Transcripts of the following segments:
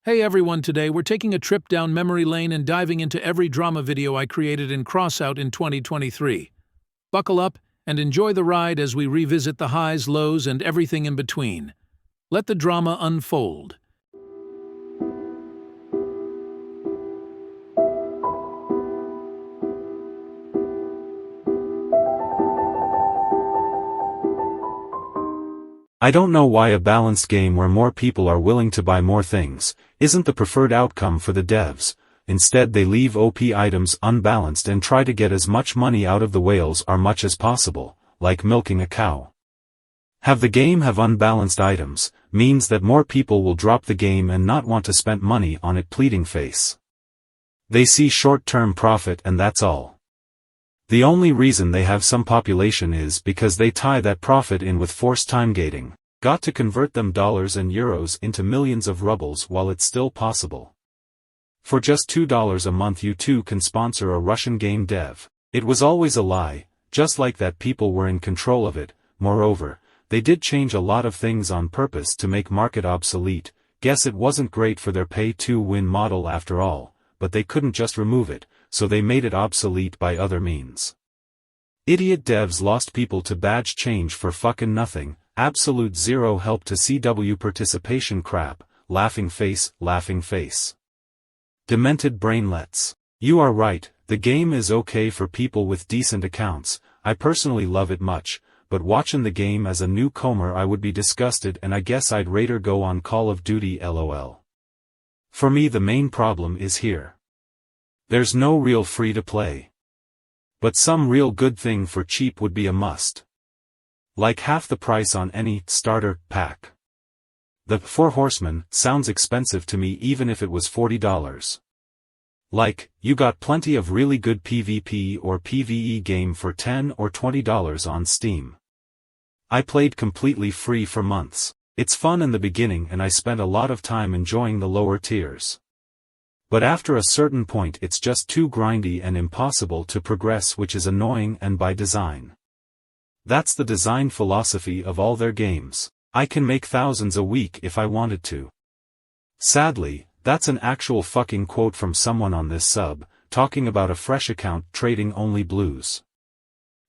Hey everyone, today we're taking a trip down memory lane and diving into every drama video I created in Crossout in 2023. Buckle up and enjoy the ride as we revisit the highs, lows, and everything in between. Let the drama unfold. I don't know why a balanced game where more people are willing to buy more things isn't the preferred outcome for the devs. Instead they leave OP items unbalanced and try to get as much money out of the whales as much as possible, like milking a cow. Have the game have unbalanced items means that more people will drop the game and not want to spend money on it, pleading face. They see short-term profit and that's all. The only reason they have some population is because they tie that profit in with forced time gating. Got to convert them dollars and euros into millions of rubles while it's still possible. For just $2 a month you too can sponsor a Russian game dev. It was always a lie, just like that people were in control of it. Moreover, they did change a lot of things on purpose to make market obsolete. Guess it wasn't great for their pay-to-win model after all, but they couldn't just remove it, so they made it obsolete by other means. Idiot devs lost people to badge change for fucking nothing, absolute zero help to CW participation crap, laughing face, laughing face. Demented brainlets. You are right, the game is okay for people with decent accounts. I personally love it much, but watching the game as a newcomer I would be disgusted and I guess I'd rather go on Call of Duty LOL. For me the main problem is here. There's no real free-to-play. But some real good thing for cheap would be a must. Like half the price on any starter pack. The Four Horsemen sounds expensive to me even if it was $40. Like, you got plenty of really good PvP or PvE game for $10 or $20 on Steam. I played completely free for months. It's fun in the beginning and I spent a lot of time enjoying the lower tiers. But after a certain point it's just too grindy and impossible to progress, which is annoying and by design. That's the design philosophy of all their games. I can make thousands a week if I wanted to. Sadly, that's an actual fucking quote from someone on this sub, talking about a fresh account trading only blues.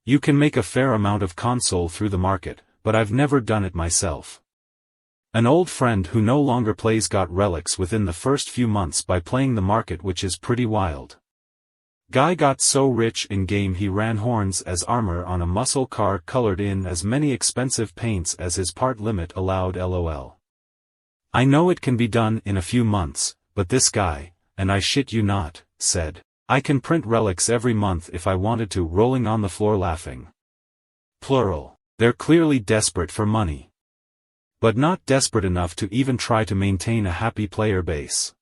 You can make a fair amount of console through the market, but I've never done it myself. An old friend who no longer plays got relics within the first few months by playing the market, which is pretty wild. Guy got so rich in-game he ran horns as armor on a muscle car, colored in as many expensive paints as his part limit allowed, lol. I know it can be done in a few months, but this guy, and I shit you not, said, I can print relics every month if I wanted to, rolling on the floor laughing. Plural. They're clearly desperate for money. But not desperate enough to even try to maintain a happy player base.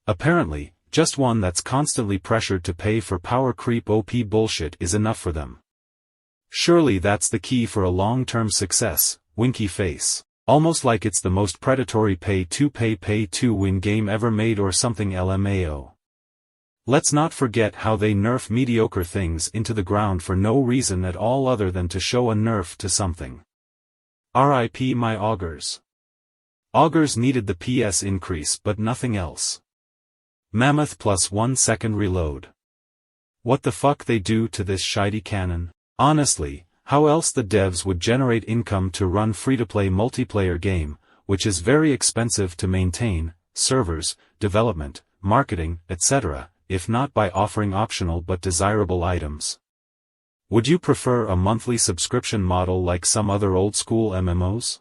Apparently, just one that's constantly pressured to pay for power creep OP bullshit is enough for them. Surely that's the key for a long-term success, winky face. Almost like it's the most predatory pay-to-win game ever made or something, LMAO. Let's not forget how they nerf mediocre things into the ground for no reason at all other than to show a nerf to something. RIP my augurs. Augurs needed the PS increase but nothing else. Mammoth plus 1 second reload. What the fuck they do to this shitey canon? Honestly, how else the devs would generate income to run free-to-play multiplayer game, which is very expensive to maintain, servers, development, marketing, etc., if not by offering optional but desirable items? Would you prefer a monthly subscription model like some other old-school MMOs?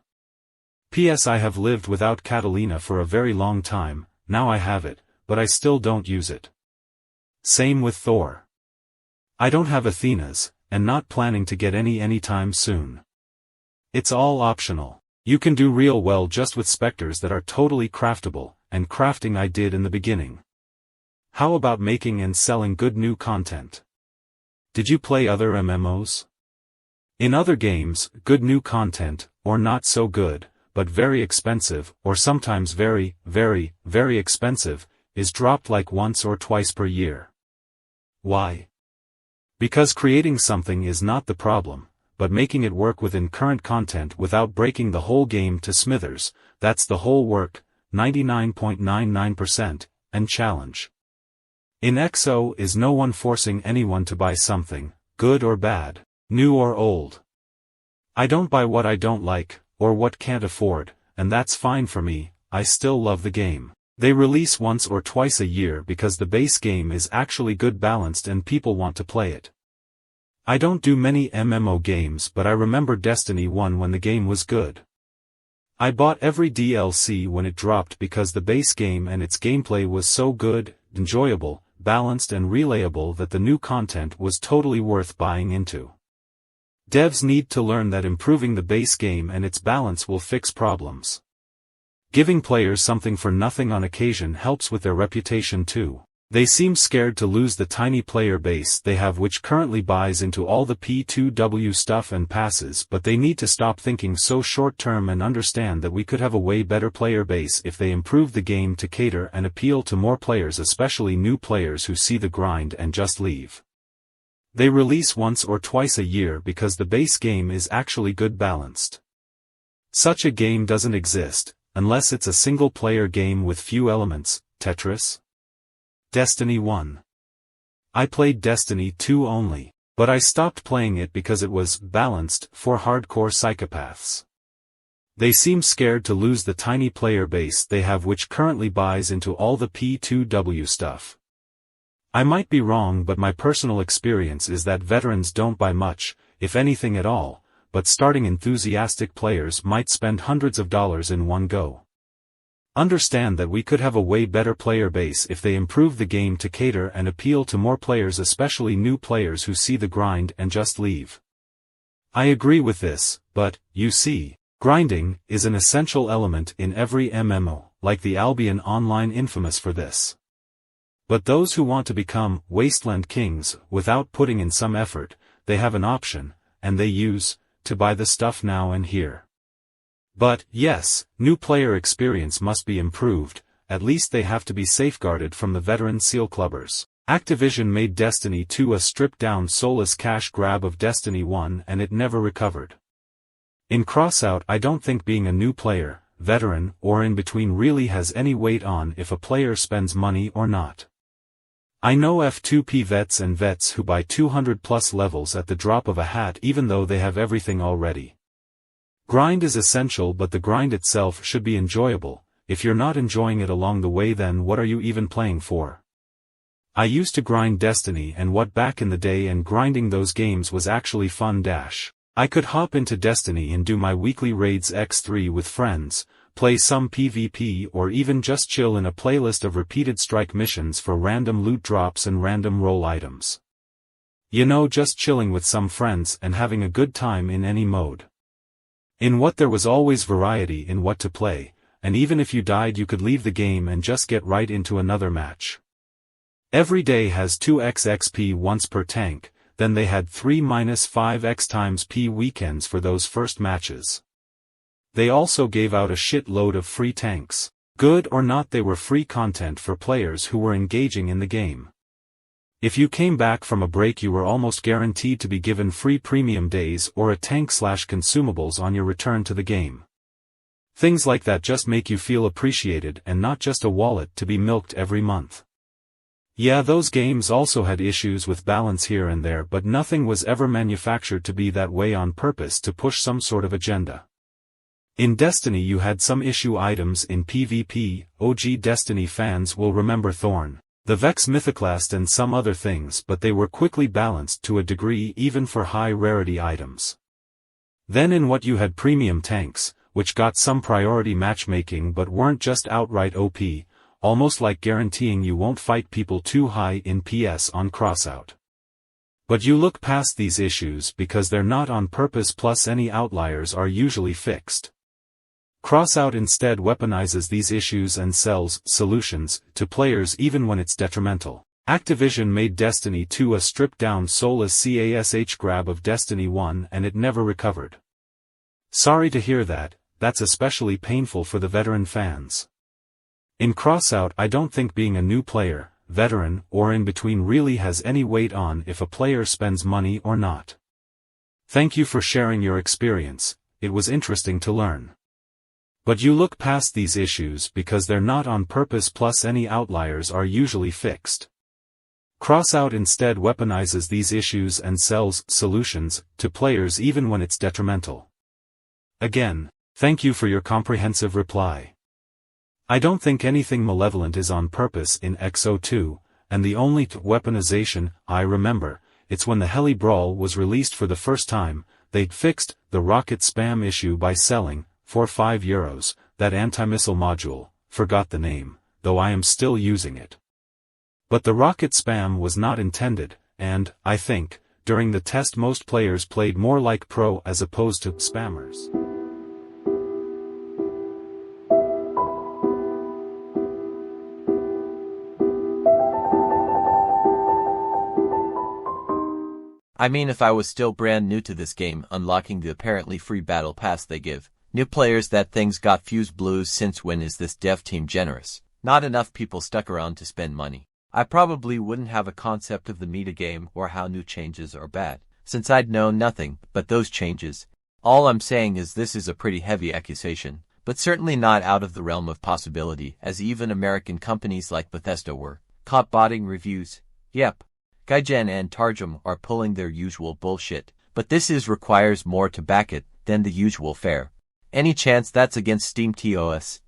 P.S. I have lived without Catalina for a very long time, now I have it, but I still don't use it. Same with Thor. I don't have Athena's, and not planning to get any anytime soon. It's all optional. You can do real well just with specters that are totally craftable, and crafting I did in the beginning. How about making and selling good new content? Did you play other MMOs? In other games, good new content, or not so good, but very expensive, or sometimes very, very, very expensive, is dropped like once or twice per year. Why? Because creating something is not the problem, but making it work within current content without breaking the whole game to smithers, that's the whole work, 99.99%, and challenge. In XO is no one forcing anyone to buy something, good or bad, new or old. I don't buy what I don't like, or what can't afford, and that's fine for me. I still love the game. They release once or twice a year because the base game is actually good balanced and people want to play it. I don't do many MMO games, but I remember Destiny 1 when the game was good. I bought every DLC when it dropped because the base game and its gameplay was so good, enjoyable, balanced and relayable that the new content was totally worth buying into. Devs need to learn that improving the base game and its balance will fix problems. Giving players something for nothing on occasion helps with their reputation too. They seem scared to lose the tiny player base they have, which currently buys into all the P2W stuff and passes, but they need to stop thinking so short-term and understand that we could have a way better player base if they improve the game to cater and appeal to more players, especially new players who see the grind and just leave. They release once or twice a year because the base game is actually good balanced. Such a game doesn't exist, unless it's a single-player game with few elements. Tetris? Destiny 1. I played Destiny 2 only, but I stopped playing it because it was balanced for hardcore psychopaths. They seem scared to lose the tiny player base they have, which currently buys into all the P2W stuff. I might be wrong, but my personal experience is that veterans don't buy much, if anything at all, but starting enthusiastic players might spend hundreds of dollars in one go. Understand that we could have a way better player base if they improve the game to cater and appeal to more players, especially new players who see the grind and just leave. I agree with this, but, you see, grinding is an essential element in every MMO, like the Albion Online infamous for this. But those who want to become Wasteland Kings without putting in some effort, they have an option, and they use, to buy the stuff now and here. But, yes, new player experience must be improved, at least they have to be safeguarded from the veteran seal clubbers. Activision made Destiny 2 a stripped-down soulless cash grab of Destiny 1 and it never recovered. In Crossout, I don't think being a new player, veteran, or in between really has any weight on if a player spends money or not. I know F2P vets and vets who buy 200+ levels at the drop of a hat even though they have everything already. Grind is essential, but the grind itself should be enjoyable. If you're not enjoying it along the way, then what are you even playing for? I used to grind Destiny and what back in the day, and grinding those games was actually fun. I could hop into Destiny and do my weekly raids X3 with friends, play some PvP, or even just chill in a playlist of repeated strike missions for random loot drops and random roll items. You know, just chilling with some friends and having a good time in any mode. In what there was always variety in what to play, and even if you died you could leave the game and just get right into another match. Every day has 2x XP once per tank, then they had 3-5x times P weekends for those first matches. They also gave out a shit load of free tanks. Good or not, they were free content for players who were engaging in the game. If you came back from a break you were almost guaranteed to be given free premium days or a tank/consumables on your return to the game. Things like that just make you feel appreciated and not just a wallet to be milked every month. Yeah, those games also had issues with balance here and there, but nothing was ever manufactured to be that way on purpose to push some sort of agenda. In Destiny you had some issue items in PvP. OG Destiny fans will remember Thorn, the Vex Mythoclast and some other things, but they were quickly balanced to a degree even for high rarity items. Then in what you had premium tanks, which got some priority matchmaking but weren't just outright OP, almost like guaranteeing you won't fight people too high in PS on Crossout. But you look past these issues because they're not on purpose, plus any outliers are usually fixed. Crossout instead weaponizes these issues and sells solutions to players even when it's detrimental. Activision made Destiny 2 a stripped-down soulless cash grab of Destiny 1 and it never recovered. Sorry to hear that, that's especially painful for the veteran fans. In Crossout, I don't think being a new player, veteran, or in between really has any weight on if a player spends money or not. Thank you for sharing your experience, it was interesting to learn. But you look past these issues because they're not on purpose, plus any outliers are usually fixed. Crossout instead weaponizes these issues and sells solutions to players even when it's detrimental. Again, thank you for your comprehensive reply. I don't think anything malevolent is on purpose in XO2, and the only weaponization I remember, it's when the Heli Brawl was released for the first time, they'd fixed the rocket spam issue by selling, for €5, that anti-missile module, forgot the name, though I am still using it. But the rocket spam was not intended, and, I think, during the test most players played more like pro as opposed to spammers. I mean, if I was still brand new to this game, unlocking the apparently free battle pass they give new players, that thing's got fuse blues. Since when is this dev team generous? Not enough people stuck around to spend money. I probably wouldn't have a concept of the metagame or how new changes are bad, since I'd known nothing but those changes. All I'm saying is this is a pretty heavy accusation, but certainly not out of the realm of possibility, as even American companies like Bethesda were caught botting reviews. Yep. Gaijin and Tarjum are pulling their usual bullshit, but this requires more to back it than the usual fare. Any chance that's against Steam TOS,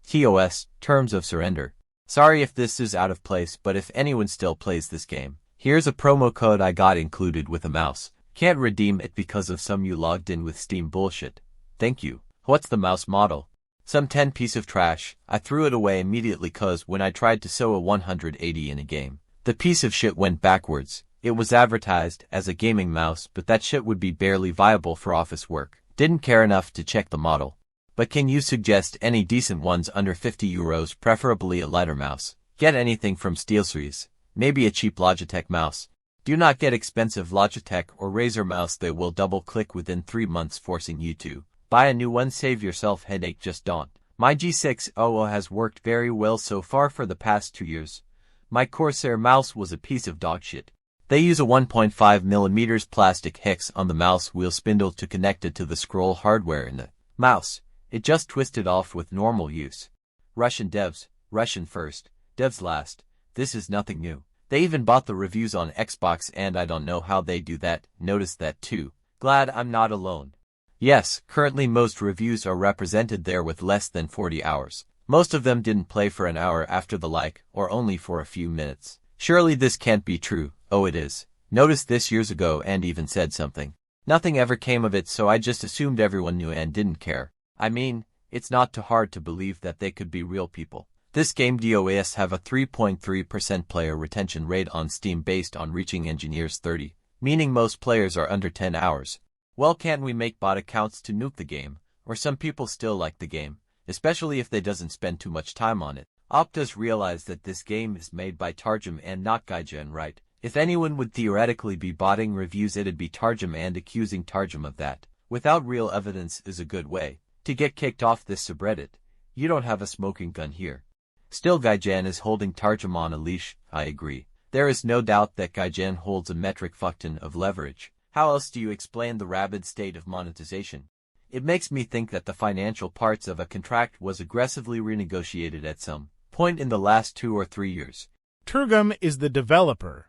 Terms of Surrender? Sorry if this is out of place, but if anyone still plays this game, here's a promo code I got included with a mouse. Can't redeem it because of some you logged in with Steam bullshit. Thank you. What's the mouse model? Some 10 piece of trash. I threw it away immediately cause when I tried to sew a 180 in a game, the piece of shit went backwards. It was advertised as a gaming mouse, but that shit would be barely viable for office work. Didn't care enough to check the model. But can you suggest any decent ones under €50, preferably a lighter mouse? Get anything from SteelSeries, maybe a cheap Logitech mouse. Do not get expensive Logitech or Razer mouse, they will double click within 3 months, forcing you to buy a new one. Save yourself headache, just don't. My G600 has worked very well so far for the past 2 years. My Corsair mouse was a piece of dog shit. They use a 1.5mm plastic hex on the mouse wheel spindle to connect it to the scroll hardware in the mouse. It just twisted off with normal use. Russian devs, Russian first, devs last. This is nothing new. They even bought the reviews on Xbox, and I don't know how they do that. Noticed that too. Glad I'm not alone. Yes, currently most reviews are represented there with less than 40 hours. Most of them didn't play for an hour after the like, or only for a few minutes. Surely this can't be true. Oh, it is. Noticed this years ago and even said something. Nothing ever came of it, so I just assumed everyone knew and didn't care. I mean, it's not too hard to believe that they could be real people. This game DOS have a 3.3% player retention rate on Steam based on reaching engineers 30, meaning most players are under 10 hours. Well, can't we make bot accounts to nuke the game? Or some people still like the game, especially if they doesn't spend too much time on it. Optus realize that this game is made by Tarjum and not Gaijin, right? If anyone would theoretically be botting reviews, it'd be Tarjum, and accusing Tarjum of that without real evidence is a good way to get kicked off this subreddit. You don't have a smoking gun here. Still, Gaijin is holding Tarjum on a leash. I agree. There is no doubt that Gaijin holds a metric fuckton of leverage. How else do you explain the rabid state of monetization? It makes me think that the financial parts of a contract was aggressively renegotiated at some point in the last 2 or 3 years. Tarjum is the developer.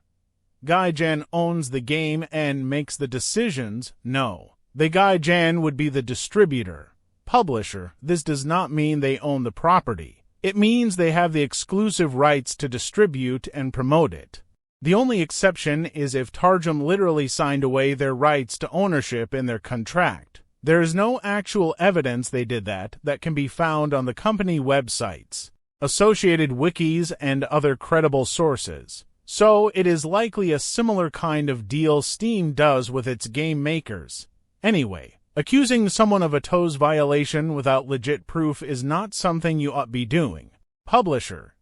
Gaijin owns the game and makes the decisions. No. The Gaijin would be the distributor, publisher. This does not mean they own the property. It means they have the exclusive rights to distribute and promote it. The only exception is if Tarjum literally signed away their rights to ownership in their contract. There is no actual evidence they did that can be found on the company websites, associated wikis, and other credible sources. So it is likely a similar kind of deal Steam does with its game makers. Anyway, accusing someone of a TOS violation without legit proof is not something you ought be doing. Publisher.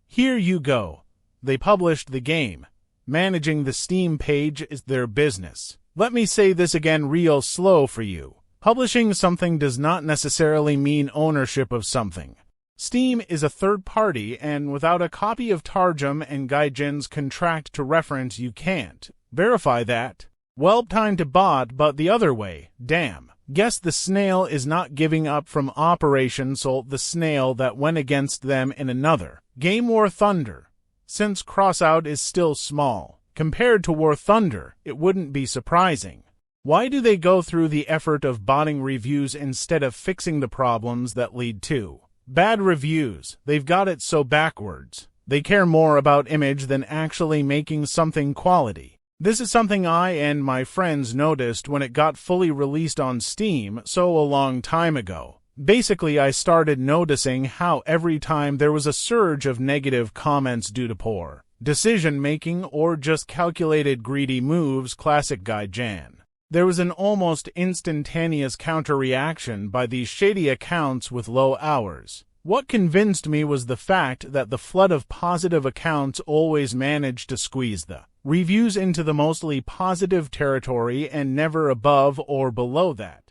Here you go. They published the game. Managing the Steam page is their business. Let me say this again real slow for you. Publishing something does not necessarily mean ownership of something. Steam is a third party, and without a copy of Tarjum and Gaijin's contract to reference, you can't verify that. Well, time to bot, but the other way. Damn. Guess the snail is not giving up from Operation Salt the snail that went against them in another Game War Thunder. Since Crossout is still small, compared to War Thunder, it wouldn't be surprising. Why do they go through the effort of botting reviews instead of fixing the problems that lead to bad reviews? They've got it so backwards. They care more about image than actually making something quality. This is something I and my friends noticed when it got fully released on Steam so a long time ago. Basically, I started noticing how every time there was a surge of negative comments due to poor decision-making or just calculated greedy moves, classic Guy Jan, there was an almost instantaneous counter-reaction by these shady accounts with low hours. What convinced me was the fact that the flood of positive accounts always managed to squeeze the reviews into the mostly positive territory and never above or below that.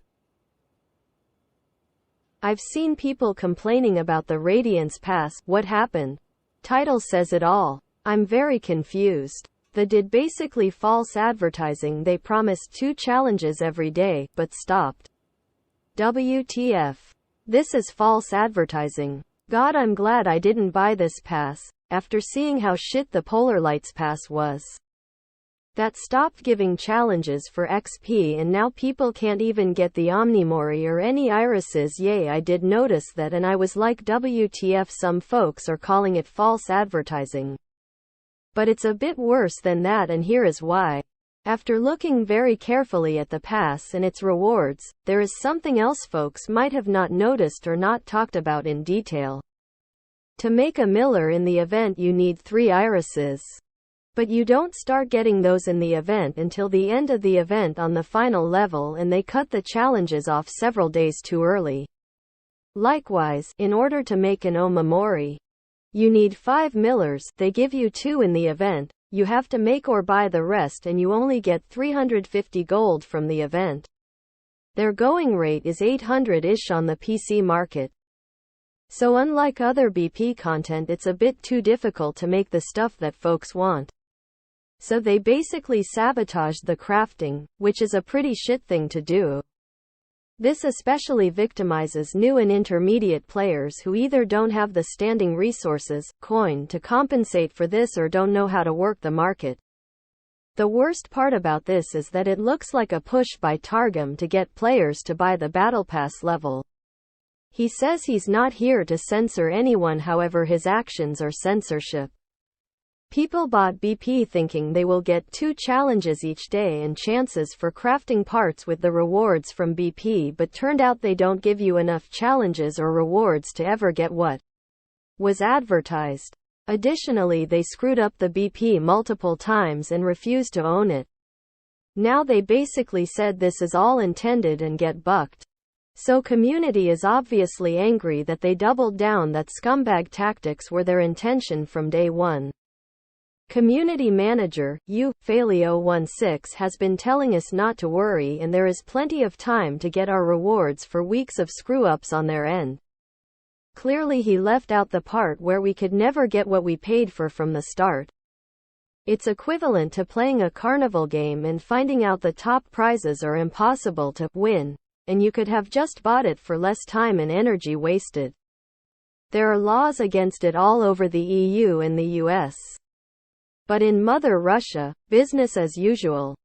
I've seen people complaining about the Radiance Pass. What happened? Title says it all. I'm very confused. They did basically false advertising. They promised 2 challenges every day, but stopped. WTF. This is false advertising. God, I'm glad I didn't buy this pass, after seeing how shit the Polar Lights Pass was. That stopped giving challenges for XP and now people can't even get the Omnimori or any irises. Yay, I did notice that and I was like, WTF, some folks are calling it false advertising. But it's a bit worse than that, and here is why. After looking very carefully at the pass and its rewards, there is something else folks might have not noticed or not talked about in detail. To make a Miller in the event you need 3 irises. But you don't start getting those in the event until the end of the event on the final level, and they cut the challenges off several days too early. Likewise, in order to make an Omamori, you need 5 Millers, they give you 2 in the event, you have to make or buy the rest and you only get 350 gold from the event. Their going rate is 800-ish on the PC market. So unlike other BP content, it's a bit too difficult to make the stuff that folks want. So they basically sabotaged the crafting, which is a pretty shit thing to do. This especially victimizes new and intermediate players who either don't have the standing resources, coin, to compensate for this or don't know how to work the market. The worst part about this is that it looks like a push by Targum to get players to buy the Battle Pass level. He says he's not here to censor anyone, however his actions are censorship. People bought BP thinking they will get 2 challenges each day and chances for crafting parts with the rewards from BP, but turned out they don't give you enough challenges or rewards to ever get what was advertised. Additionally, they screwed up the BP multiple times and refused to own it. Now they basically said this is all intended and get bucked. So community is obviously angry that they doubled down that scumbag tactics were their intention from day one. Community manager, Failio16 has been telling us not to worry and there is plenty of time to get our rewards for weeks of screw-ups on their end. Clearly he left out the part where we could never get what we paid for from the start. It's equivalent to playing a carnival game and finding out the top prizes are impossible to win, and you could have just bought it for less time and energy wasted. There are laws against it all over the EU and the US. But in Mother Russia, business as usual.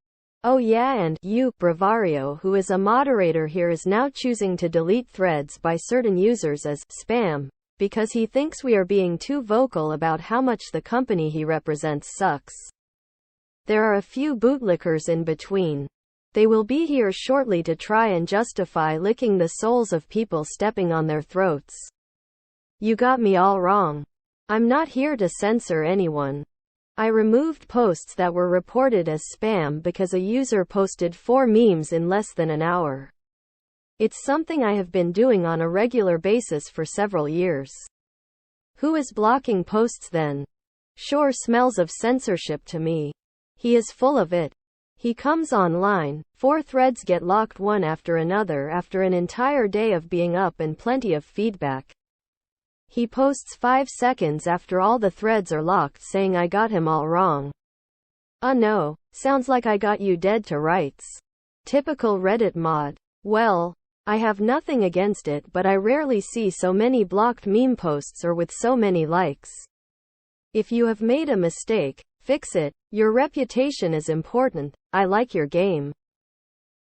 Oh yeah, and Bravario, who is a moderator here, is now choosing to delete threads by certain users as spam, because he thinks we are being too vocal about how much the company he represents sucks. There are a few bootlickers in between. They will be here shortly to try and justify licking the souls of people stepping on their throats. You got me all wrong. I'm not here to censor anyone. I removed posts that were reported as spam because a user posted 4 memes in less than an hour. It's something I have been doing on a regular basis for several years. Who is blocking posts then? Sure smells of censorship to me. He is full of it. He comes online, 4 threads get locked one after another after an entire day of being up and plenty of feedback. He posts 5 seconds after all the threads are locked saying I got him all wrong. No, sounds like I got you dead to rights. Typical Reddit mod. Well, I have nothing against it, but I rarely see so many blocked meme posts or with so many likes. If you have made a mistake, fix it. Your reputation is important. I like your game.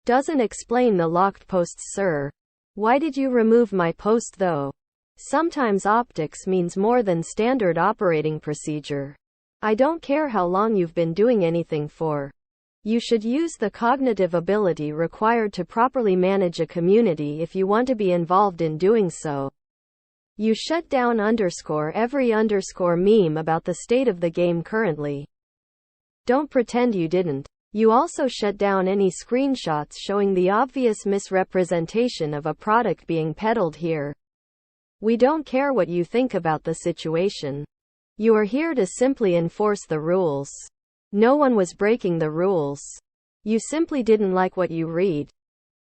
Doesn't explain the locked posts, sir. Why did you remove my post though? Sometimes optics means more than standard operating procedure. I don't care how long you've been doing anything for. You should use the cognitive ability required to properly manage a community if you want to be involved in doing so. You shut down every meme about the state of the game currently. Don't pretend you didn't. You also shut down any screenshots showing the obvious misrepresentation of a product being peddled here. We don't care what you think about the situation. You are here to simply enforce the rules. No one was breaking the rules. You simply didn't like what you read.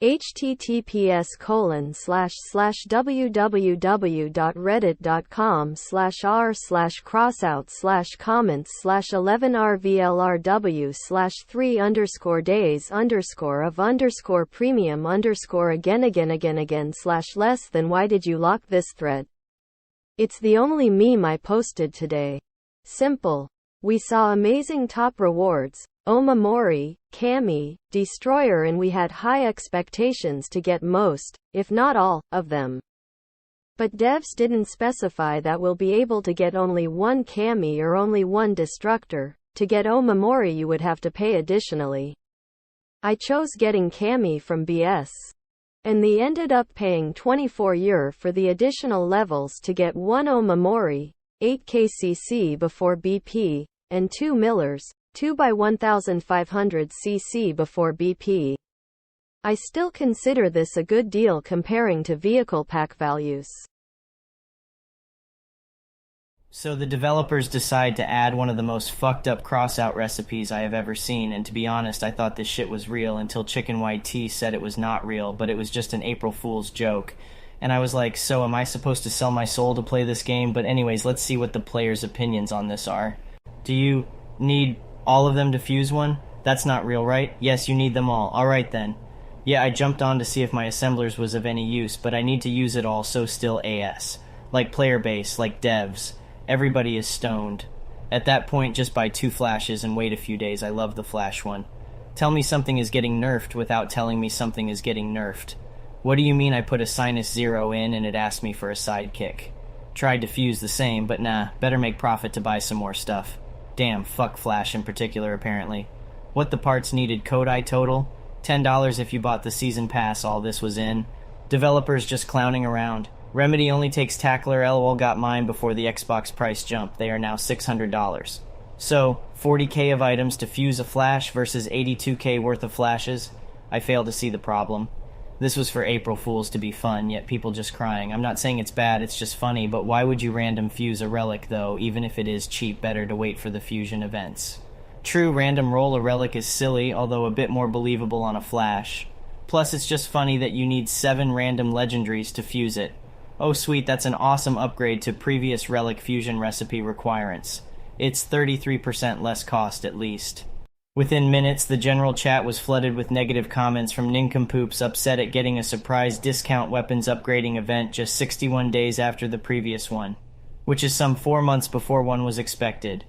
https://www.reddit.com/r/crossout/comments/11rvlrw/3_again/less than why did you lock this thread? It's the only meme I posted today. Simple. We saw amazing top rewards, Omamori, Kami, Destroyer, and we had high expectations to get most, if not all, of them. But devs didn't specify that we'll be able to get only one Kami or only one Destructor. To get Omamori you would have to pay additionally. I chose getting Kami from BS. And they ended up paying 24 € for the additional levels to get one Omamori, 8 kcc before BP, and 2 Millers, 2x1500 cc before BP. I still consider this a good deal comparing to vehicle pack values. So the developers decide to add one of the most fucked up crossout recipes I have ever seen, and to be honest, I thought this shit was real until Chicken YT said it was not real, but it was just an April Fool's joke. And I was like, so am I supposed to sell my soul to play this game? But anyways, let's see what the players' opinions on this are. Do you need all of them to fuse one? That's not real, right? Yes, you need them all. Alright then. Yeah, I jumped on to see if my assemblers was of any use, but I need to use it all, so still AS. Like player base, like devs. Everybody is stoned. At that point, just buy 2 flashes and wait a few days. I love the flash one. Tell me something is getting nerfed without telling me something is getting nerfed. What do you mean I put a -0 in and it asked me for a sidekick? Tried to fuse the same, but nah, better make profit to buy some more stuff. Damn, fuck Flash in particular apparently. What the parts needed Kodai total? $10 if you bought the season pass, all this was in. Developers just clowning around. Remedy only takes Tackler, LOL got mine before the Xbox price jump. They are now $600. So, 40k of items to fuse a flash versus 82k worth of flashes? I fail to see the problem. This was for April Fools to be fun, yet people just crying. I'm not saying it's bad, it's just funny, but why would you random fuse a relic though? Even if it is cheap, better to wait for the fusion events. True, random roll a relic is silly, although a bit more believable on a flash. Plus, it's just funny that you need 7 random legendaries to fuse it. Oh sweet, that's an awesome upgrade to previous relic fusion recipe requirements. It's 33% less cost at least. Within minutes, the general chat was flooded with negative comments from nincompoops upset at getting a surprise discount weapons upgrading event just 61 days after the previous one, which is some 4 months before one was expected,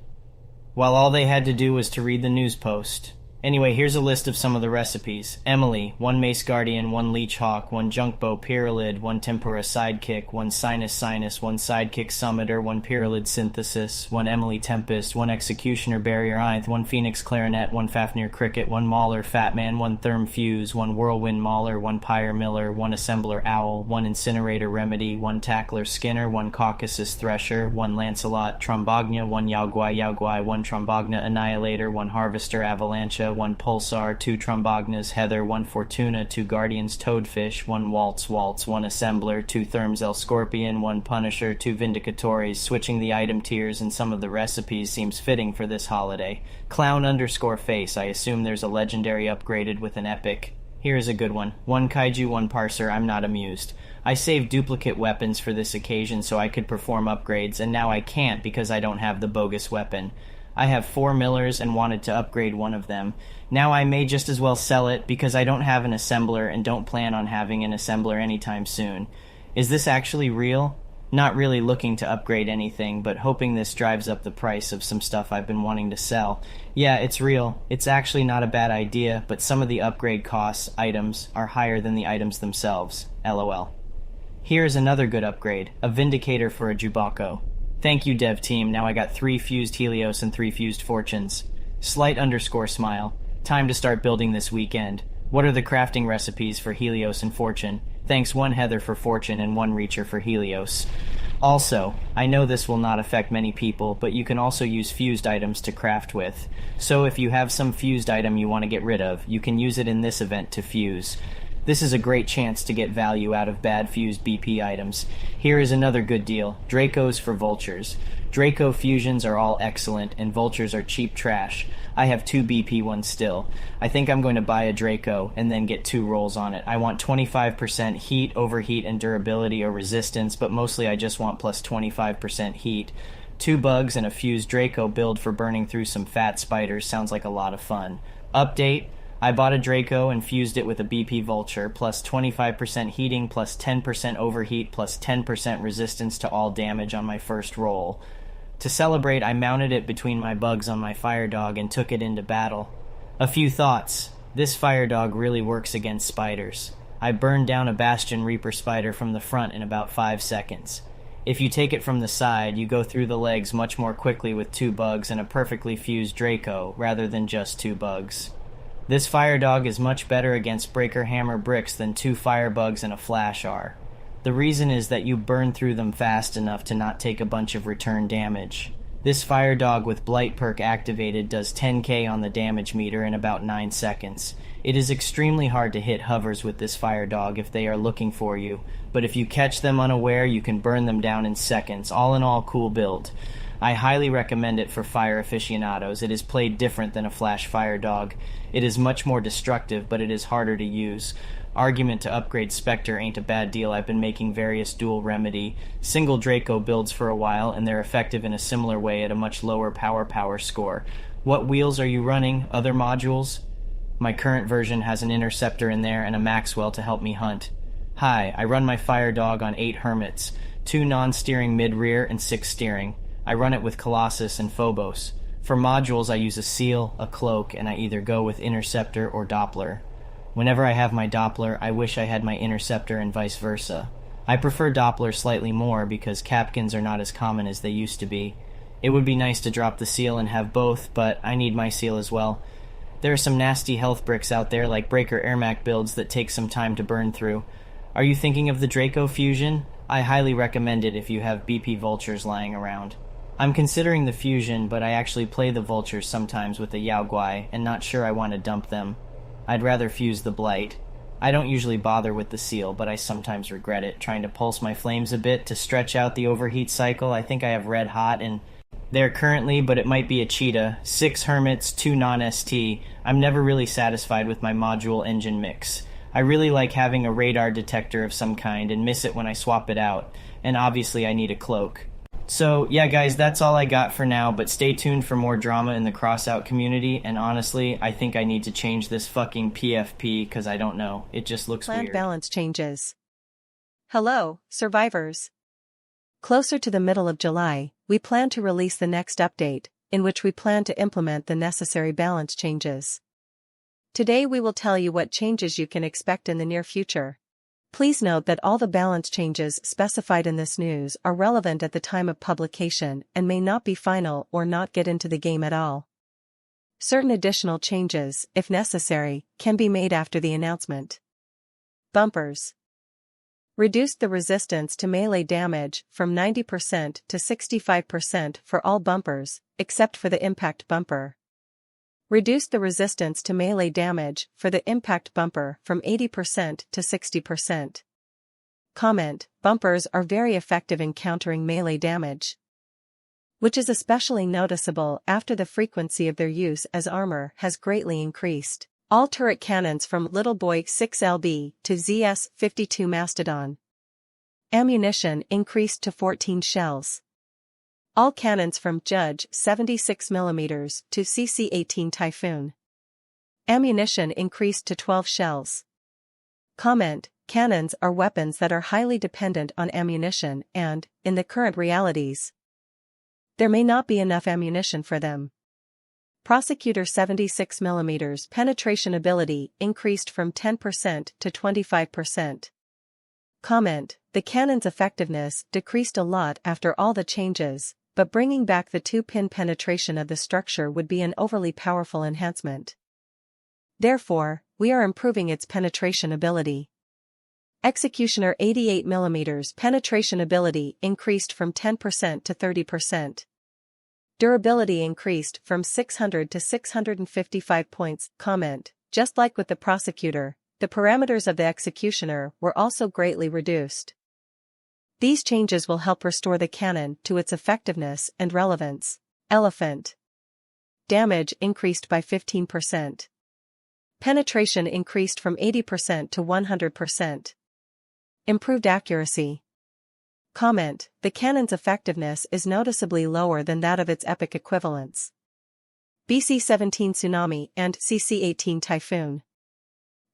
while all they had to do was to read the news post. Anyway, here's a list of some of the recipes. Emily, 1 Mace Guardian, 1 Leech Hawk, 1 Junkbow Pyralid, 1 Tempura Sidekick, 1 Sinus, 1 Sidekick Summiter, 1 Pyralid Synthesis, 1 Emily Tempest, 1 Executioner Barrier Ith, 1 Phoenix Clarinet, 1 Fafnir Cricket, 1 Mauler Fatman, 1 Therm Fuse, 1 Whirlwind Mauler, 1 Pyre Miller, 1 Assembler Owl, 1 Incinerator Remedy, 1 Tackler Skinner, 1 Caucasus Thresher, 1 Lancelot Trombogna, 1 Yaoguai, 1 Trombogna Annihilator, 1 Harvester Avalancha, 1 Pulsar, 2 Trombognas Heather, 1 Fortuna, 2 Guardians Toadfish, 1 Waltz, 1 Assembler, 2 Thermzel Scorpion, 1 Punisher, 2 Vindicatores. Switching the item tiers and some of the recipes seems fitting for this holiday. Clown_face, I assume there's a legendary upgraded with an epic. Here is a good one. 1 Kaiju, 1 Parser, I'm not amused. I saved duplicate weapons for this occasion so I could perform upgrades, and now I can't because I don't have the bogus weapon. I have 4 millers and wanted to upgrade one of them. Now I may just as well sell it because I don't have an assembler and don't plan on having an assembler anytime soon. Is this actually real? Not really looking to upgrade anything, but hoping this drives up the price of some stuff I've been wanting to sell. Yeah, it's real. It's actually not a bad idea, but some of the upgrade costs, items, are higher than the items themselves. LOL. Here's another good upgrade, a Vindicator for a Jubako. Thank you, dev team. Now I got 3 fused Helios and 3 fused Fortunes. Slight_smile. Time to start building this weekend. What are the crafting recipes for Helios and Fortune? Thanks 1 Heather for Fortune and 1 Reacher for Helios. Also, I know this will not affect many people, but you can also use fused items to craft with. So if you have some fused item you want to get rid of, you can use it in this event to fuse. This is a great chance to get value out of bad fused BP items. Here is another good deal, Dracos for Vultures. Draco fusions are all excellent, and Vultures are cheap trash. I have 2 BP ones still. I think I'm going to buy a Draco and then get 2 rolls on it. I want 25% heat, overheat, and durability or resistance, but mostly I just want plus 25% heat. 2 bugs and a fused Draco build for burning through some fat spiders sounds like a lot of fun. Update: I bought a Draco and fused it with a BP Vulture, plus 25% heating, plus 10% overheat, plus 10% resistance to all damage on my first roll. To celebrate, I mounted it between my bugs on my fire dog and took it into battle. A few thoughts. This fire dog really works against spiders. I burned down a Bastion Reaper spider from the front in about 5 seconds. If you take it from the side, you go through the legs much more quickly with 2 bugs and a perfectly fused Draco, rather than just 2 bugs. This fire dog is much better against breaker hammer bricks than 2 firebugs and a flash are. The reason is that you burn through them fast enough to not take a bunch of return damage. This fire dog with Blight perk activated does 10k on the damage meter in about 9 seconds. It is extremely hard to hit hovers with this fire dog if they are looking for you, but if you catch them unaware you can burn them down in seconds. All in all, cool build. I highly recommend it for fire aficionados. It is played different than a flash fire dog. It is much more destructive, but it is harder to use. Argument to upgrade Spectre ain't a bad deal. I've been making various dual remedy, single Draco builds for a while, and they're effective in a similar way at a much lower power score. What wheels are you running? Other modules? My current version has an Interceptor in there and a Maxwell to help me hunt. Hi, I run my fire dog on 8 Hermits, 2 non-steering mid-rear and 6 steering. I run it with Colossus and Phobos. For modules I use a Seal, a Cloak, and I either go with Interceptor or Doppler. Whenever I have my Doppler, I wish I had my Interceptor and vice versa. I prefer Doppler slightly more because Capkins are not as common as they used to be. It would be nice to drop the Seal and have both, but I need my Seal as well. There are some nasty health bricks out there like Breaker Airmac builds that take some time to burn through. Are you thinking of the Draco fusion? I highly recommend it if you have BP Vultures lying around. I'm considering the fusion, but I actually play the Vultures sometimes with the Yao Guai and not sure I want to dump them. I'd rather fuse the Blight. I don't usually bother with the Seal, but I sometimes regret it, trying to pulse my flames a bit to stretch out the overheat cycle. I think I have Red Hot and there currently, but it might be a Cheetah. 6 Hermits, 2 non-ST. I'm never really satisfied with my module engine mix. I really like having a radar detector of some kind and miss it when I swap it out. And obviously I need a cloak. So, yeah guys, that's all I got for now, but stay tuned for more drama in the Crossout community, and honestly, I think I need to change this fucking PFP, because I don't know, it just looks Planned weird. balance changes. Hello, survivors. Closer to the middle of July, we plan to release the next update, in which we plan to implement the necessary balance changes. Today we will tell you what changes you can expect in the near future. Please note that all the balance changes specified in this news are relevant at the time of publication and may not be final or not get into the game at all. Certain additional changes, if necessary, can be made after the announcement. Bumpers. Reduced the resistance to melee damage from 90% to 65% for all bumpers, except for the impact bumper. Reduced the resistance to melee damage for the impact bumper from 80% to 60%. Comment: bumpers are very effective in countering melee damage, which is especially noticeable after the frequency of their use as armor has greatly increased. All turret cannons from Little Boy 6LB to ZS-52 Mastodon. Ammunition increased to 14 shells. All cannons from Judge 76mm to CC-18 Typhoon. Ammunition increased to 12 shells. Comment: cannons are weapons that are highly dependent on ammunition and, in the current realities, there may not be enough ammunition for them. Prosecutor 76mm penetration ability increased from 10% to 25%. Comment: the cannon's effectiveness decreased a lot after all the changes, but bringing back the 2-pin penetration of the structure would be an overly powerful enhancement. Therefore, we are improving its penetration ability. Executioner 88mm penetration ability increased from 10% to 30%. Durability increased from 600 to 655 points. Comment: just like with the Prosecutor, the parameters of the Executioner were also greatly reduced. These changes will help restore the cannon to its effectiveness and relevance. Elephant. Damage increased by 15%. Penetration increased from 80% to 100%. Improved accuracy. Comment: the cannon's effectiveness is noticeably lower than that of its epic equivalents. BC-17 Tsunami and CC-18 Typhoon.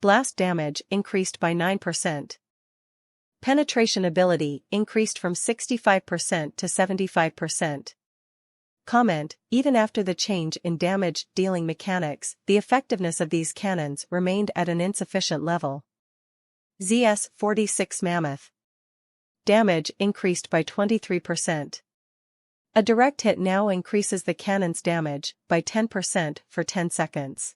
Blast damage increased by 9%. Penetration ability increased from 65% to 75%. Comment: even after the change in damage-dealing mechanics, the effectiveness of these cannons remained at an insufficient level. ZS-46 Mammoth. Damage increased by 23%. A direct hit now increases the cannon's damage by 10% for 10 seconds.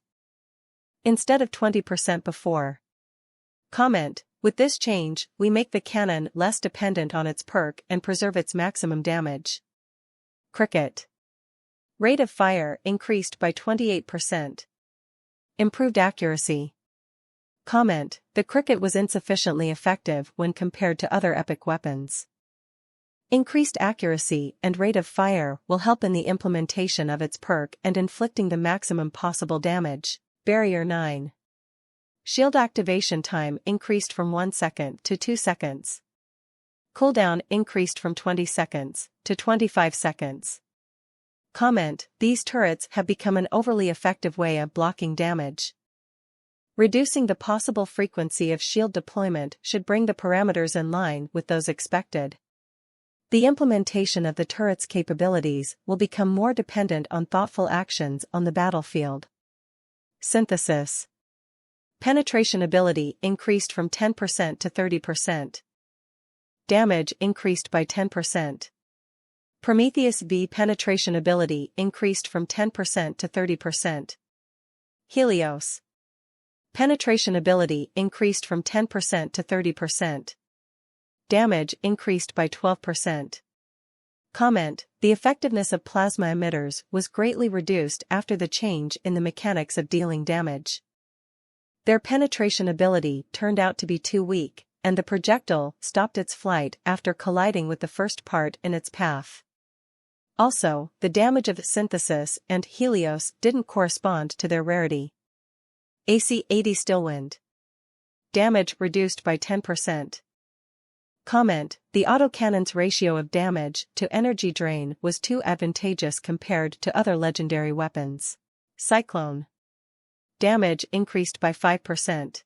Instead of 20% before. Comment: with this change, we make the cannon less dependent on its perk and preserve its maximum damage. Cricket. Rate of fire increased by 28%. Improved accuracy. Comment: the cricket was insufficiently effective when compared to other epic weapons. Increased accuracy and rate of fire will help in the implementation of its perk and inflicting the maximum possible damage. Barrier 9. Shield activation time increased from 1 second to 2 seconds. Cooldown increased from 20 seconds to 25 seconds. Comment: these turrets have become an overly effective way of blocking damage. Reducing the possible frequency of shield deployment should bring the parameters in line with those expected. The implementation of the turret's capabilities will become more dependent on thoughtful actions on the battlefield. Synthesis. Penetration ability increased from 10% to 30%. Damage increased by 10%. Prometheus V penetration ability increased from 10% to 30%. Helios. Penetration ability increased from 10% to 30%. Damage increased by 12%. Comment: the effectiveness of plasma emitters was greatly reduced after the change in the mechanics of dealing damage. Their penetration ability turned out to be too weak, and the projectile stopped its flight after colliding with the first part in its path. Also, the damage of Synthesis and Helios didn't correspond to their rarity. AC-80 Stillwind. Damage reduced by 10%. Comment: the autocannon's ratio of damage to energy drain was too advantageous compared to other legendary weapons. Cyclone. Damage increased by 5%.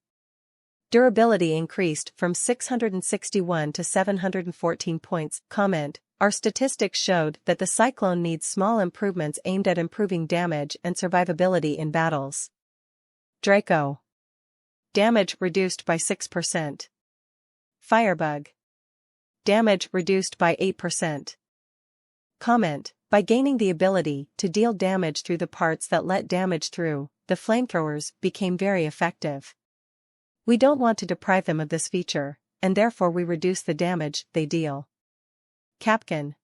Durability increased from 661 to 714 points. Comment: our statistics showed that the Cyclone needs small improvements aimed at improving damage and survivability in battles. Draco. Damage reduced by 6%. Firebug. Damage reduced by 8%. Comment: by gaining the ability to deal damage through the parts that let damage through, the flamethrowers became very effective. We don't want to deprive them of this feature, and therefore we reduce the damage they deal. Capcan.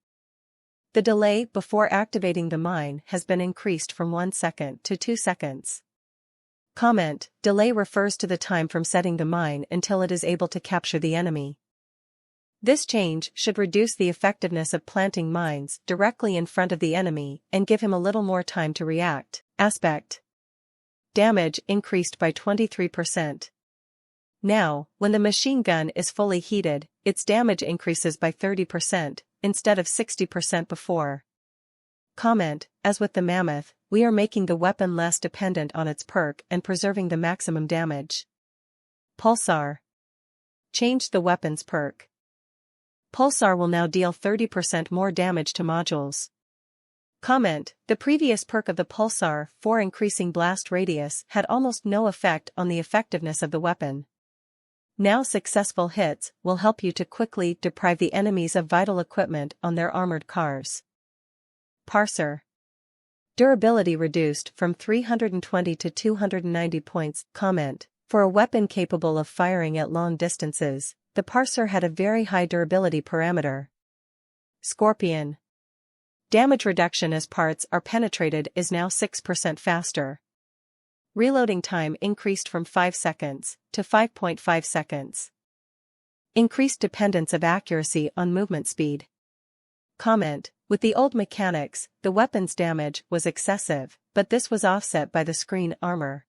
The delay before activating the mine has been increased from 1 second to 2 seconds. Comment: delay refers to the time from setting the mine until it is able to capture the enemy. This change should reduce the effectiveness of planting mines directly in front of the enemy and give him a little more time to react. Aspect. Damage increased by 23%. Now, when the machine gun is fully heated, its damage increases by 30%, instead of 60% before. Comment, as with the Mammoth, we are making the weapon less dependent on its perk and preserving the maximum damage. Pulsar. Changed the weapon's perk. Pulsar will now deal 30% more damage to modules. Comment, the previous perk of the Pulsar for increasing blast radius had almost no effect on the effectiveness of the weapon. Now successful hits will help you to quickly deprive the enemies of vital equipment on their armored cars. Parser. Durability reduced from 320 to 290 points. Comment, for a weapon capable of firing at long distances, the Parser had a very high durability parameter. Scorpion. Damage reduction as parts are penetrated is now 6% faster. Reloading time increased from 5 seconds to 5.5 seconds. Increased dependence of accuracy on movement speed. Comment, with the old mechanics, the weapon's damage was excessive, but this was offset by the screen armor.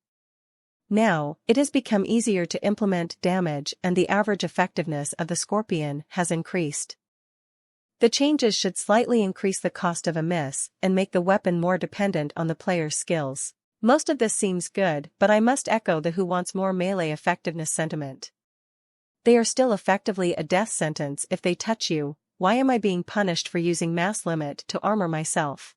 Now, it has become easier to implement damage and the average effectiveness of the Scorpion has increased. The changes should slightly increase the cost of a miss and make the weapon more dependent on the player's skills. Most of this seems good, but I must echo the who wants more melee effectiveness sentiment. They are still effectively a death sentence if they touch you. Why am I being punished for using mass limit to armor myself?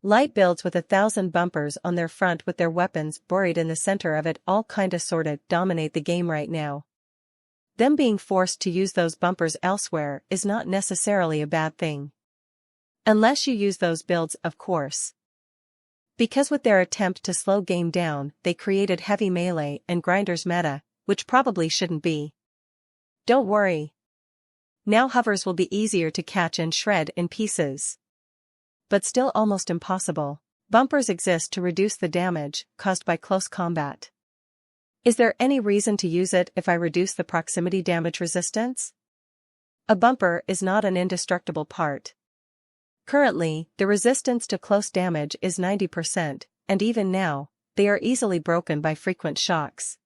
Light builds with 1,000 bumpers on their front with their weapons buried in the center of it all kinda sorta dominate the game right now. Them being forced to use those bumpers elsewhere is not necessarily a bad thing. Unless you use those builds, of course. Because with their attempt to slow game down, they created heavy melee and grinders meta, which probably shouldn't be. Don't worry. Now hovers will be easier to catch and shred in pieces. But still almost impossible. Bumpers exist to reduce the damage caused by close combat. Is there any reason to use it if I reduce the proximity damage resistance? A bumper is not an indestructible part. Currently, the resistance to close damage is 90%, and even now, they are easily broken by frequent shocks.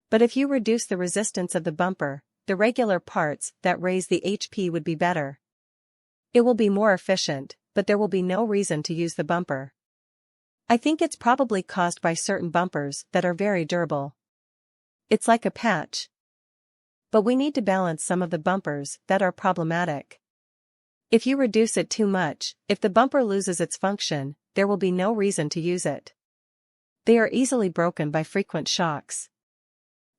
But if you reduce the resistance of the bumper, the regular parts that raise the HP would be better. It will be more efficient, but there will be no reason to use the bumper. I think it's probably caused by certain bumpers that are very durable. It's like a patch. But we need to balance some of the bumpers that are problematic. If you reduce it too much, if the bumper loses its function, there will be no reason to use it. They are easily broken by frequent shocks.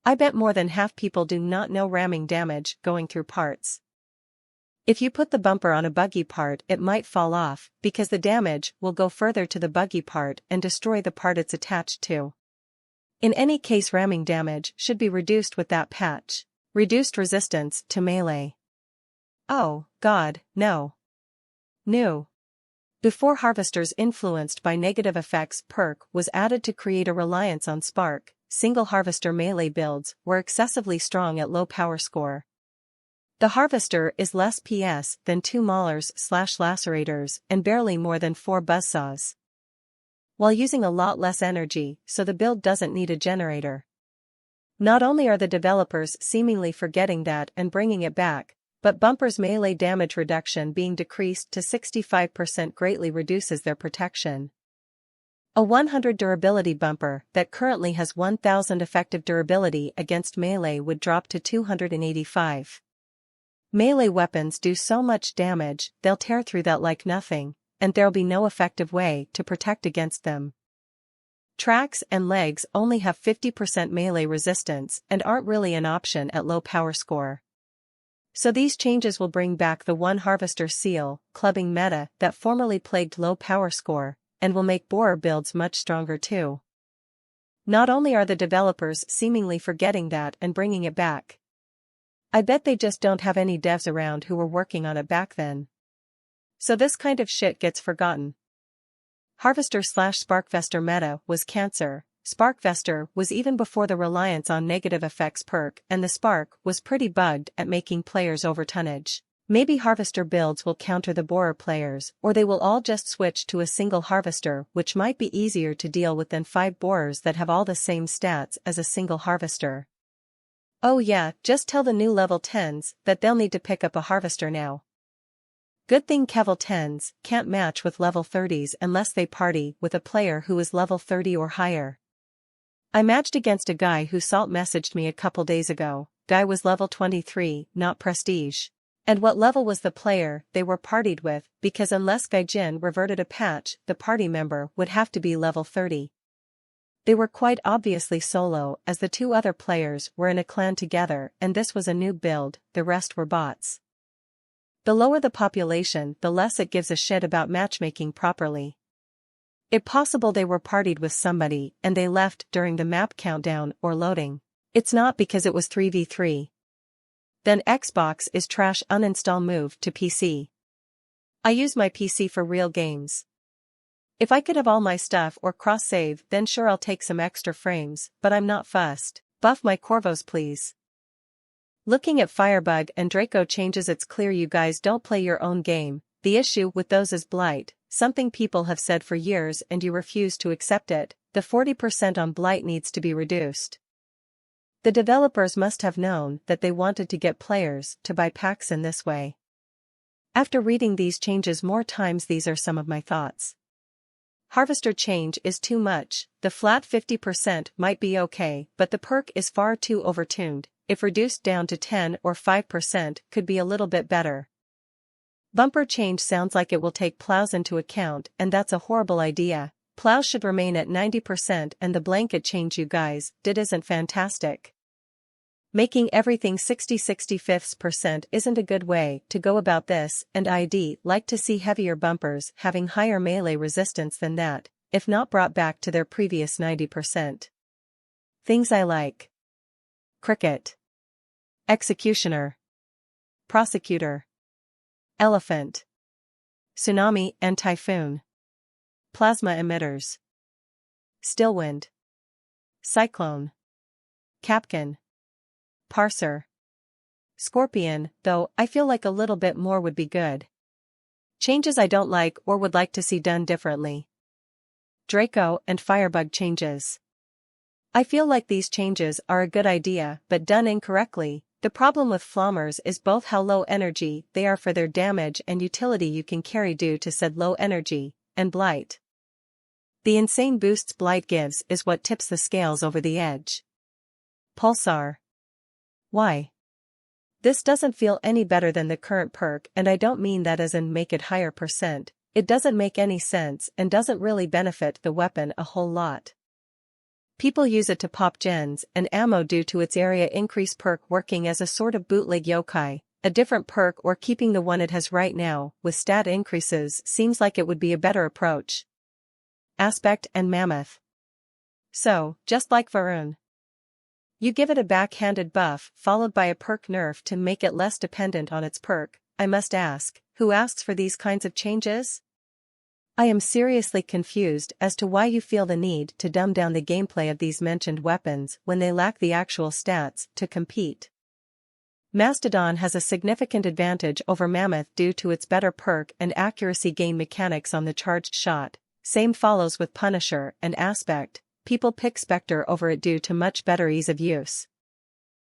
I bet more than half people do not know ramming damage going through parts. If you put the bumper on a buggy part, it might fall off, because the damage will go further to the buggy part and destroy the part it's attached to. In any case, ramming damage should be reduced with that patch. Reduced resistance to melee. Oh, God, no. New. Before Harvester's influenced by negative effects perk was added to create a reliance on spark, single Harvester melee builds were excessively strong at low power score. The Harvester is less PS than 2 Maulers/Lacerators and barely more than 4 Buzzsaws. While using a lot less energy, so the build doesn't need a generator. Not only are the developers seemingly forgetting that and bringing it back, but bumpers' melee damage reduction being decreased to 65% greatly reduces their protection. A 100 durability bumper that currently has 1000 effective durability against melee would drop to 285. Melee weapons do so much damage, they'll tear through that like nothing, and there'll be no effective way to protect against them. Tracks and legs only have 50% melee resistance and aren't really an option at low power score. So these changes will bring back the one Harvester seal, clubbing meta that formerly plagued low power score, and will make borer builds much stronger too. Not only are the developers seemingly forgetting that and bringing it back, I bet they just don't have any devs around who were working on it back then. So this kind of shit gets forgotten. Harvester/Sparkvester meta was cancer. Sparkvester was even before the reliance on negative effects perk, and the Spark was pretty bugged at making players overtonnage. Maybe Harvester builds will counter the borer players, or they will all just switch to a single Harvester, which might be easier to deal with than 5 borers that have all the same stats as a single Harvester. Oh yeah, just tell the new level 10s that they'll need to pick up a harvester now. Good thing Kevel 10s can't match with level 30s unless they party with a player who is level 30 or higher. I matched against a guy who salt messaged me a couple days ago. Guy was level 23, not prestige. And what level was the player they were partied with, because unless Gaijin reverted a patch, the party member would have to be level 30. They were quite obviously solo, as the two other players were in a clan together and this was a new build, the rest were bots. The lower the population, the less it gives a shit about matchmaking properly. It's possible they were partied with somebody and they left during the map countdown or loading. It's not because it was 3v3. Then Xbox is trash, uninstall, move to PC. I use my PC for real games. If I could have all my stuff or cross-save, then sure I'll take some extra frames, but I'm not fussed. Buff my Corvos please. Looking at Firebug and Draco changes, it's clear you guys don't play your own game. The issue with those is blight, something people have said for years and you refuse to accept it. The 40% on blight needs to be reduced. The developers must have known that they wanted to get players to buy packs in this way. After reading these changes more times, these are some of my thoughts. Harvester change is too much. The flat 50% might be okay, but the perk is far too overtuned. If reduced down to 10 or 5% could be a little bit better. Bumper change sounds like it will take plows into account, and that's a horrible idea. Plows should remain at 90% and the blanket change you guys did isn't fantastic. Making everything 60-65% isn't a good way to go about this, and I'd like to see heavier bumpers having higher melee resistance than that, if not brought back to their previous 90%. Things I like. Cricket. Executioner. Prosecutor. Elephant. Tsunami and typhoon. Plasma emitters. Stillwind. Cyclone. Capcan. Parser. Scorpion, though I feel like a little bit more would be good. Changes I don't like or would like to see done differently. Draco and Firebug changes. I feel like these changes are a good idea, but done incorrectly. The problem with Flommers is both how low energy they are for their damage and utility you can carry due to said low energy, and blight. The insane boosts blight gives is what tips the scales over the edge. Pulsar. Why? This doesn't feel any better than the current perk, and I don't mean that as in make it higher percent. It doesn't make any sense and doesn't really benefit the weapon a whole lot. People use it to pop gens and ammo due to its area increase perk working as a sort of bootleg yokai. A different perk or keeping the one it has right now with stat increases seems like it would be a better approach. Aspect and Mammoth. So, just like Varun. You give it a backhanded buff followed by a perk nerf to make it less dependent on its perk. I must ask, who asks for these kinds of changes? I am seriously confused as to why you feel the need to dumb down the gameplay of these mentioned weapons when they lack the actual stats to compete. Mastodon has a significant advantage over Mammoth due to its better perk and accuracy gain mechanics on the charged shot. Same follows with Punisher and Aspect. People pick Spectre over it due to much better ease of use.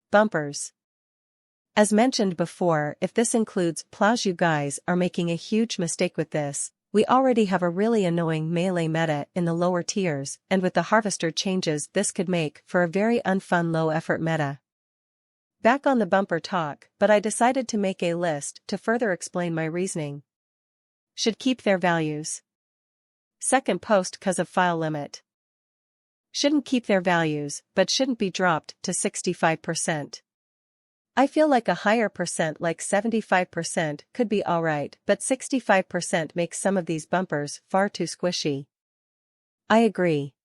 Bumpers. As mentioned before, if this includes plows, you guys are making a huge mistake with this. We already have a really annoying melee meta in the lower tiers, and with the harvester changes this could make for a very unfun low-effort meta. Back on the bumper talk, but I decided to make a list to further explain my reasoning. Should keep their values. Second post cause of file limit. Shouldn't keep their values, but shouldn't be dropped to 65%. I feel like a higher percent like 75% could be alright, but 65% makes some of these bumpers far too squishy. I agree.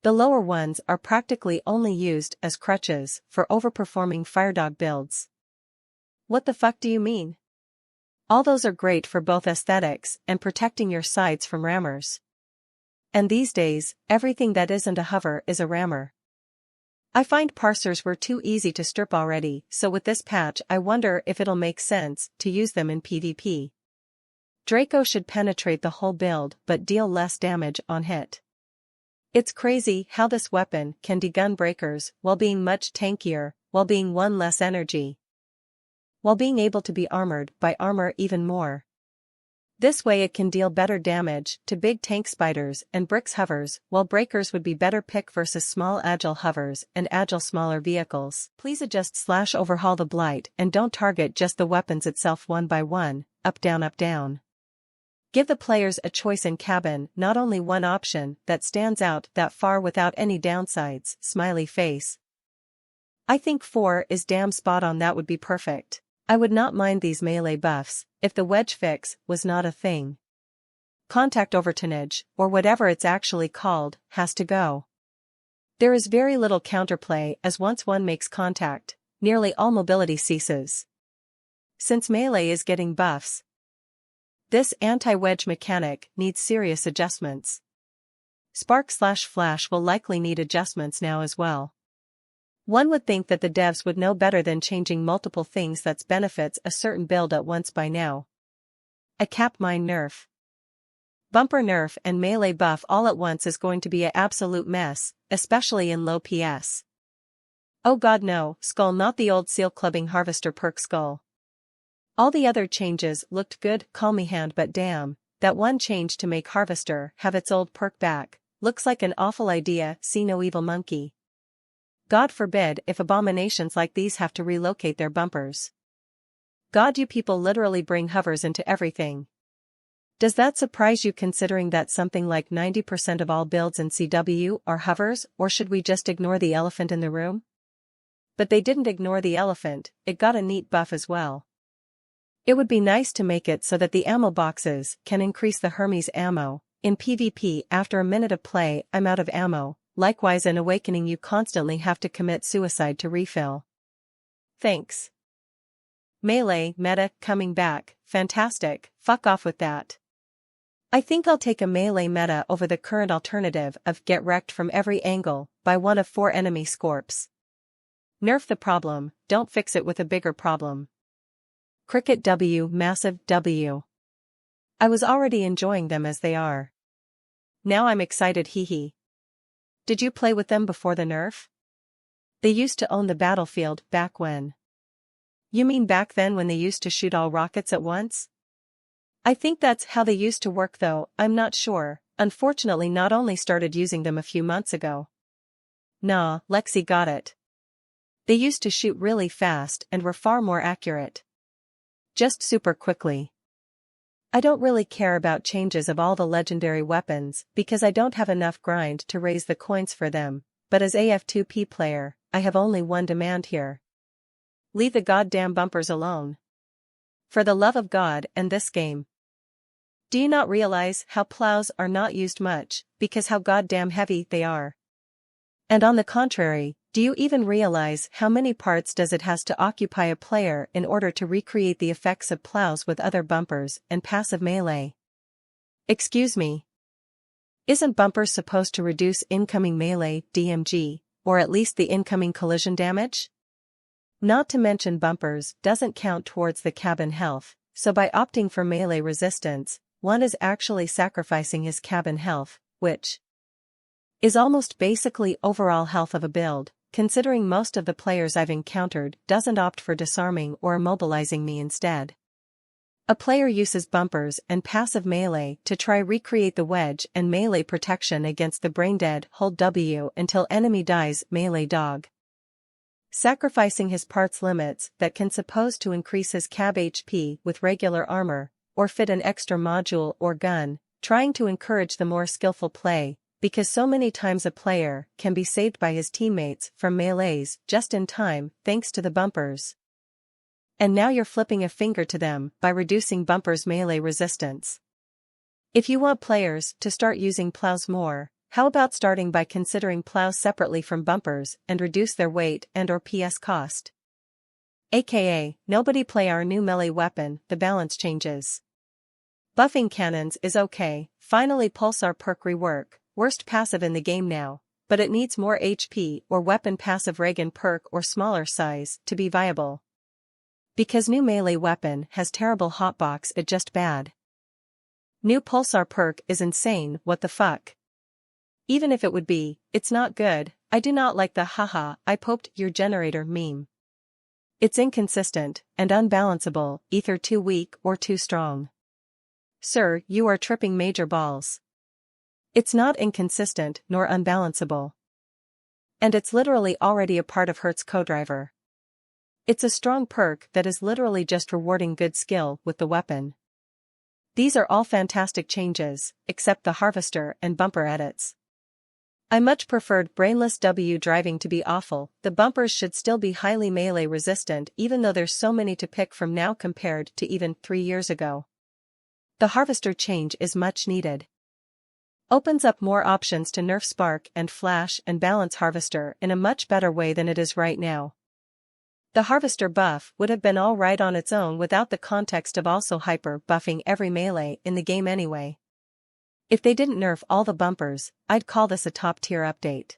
The lower ones are practically only used as crutches for overperforming Firedog builds. What the fuck do you mean? All those are great for both aesthetics and protecting your sides from rammers. And these days, everything that isn't a hover is a rammer. I find parsers were too easy to strip already, so with this patch I wonder if it'll make sense to use them in PvP. Draco should penetrate the whole build but deal less damage on hit. It's crazy how this weapon can degun breakers while being much tankier, while being 1 less energy. While being able to be armored by armor even more. This way it can deal better damage to big tank spiders and bricks hovers, while breakers would be better pick versus small agile hovers and agile smaller vehicles. Please adjust/overhaul the blight and don't target just the weapons itself one by one, up down. Give the players a choice in cabin, not only one option that stands out that far without any downsides, smiley face. I think 4 is damn spot on. That would be perfect. I would not mind these melee buffs, if the wedge fix was not a thing. Contact overtonnage, or whatever it's actually called, has to go. There is very little counterplay as once one makes contact, nearly all mobility ceases. Since melee is getting buffs, this anti-wedge mechanic needs serious adjustments. Spark/Flash will likely need adjustments now as well. One would think that the devs would know better than changing multiple things that benefits a certain build at once by now. A cap mine nerf, bumper nerf and melee buff all at once is going to be an absolute mess, especially in low PS. Oh god no, skull, not the old seal clubbing harvester perk skull. All the other changes looked good, call me hand, but damn, that one change to make harvester have its old perk back, looks like an awful idea. See no evil monkey. God forbid if abominations like these have to relocate their bumpers. God, you people literally bring hovers into everything. Does that surprise you considering that something like 90% of all builds in CW are hovers, or should we just ignore the elephant in the room? But they didn't ignore the elephant, it got a neat buff as well. It would be nice to make it so that the ammo boxes can increase the Hermes ammo. In PvP after a minute of play I'm out of ammo. Likewise in Awakening you constantly have to commit suicide to refill. Thanks. Melee meta coming back, fantastic, fuck off with that. I think I'll take a melee meta over the current alternative of get wrecked from every angle by one of 4 enemy scorps. Nerf the problem, don't fix it with a bigger problem. Cricket W, massive W. I was already enjoying them as they are. Now I'm excited, hee. Did you play with them before the nerf? They used to own the battlefield back when. You mean back then when they used to shoot all rockets at once? I think that's how they used to work though, I'm not sure. Unfortunately not only started using them a few months ago. Nah, Lexi got it. They used to shoot really fast and were far more accurate. Just super quickly. I don't really care about changes of all the legendary weapons because I don't have enough grind to raise the coins for them, but as AF2P player, I have only one demand here. Leave the goddamn bumpers alone. For the love of God and this game. Do you not realize how plows are not used much, because how goddamn heavy they are? And on the contrary, do you even realize how many parts does it has to occupy a player in order to recreate the effects of plows with other bumpers and passive melee? Excuse me. Isn't bumpers supposed to reduce incoming melee DMG, or at least the incoming collision damage? Not to mention bumpers doesn't count towards the cabin health, so by opting for melee resistance, one is actually sacrificing his cabin health, which is almost basically overall health of a build. Considering most of the players I've encountered doesn't opt for disarming or immobilizing me instead. A player uses bumpers and passive melee to try recreate the wedge and melee protection against the braindead hold W until enemy dies melee dog. Sacrificing his parts limits that can suppose to increase his cab HP with regular armor, or fit an extra module or gun, trying to encourage the more skillful play. Because so many times a player can be saved by his teammates from melees just in time thanks to the bumpers. And now you're flipping a finger to them by reducing bumpers' melee resistance. If you want players to start using plows more, how about starting by considering plows separately from bumpers and reduce their weight and/or PS cost? AKA, nobody play our new melee weapon, the balance changes. Buffing cannons is okay, finally pulsar perk rework. Worst passive in the game now, but it needs more HP or weapon passive Reagan perk or smaller size to be viable. Because new melee weapon has terrible hotbox, it just bad. New pulsar perk is insane, what the fuck. Even if it would be, it's not good. I do not like the haha, I poped your generator meme. It's inconsistent and unbalanceable, either too weak or too strong. Sir, you are tripping major balls. It's not inconsistent nor unbalanceable. And it's literally already a part of Hertz codriver. It's a strong perk that is literally just rewarding good skill with the weapon. These are all fantastic changes, except the harvester and bumper edits. I much preferred brainless W driving to be awful. The bumpers should still be highly melee resistant even though there's so many to pick from now compared to even 3 years ago. The harvester change is much needed. Opens up more options to nerf spark and flash and balance harvester in a much better way than it is right now. The harvester buff would have been alright on its own without the context of also hyper buffing every melee in the game anyway. If they didn't nerf all the bumpers, I'd call this a top tier update.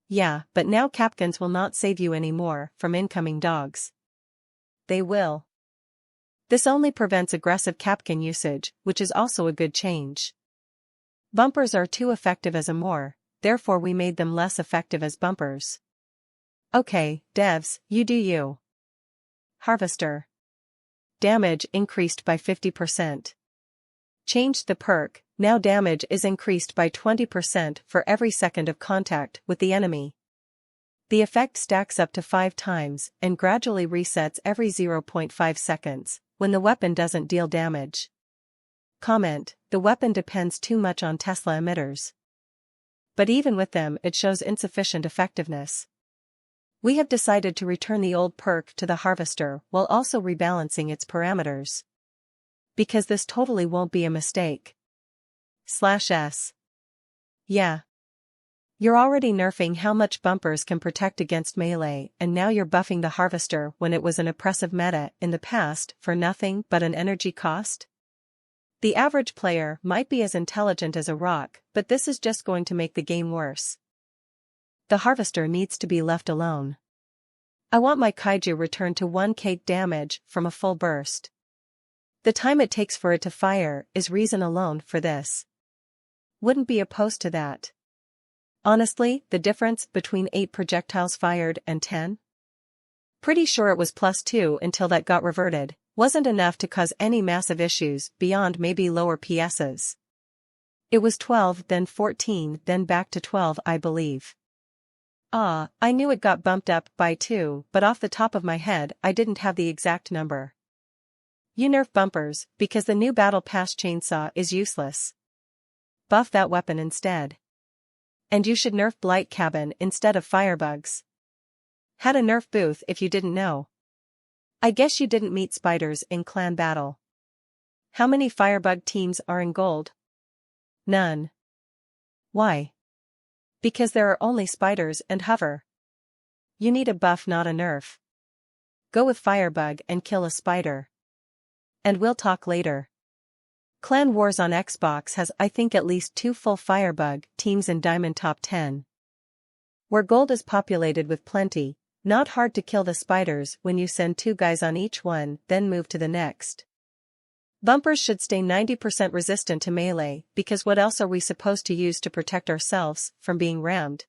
Yeah, but now Capcans will not save you anymore from incoming dogs. They will. This only prevents aggressive Capcan usage, which is also a good change. Bumpers are too effective as a more, therefore we made them less effective as bumpers. Okay, devs, you do you. Harvester. Damage increased by 50%. Changed the perk, now damage is increased by 20% for every second of contact with the enemy. The effect stacks up to 5 times and gradually resets every 0.5 seconds, when the weapon doesn't deal damage. Comment: the weapon depends too much on Tesla emitters. But even with them it shows insufficient effectiveness. We have decided to return the old perk to the harvester while also rebalancing its parameters. Because this totally won't be a mistake. /s. Yeah. You're already nerfing how much bumpers can protect against melee and now you're buffing the harvester when it was an oppressive meta in the past for nothing but an energy cost? The average player might be as intelligent as a rock, but this is just going to make the game worse. The harvester needs to be left alone. I want my kaiju returned to 1k damage from a full burst. The time it takes for it to fire is reason alone for this. Wouldn't be opposed to that. Honestly, the difference between 8 projectiles fired and 10? Pretty sure it was +2 until that got reverted, wasn't enough to cause any massive issues beyond maybe lower PSs. It was 12 then 14 then back to 12 I believe. I knew it got bumped up by 2 but off the top of my head I didn't have the exact number. You nerf bumpers because the new Battle Pass chainsaw is useless. Buff that weapon instead. And you should nerf Blight Cabin instead of Firebugs. Had a nerf booth if you didn't know. I guess you didn't meet spiders in clan battle. How many Firebug teams are in gold? None. Why? Because there are only spiders and hover. You need a buff not a nerf. Go with Firebug and kill a spider. And we'll talk later. Clan Wars on Xbox has I think at least 2 full Firebug teams in Diamond Top 10. Where gold is populated with plenty, not hard to kill the spiders when you send 2 guys on each one then move to the next. Bumpers should stay 90% resistant to melee because what else are we supposed to use to protect ourselves from being rammed?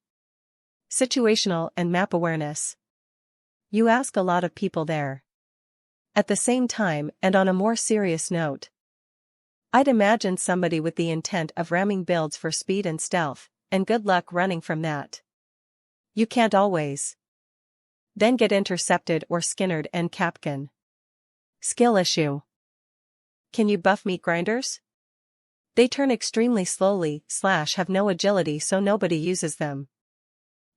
Situational and map awareness. You ask a lot of people there. At the same time and on a more serious note, I'd imagine somebody with the intent of ramming builds for speed and stealth, and good luck running from that. You can't always. Then get intercepted or skinnered and Capcan. Skill issue. Can you buff meat grinders? They turn extremely slowly / have no agility so nobody uses them.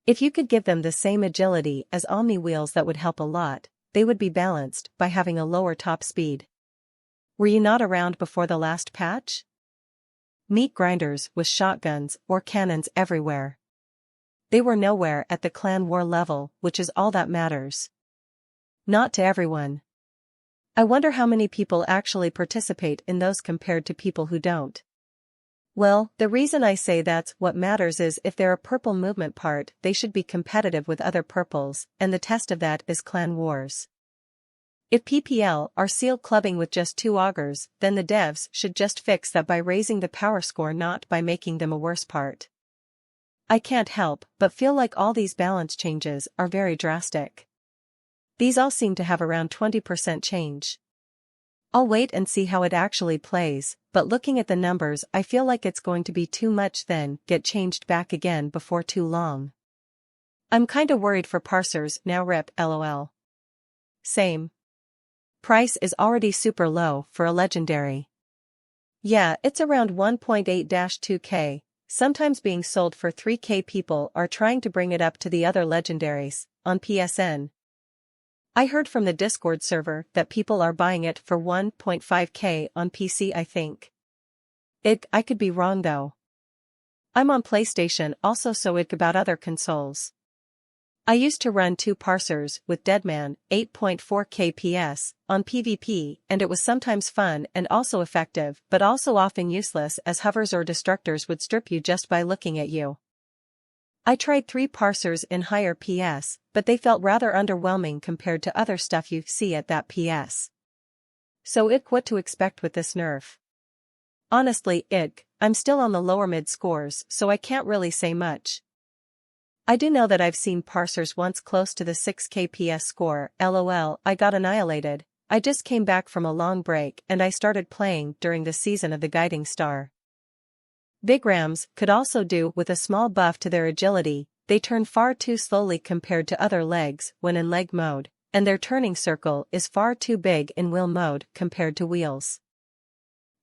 If you could give them the same agility as Omni wheels that would help a lot, they would be balanced by having a lower top speed. Were you not around before the last patch? Meat grinders with shotguns or cannons everywhere. They were nowhere at the clan war level, which is all that matters. Not to everyone. I wonder how many people actually participate in those compared to people who don't. Well, the reason I say that's what matters is if they're a purple movement part they should be competitive with other purples, and the test of that is clan wars. If PPL are seal clubbing with just 2 augers, then the devs should just fix that by raising the power score not by making them a worse part. I can't help but feel like all these balance changes are very drastic. These all seem to have around 20% change. I'll wait and see how it actually plays, but looking at the numbers I feel like it's going to be too much then get changed back again before too long. I'm kinda worried for parsers now rip lol. Same. Price is already super low for a legendary. Yeah, it's around 1.8-2k, sometimes being sold for 3k. People are trying to bring it up to the other legendaries, on PSN. I heard from the Discord server that people are buying it for 1.5k on PC I think. I could be wrong though. I'm on PlayStation also so about other consoles. I used to run 2 parsers with Deadman, 8.4k PS, on PvP and it was sometimes fun and also effective but also often useless as hovers or destructors would strip you just by looking at you. I tried 3 parsers in higher PS, but they felt rather underwhelming compared to other stuff you see at that PS. So what to expect with this nerf? Honestly, I'm still on the lower mid scores so I can't really say much. I do know that I've seen parsers once close to the 6k PS score, lol, I got annihilated. I just came back from a long break and I started playing during the season of the Guiding Star. Big Rams could also do with a small buff to their agility, they turn far too slowly compared to other legs when in leg mode, and their turning circle is far too big in wheel mode compared to wheels.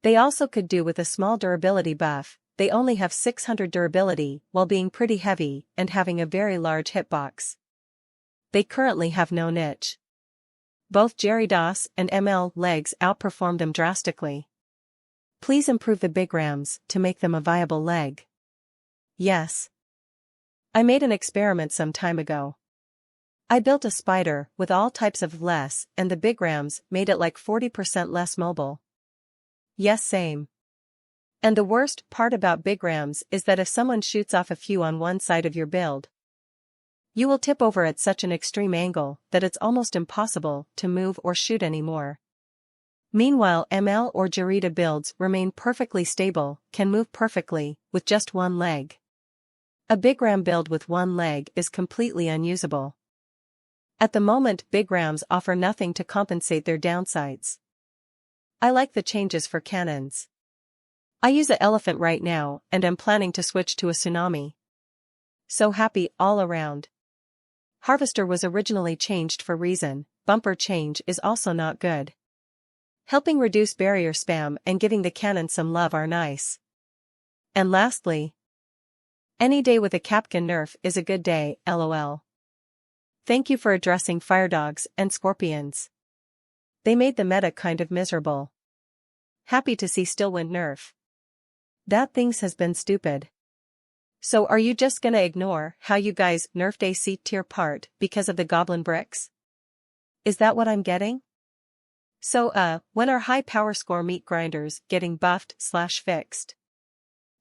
They also could do with a small durability buff. They only have 600 durability while being pretty heavy and having a very large hitbox. They currently have no niche. Both Gyarados and ML legs outperformed them drastically. Please improve the Big Rams to make them a viable leg. Yes. I made an experiment some time ago. I built a spider with all types of less and the Big Rams made it like 40% less mobile. Yes, same. And the worst part about Big Rams is that if someone shoots off a few on one side of your build, you will tip over at such an extreme angle that it's almost impossible to move or shoot anymore. Meanwhile ML or Gyarados builds remain perfectly stable, can move perfectly, with just one leg. A Big Ram build with one leg is completely unusable. At the moment Big Rams offer nothing to compensate their downsides. I like the changes for cannons. I use an elephant right now and am planning to switch to a tsunami. So happy all around. Harvester was originally changed for reason, bumper change is also not good. Helping reduce barrier spam and giving the cannon some love are nice. And lastly, any day with a Capcan nerf is a good day, lol. Thank you for addressing fire dogs and scorpions. They made the meta kind of miserable. Happy to see Stillwind nerf. That things has been stupid. So are you just gonna ignore how you guys nerfed a C tier part because of the goblin bricks? Is that what I'm getting? So when are high power score meat grinders getting buffed/fixed?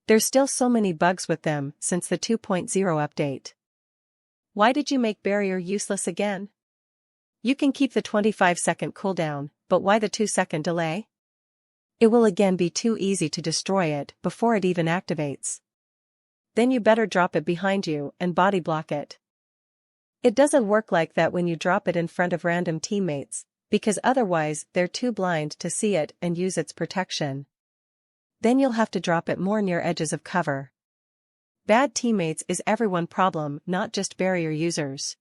There's still so many bugs with them since the 2.0 update. Why did you make barrier useless again? You can keep the 25-second cooldown, but why the 2-second delay? It will again be too easy to destroy it before it even activates. Then you better drop it behind you and body block it. It doesn't work like that when you drop it in front of random teammates, because otherwise they're too blind to see it and use its protection. Then you'll have to drop it more near edges of cover. Bad teammates is everyone problem, not just barrier users.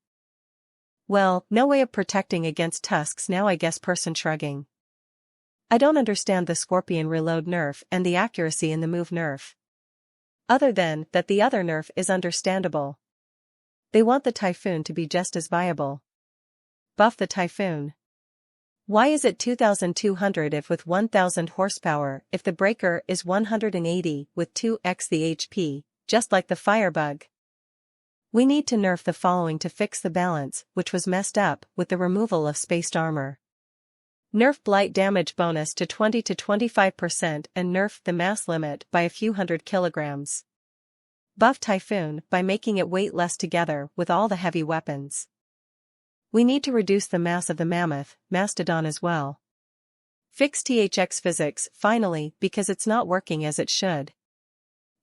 Well, no way of protecting against tusks now I guess person shrugging. I don't understand the Scorpion reload nerf and the accuracy in the move nerf. Other than that the other nerf is understandable. They want the Typhoon to be just as viable. Buff the Typhoon. Why is it 2200 if with 1000 horsepower if the breaker is 180 with 2x the HP, just like the Firebug? We need to nerf the following to fix the balance, which was messed up with the removal of spaced armor. Nerf blight damage bonus to 20 to 25% and nerf the mass limit by a few hundred kilograms. Buff Typhoon by making it weight less together with all the heavy weapons. We need to reduce the mass of the mammoth, mastodon as well. Fix THX physics finally because it's not working as it should.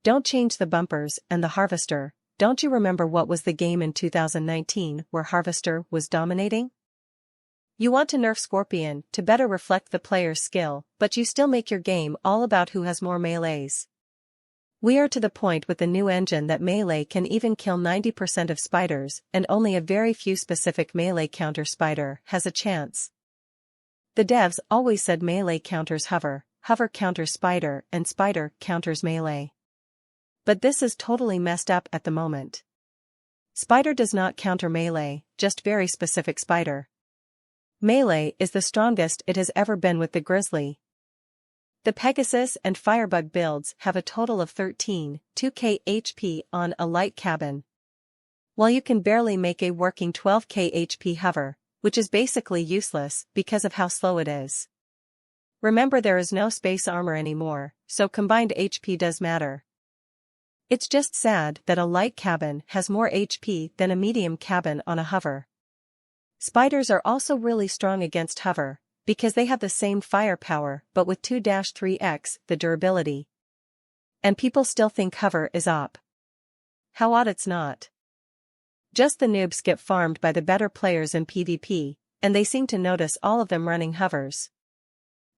Don't change the bumpers and the harvester, don't you remember what was the game in 2019 where Harvester was dominating? You want to nerf Scorpion to better reflect the player's skill, but you still make your game all about who has more melees. We are to the point with the new engine that melee can even kill 90% of spiders, and only a very few specific melee counter spider has a chance. The devs always said melee counters hover, hover counters spider, and spider counters melee. But this is totally messed up at the moment. Spider does not counter melee, just very specific spider. Melee is the strongest it has ever been with the Grizzly. The Pegasus and Firebug builds have a total of 2k HP on a light cabin. While you can barely make a working 12k HP hover, which is basically useless because of how slow it is. Remember, there is no space armor anymore, so combined HP does matter. It's just sad that a light cabin has more HP than a medium cabin on a hover. Spiders are also really strong against hover, because they have the same firepower but with 2-3x the durability. And people still think hover is OP. How odd it's not. Just the noobs get farmed by the better players in PvP, and they seem to notice all of them running hovers.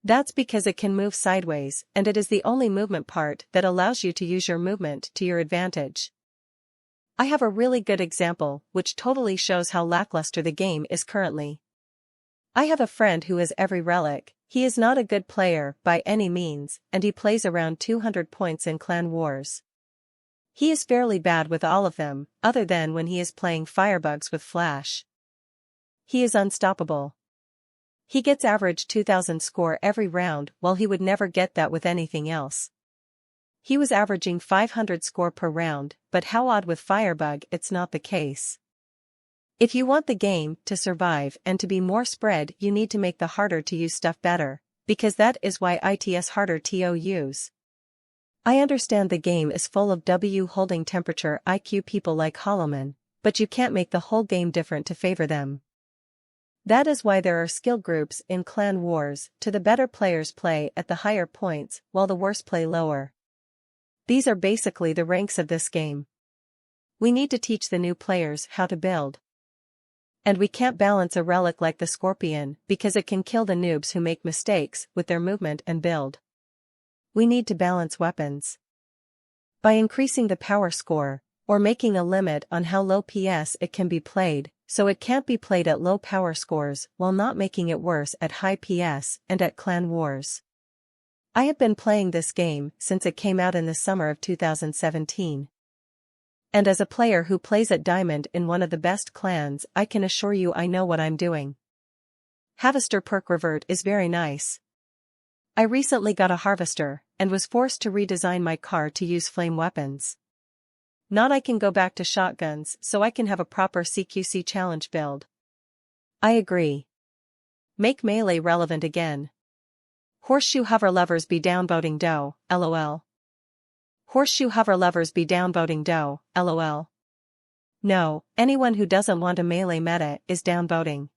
That's because it can move sideways, and it is the only movement part that allows you to use your movement to your advantage. I have a really good example which totally shows how lackluster the game is currently. I have a friend who is every relic. He is not a good player by any means, and he plays around 200 points in Clan Wars. He is fairly bad with all of them, other than when he is playing Firebugs with Flash. He is unstoppable. He gets average 2000 score every round, while he would never get that with anything else. He was averaging 500 score per round, but how odd with Firebug it's not the case. If you want the game to survive and to be more spread, you need to make the harder to use stuff better, because that is why it's harder to use. I understand the game is full of holding temperature IQ people like Hollowman, but you can't make the whole game different to favor them. That is why there are skill groups in Clan Wars. To the better players play at the higher points, while the worse play lower. These are basically the ranks of this game. We need to teach the new players how to build. And we can't balance a relic like the Scorpion, because it can kill the noobs who make mistakes with their movement and build. We need to balance weapons. By increasing the power score, or making a limit on how low PS it can be played, so it can't be played at low power scores while not making it worse at high PS and at Clan Wars. I have been playing this game since it came out in the summer of 2017. And as a player who plays at Diamond in one of the best clans, I can assure you I know what I'm doing. Harvester perk revert is very nice. I recently got a Harvester, and was forced to redesign my car to use flame weapons. Not I can go back to shotguns so I can have a proper CQC challenge build. I agree. Make melee relevant again. Horseshoe hover lovers be downvoting dough, lol. Horseshoe hover lovers be downvoting dough, lol. No, anyone who doesn't want a melee meta is downvoting.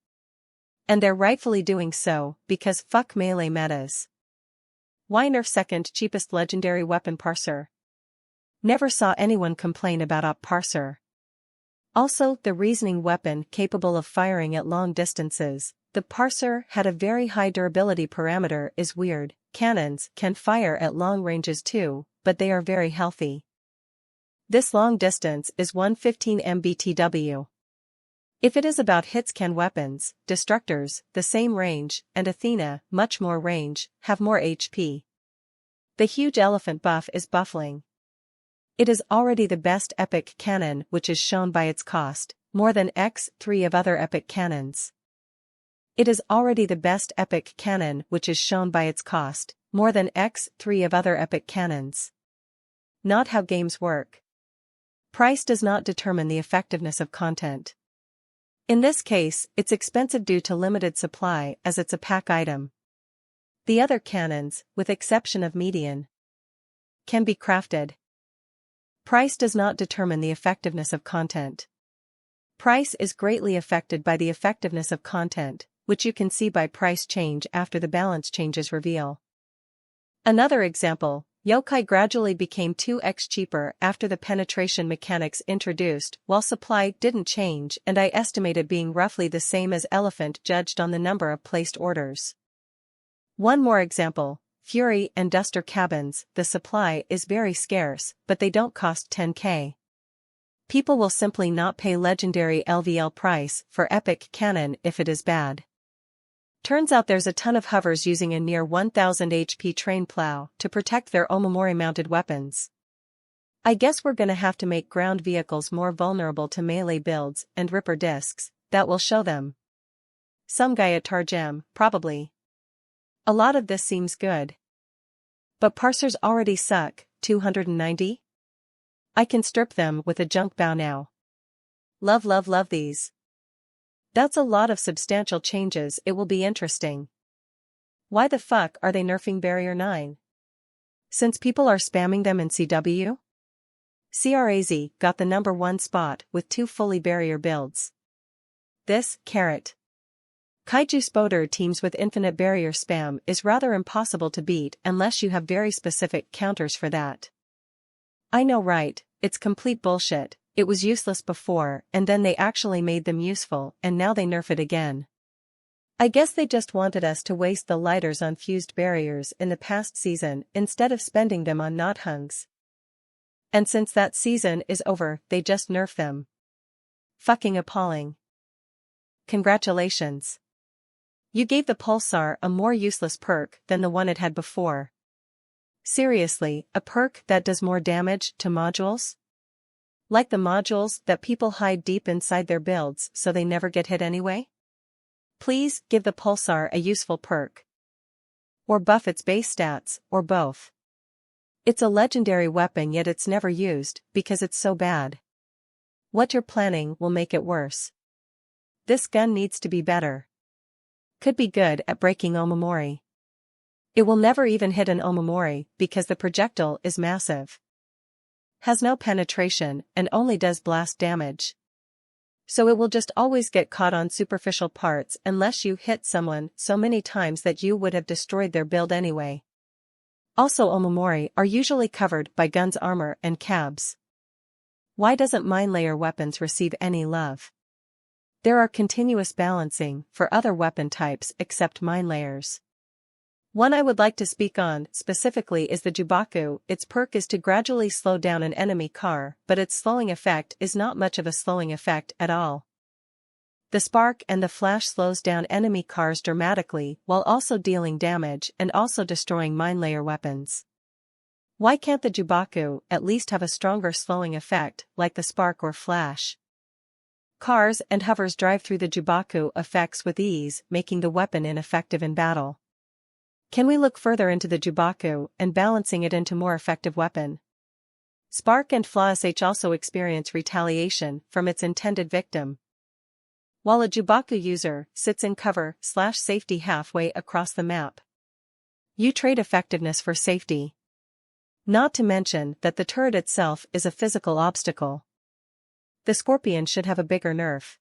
And they're rightfully doing so, because fuck melee metas. Why nerf second cheapest legendary weapon parser? Never saw anyone complain about op parser. Also, the reasoning weapon capable of firing at long distances, the parser had a very high durability parameter is weird. Cannons can fire at long ranges too, but they are very healthy. This long distance is 115 mbtw. If it is about hits, can weapons, destructors, the same range, and Athena, much more range, have more HP. The huge elephant buff is buffling. It is already the best epic cannon, which is shown by its cost, more than x3 of other epic cannons. It is already the best epic cannon, which is shown by its cost, more than x3 of other epic cannons. Not how games work. Price does not determine the effectiveness of content. In this case, it's expensive due to limited supply as it's a pack item. The other cannons, with exception of median, can be crafted. Price does not determine the effectiveness of content. Price is greatly affected by the effectiveness of content, which you can see by price change after the balance changes reveal. Another example, Yokai gradually became 2x cheaper after the penetration mechanics introduced, while supply didn't change, and I estimate it being roughly the same as elephant judged on the number of placed orders. One more example, Fury and Duster cabins, the supply is very scarce, but they don't cost 10k. People will simply not pay legendary LVL price for epic cannon if it is bad. Turns out there's a ton of hovers using a near 1000 HP train plow to protect their Omamori mounted weapons. I guess we're gonna have to make ground vehicles more vulnerable to melee builds and ripper discs, that will show them. Some guy at Targem, probably. A lot of this seems good. But parsers already suck, 290? I can strip them with a junk bow now. Love these. That's a lot of substantial changes. It will be interesting. Why the fuck are they nerfing Barrier 9? Since people are spamming them in CW? CRAZ got the number 1 spot with 2 fully barrier builds. This, carrot. Kaiju Spoder teams with infinite barrier spam is rather impossible to beat unless you have very specific counters for that. I know, right? It's complete bullshit. It was useless before, and then they actually made them useful, and now they nerf it again. I guess they just wanted us to waste the lighters on fused barriers in the past season instead of spending them on Nothungs. And since that season is over, they just nerf them. Fucking appalling. Congratulations. You gave the Pulsar a more useless perk than the one it had before. Seriously, a perk that does more damage to modules? Like the modules that people hide deep inside their builds so they never get hit anyway? Please give the Pulsar a useful perk. Or buff its base stats, or both. It's a legendary weapon, yet it's never used because it's so bad. What you're planning will make it worse. This gun needs to be better. Could be good at breaking Omamori. It will never even hit an Omamori because the projectile is massive. Has no penetration and only does blast damage. So it will just always get caught on superficial parts unless you hit someone so many times that you would have destroyed their build anyway. Also, Omamori are usually covered by guns, armor, and cabs. Why doesn't mine layer weapons receive any love? There are continuous balancing for other weapon types except mine layers. One I would like to speak on specifically is the Jubaku. Its perk is to gradually slow down an enemy car, but its slowing effect is not much of a slowing effect at all. The spark and the flash slows down enemy cars dramatically while also dealing damage and also destroying mine layer weapons. Why can't the Jubaku at least have a stronger slowing effect like the spark or flash? Cars and hovers drive through the Jubaku effects with ease, making the weapon ineffective in battle. Can we look further into the Jubaku and balancing it into more effective weapon? Spark and Flash also experience retaliation from its intended victim. While a Jubaku user sits in cover/safety halfway across the map. You trade effectiveness for safety. Not to mention that the turret itself is a physical obstacle. The Scorpion should have a bigger nerf.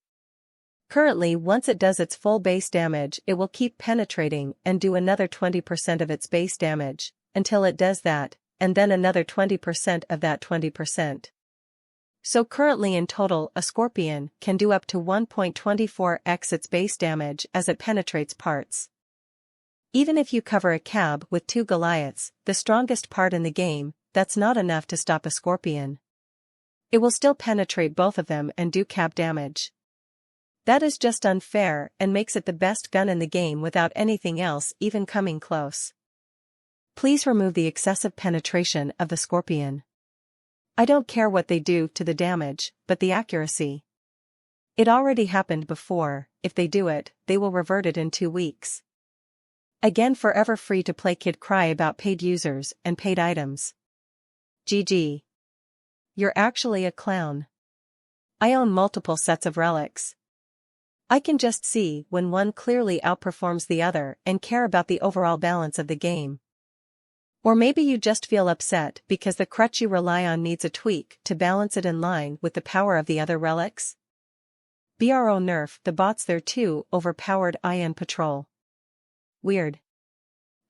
Currently, once it does its full base damage, it will keep penetrating and do another 20% of its base damage, until it does that, and then another 20% of that 20%. So currently in total, a Scorpion can do up to 1.24x its base damage as it penetrates parts. Even if you cover a cab with 2 Goliaths, the strongest part in the game, that's not enough to stop a Scorpion. It will still penetrate both of them and do cab damage. That is just unfair and makes it the best gun in the game without anything else even coming close. Please remove the excessive penetration of the Scorpion. I don't care what they do to the damage, but the accuracy. It already happened before. If they do it, they will revert it in 2 weeks. Again, forever free to play kid cry about paid users and paid items. GG. You're actually a clown. I own multiple sets of relics. I can just see when one clearly outperforms the other and care about the overall balance of the game. Or maybe you just feel upset because the crutch you rely on needs a tweak to balance it in line with the power of the other relics. BRO nerf the bots, they're too overpowered. IN patrol. Weird.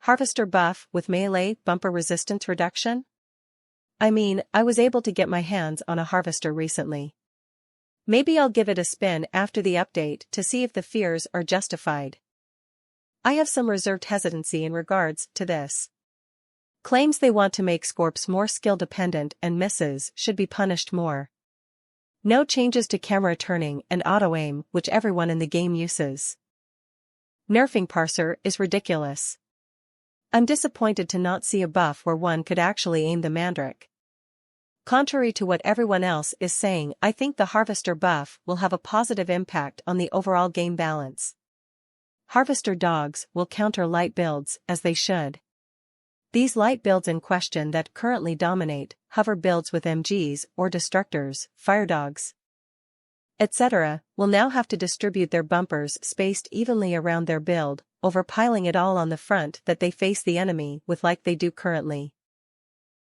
Harvester buff with melee bumper resistance reduction? I mean, I was able to get my hands on a harvester recently. Maybe I'll give it a spin after the update to see if the fears are justified. I have some reserved hesitancy in regards to this. Claims they want to make Scorps more skill-dependent and misses should be punished more. No changes to camera turning and auto-aim, which everyone in the game uses. Nerfing parser is ridiculous. I'm disappointed to not see a buff where one could actually aim the Mandrake. Contrary to what everyone else is saying, I think the Harvester buff will have a positive impact on the overall game balance. Harvester dogs will counter light builds, as they should. These light builds in question that currently dominate, hover builds with MGs or destructors, fire dogs, etc., will now have to distribute their bumpers spaced evenly around their build, over piling it all on the front that they face the enemy with like they do currently.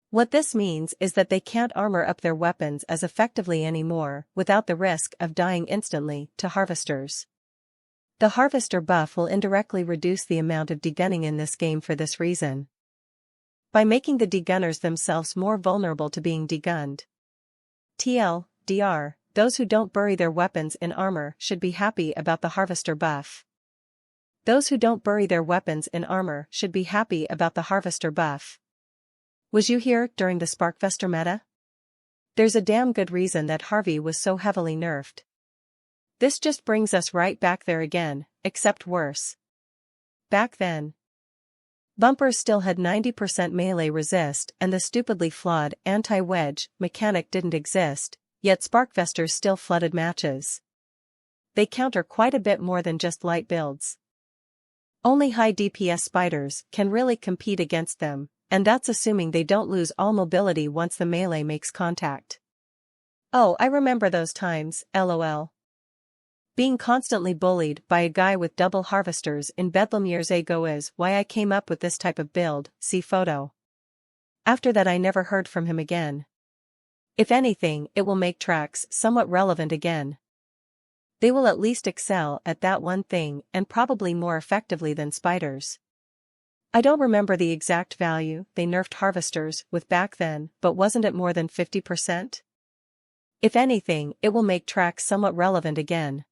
What this means is that they can't armor up their weapons as effectively anymore without the risk of dying instantly to harvesters. The Harvester buff will indirectly reduce the amount of degunning in this game for this reason, by making the degunners themselves more vulnerable to being degunned. TLDR, those who don't bury their weapons in armor should be happy about the Harvester buff. Those who don't bury their weapons in armor should be happy about the Harvester buff. Was you here during the Sparkfester meta? There's a damn good reason that Harvey was so heavily nerfed. This just brings us right back there again, except worse. Back then, bumpers still had 90% melee resist and the stupidly flawed anti-wedge mechanic didn't exist, yet Sparkfesters still flooded matches. They counter quite a bit more than just light builds. Only high DPS spiders can really compete against them, and that's assuming they don't lose all mobility once the melee makes contact. Oh, I remember those times, lol. Being constantly bullied by a guy with double harvesters in Bedlam years ago is why I came up with this type of build, see photo. After that I never heard from him again. If anything, it will make tracks somewhat relevant again. They will at least excel at that one thing and probably more effectively than spiders. I don't remember the exact value they nerfed harvesters with back then, but wasn't it more than 50%? If anything, it will make tracks somewhat relevant again.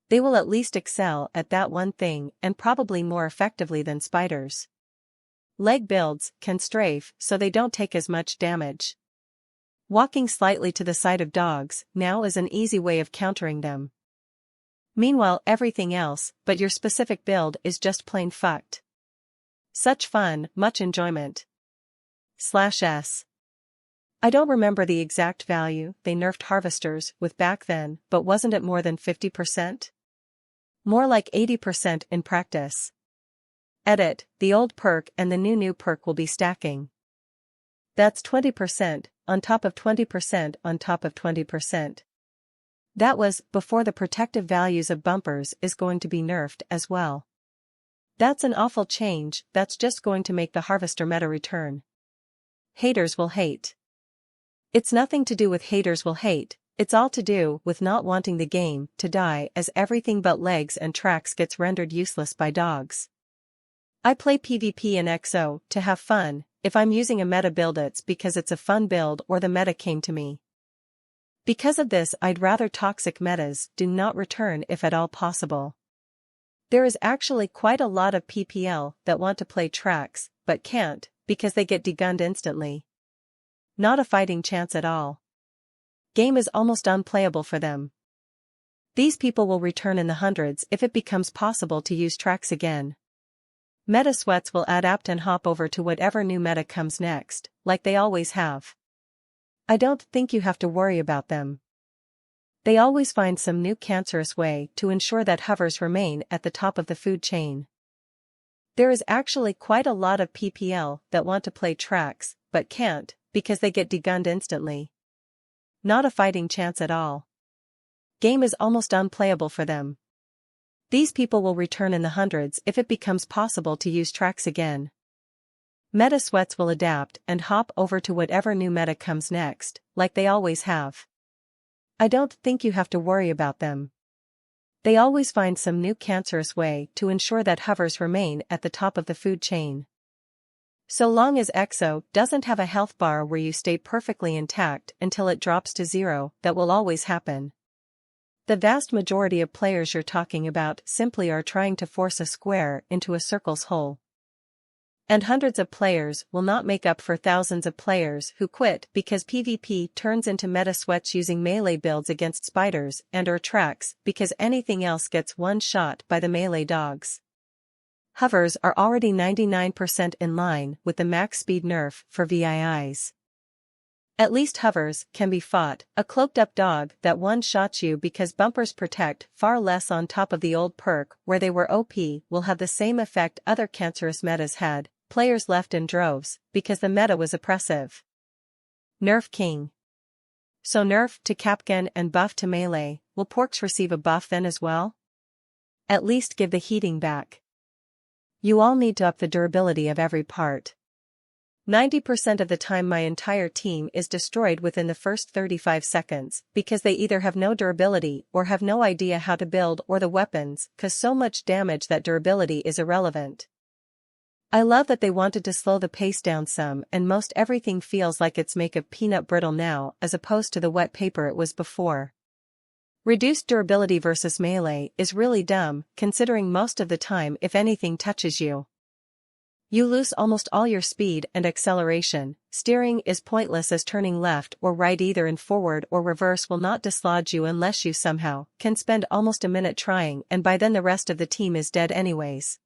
They will at least excel at that one thing and probably more effectively than spiders. Leg builds can strafe so they don't take as much damage. Walking slightly to the side of dogs now is an easy way of countering them. Meanwhile, everything else but your specific build is just plain fucked. Such fun, much enjoyment. /s. I don't remember the exact value they nerfed harvesters with back then, but wasn't it more than 50%? More like 80% in practice. Edit, the old perk and the new perk will be stacking. That's 20%, on top of 20% on top of 20%. That was before the protective values of bumpers is going to be nerfed as well. That's an awful change that's just going to make the harvester meta return. Haters will hate. It's nothing to do with haters will hate, it's all to do with not wanting the game to die as everything but legs and tracks gets rendered useless by dogs. I play PvP and XO to have fun. If I'm using a meta build it's because it's a fun build or the meta came to me. Because of this I'd rather toxic metas do not return if at all possible. There is actually quite a lot of PPL that want to play tracks, but can't, because they get degunned instantly. Not a fighting chance at all. Game is almost unplayable for them. These people will return in the hundreds if it becomes possible to use tracks again. Meta sweats will adapt and hop over to whatever new meta comes next, like they always have. I don't think you have to worry about them. They always find some new cancerous way to ensure that hovers remain at the top of the food chain. There is actually quite a lot of PPL that want to play tracks, but can't, because they get degunned instantly. Not a fighting chance at all. Game is almost unplayable for them. These people will return in the hundreds if it becomes possible to use tracks again. Meta sweats will adapt and hop over to whatever new meta comes next, like they always have. I don't think you have to worry about them. They always find some new cancerous way to ensure that hovers remain at the top of the food chain. So long as EXO doesn't have a health bar where you stay perfectly intact until it drops to zero, that will always happen. The vast majority of players you're talking about simply are trying to force a square into a circle's hole. And hundreds of players will not make up for thousands of players who quit because PvP turns into meta sweats using melee builds against spiders and/or tracks because anything else gets one shot by the melee dogs. Hovers are already 99% in line with the max speed nerf for VIIs. At least hovers can be fought. A cloaked-up dog that one-shots you because bumpers protect far less on top of the old perk where they were OP will have the same effect other cancerous metas had. Players left in droves because the meta was oppressive. Nerf King. So nerf to Capgun and buff to melee. Will porks receive a buff then as well? At least give the heating back. You all need to up the durability of every part. 90% of the time my entire team is destroyed within the first 35 seconds because they either have no durability or have no idea how to build or the weapons cause so much damage that durability is irrelevant. I love that they wanted to slow the pace down some and most everything feels like it's made of peanut brittle now as opposed to the wet paper it was before. Reduced durability versus melee is really dumb, considering most of the time if anything touches you, you lose almost all your speed and acceleration. Steering is pointless as turning left or right either in forward or reverse will not dislodge you unless you somehow can spend almost a minute trying and by then the rest of the team is dead anyways.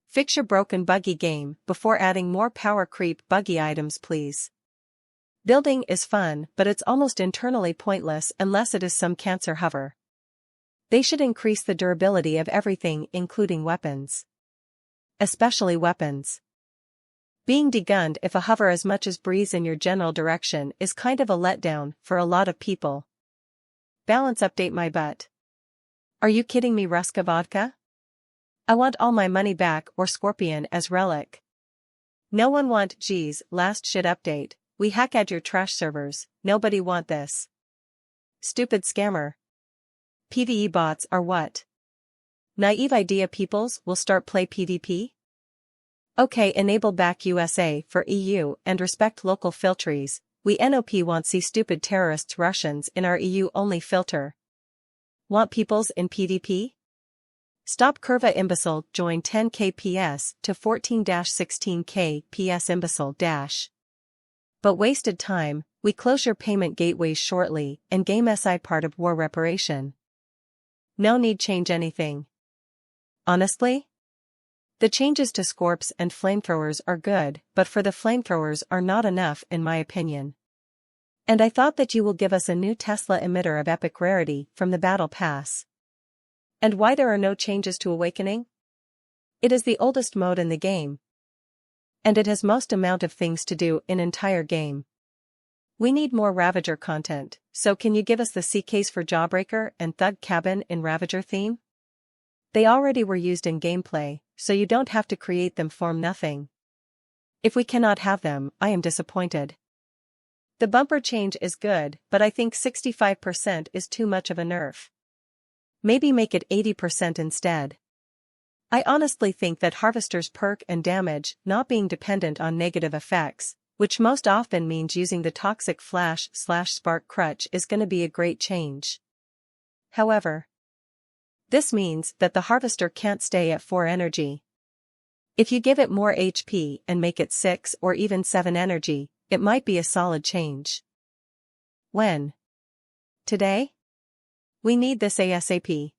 Fix your broken buggy game before adding more power creep buggy items please. Building is fun, but it's almost internally pointless unless it is some cancer hover. They should increase the durability of everything including weapons. Especially weapons. Being degunned if a hover as much as breeze in your general direction is kind of a letdown for a lot of people. Balance update my butt. Are you kidding me Ruska Vodka? I want all my money back or Scorpion as relic. No one want geez, last shit update. We hack at your trash servers, nobody want this. Stupid scammer. PvE bots are what? Naive idea peoples will start play PvP? Okay, enable back USA for EU and respect local filtries. We NOP want see stupid terrorists Russians in our EU only filter. Want peoples in PvP? Stop Curva imbecile join 10k PS to 14-16k PS imbecile dash. But wasted time, we close your payment gateways shortly and game SI part of war reparation. No need change anything. Honestly? The changes to Scorps and flamethrowers are good, but for the flamethrowers are not enough in my opinion. And I thought that you will give us a new Tesla emitter of epic rarity from the Battle Pass. And why there are no changes to Awakening? It is the oldest mode in the game. And it has most amount of things to do in entire game. We need more Ravager content, so can you give us the C-case for Jawbreaker and Thug Cabin in Ravager theme? They already were used in gameplay, so you don't have to create them from nothing. If we cannot have them, I am disappointed. The bumper change is good, but I think 65% is too much of a nerf. Maybe make it 80% instead. I honestly think that Harvester's perk and damage not being dependent on negative effects, which most often means using the toxic flash/spark crutch is gonna be a great change. However, this means that the Harvester can't stay at 4 energy. If you give it more HP and make it 6 or even 7 energy, it might be a solid change. When? Today? We need this ASAP.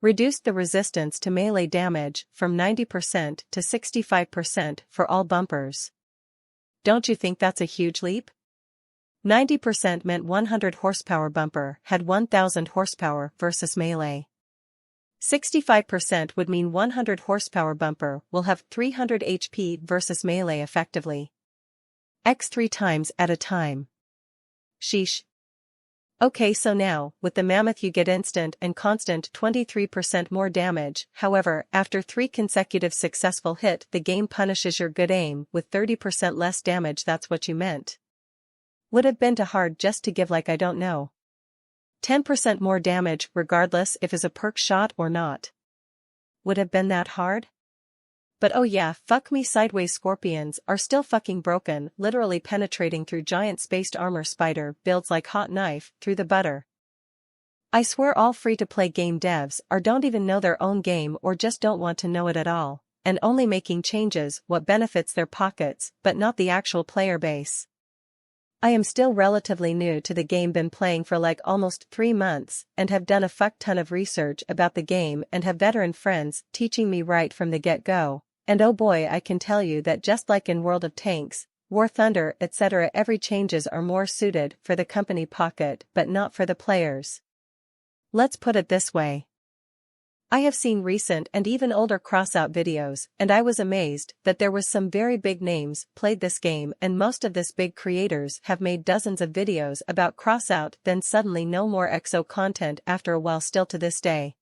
Reduced the resistance to melee damage from 90% to 65% for all bumpers. Don't you think that's a huge leap? 90% meant 100 horsepower bumper had 1000 horsepower versus melee. 65% would mean 100 horsepower bumper will have 300 HP versus melee effectively. X 3 times at a time. Sheesh. Okay, so now, with the Mammoth you get instant and constant 23% more damage, however, after 3 consecutive successful hit the game punishes your good aim with 30% less damage. That's what you meant. Would have been too hard just to give like I don't know. 10% more damage regardless if it's a perk shot or not. Would have been that hard? But oh yeah, fuck me sideways scorpions are still fucking broken, literally penetrating through giant spaced armor spider builds like hot knife through the butter. I swear all free-to-play game devs don't even know their own game or just don't want to know it at all, and only making changes what benefits their pockets but not the actual player base. I am still relatively new to the game, been playing for like almost 3 months and have done a fuck ton of research about the game and have veteran friends teaching me right from the get-go, and oh boy, I can tell you that just like in World of Tanks, War Thunder etc., every changes are more suited for the company pocket but not for the players. Let's put it this way. I have seen recent and even older Crossout videos, and I was amazed that there was some very big names played this game, and most of this big creators have made dozens of videos about Crossout, then suddenly no more EXO content after a while still to this day.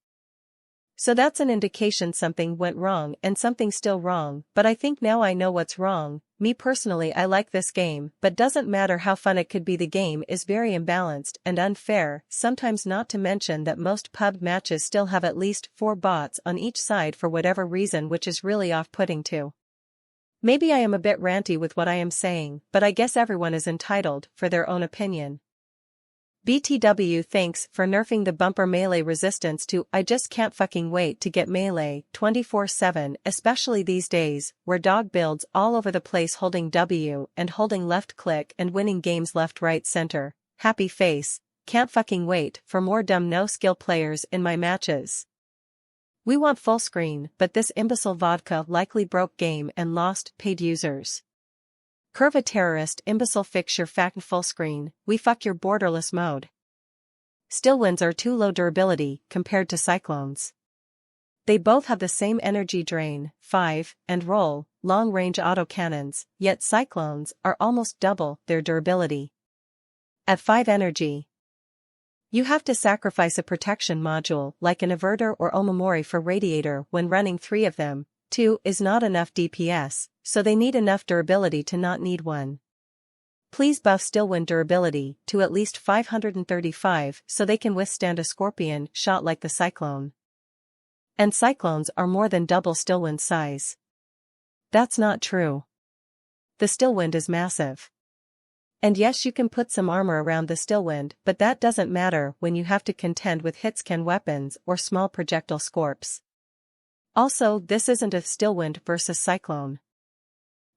So that's an indication something went wrong and something's still wrong, but I think now I know what's wrong. Me personally, I like this game, but doesn't matter how fun it could be, the game is very imbalanced and unfair, sometimes, not to mention that most pub matches still have at least 4 bots on each side for whatever reason, which is really off-putting too. Maybe I am a bit ranty with what I am saying, but I guess everyone is entitled for their own opinion. BTW, thanks for nerfing the bumper melee resistance to I just can't fucking wait to get melee 24/7, especially these days where dog builds all over the place holding W and holding left click and winning games left right center. Happy face, can't fucking wait for more dumb no skill players in my matches. We want full screen, but this imbecile vodka likely broke game and lost paid users. Curva terrorist imbecile, fix your fact full screen, we fuck your borderless mode. Stillwinds are too low durability compared to cyclones. They both have the same energy drain, 5, and roll, long-range autocannons, yet cyclones are almost double their durability. At 5 energy, you have to sacrifice a protection module like an Averter or Omamori for Radiator when running 3 of them. 2 is not enough DPS, so they need enough durability to not need one. Please buff Stillwind durability to at least 535 so they can withstand a scorpion shot like the Cyclone. And Cyclones are more than double Stillwind size. That's not true. The Stillwind is massive. And yes, you can put some armor around the Stillwind, but that doesn't matter when you have to contend with hitscan weapons or small projectile scorps. Also, this isn't a Stillwind versus Cyclone.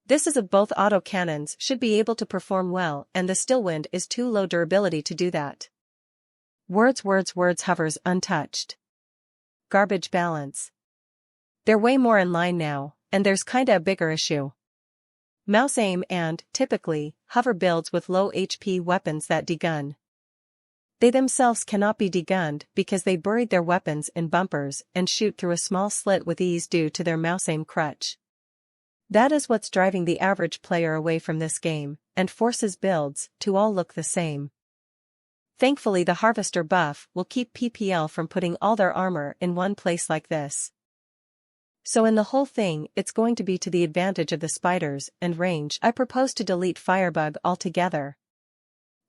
This is a both autocannons should be able to perform well, and the Stillwind is too low durability to do that. Words hovers untouched. Garbage balance. They're way more in line now, and there's kinda a bigger issue. Mouse aim and, typically, hover builds with low HP weapons that degun. They themselves cannot be degunned because they buried their weapons in bumpers and shoot through a small slit with ease due to their mouse aim crutch. That is what's driving the average player away from this game, and forces builds to all look the same. Thankfully, the Harvester buff will keep PPL from putting all their armor in one place like this. So in the whole thing, it's going to be to the advantage of the spiders and range. I propose to delete Firebug altogether.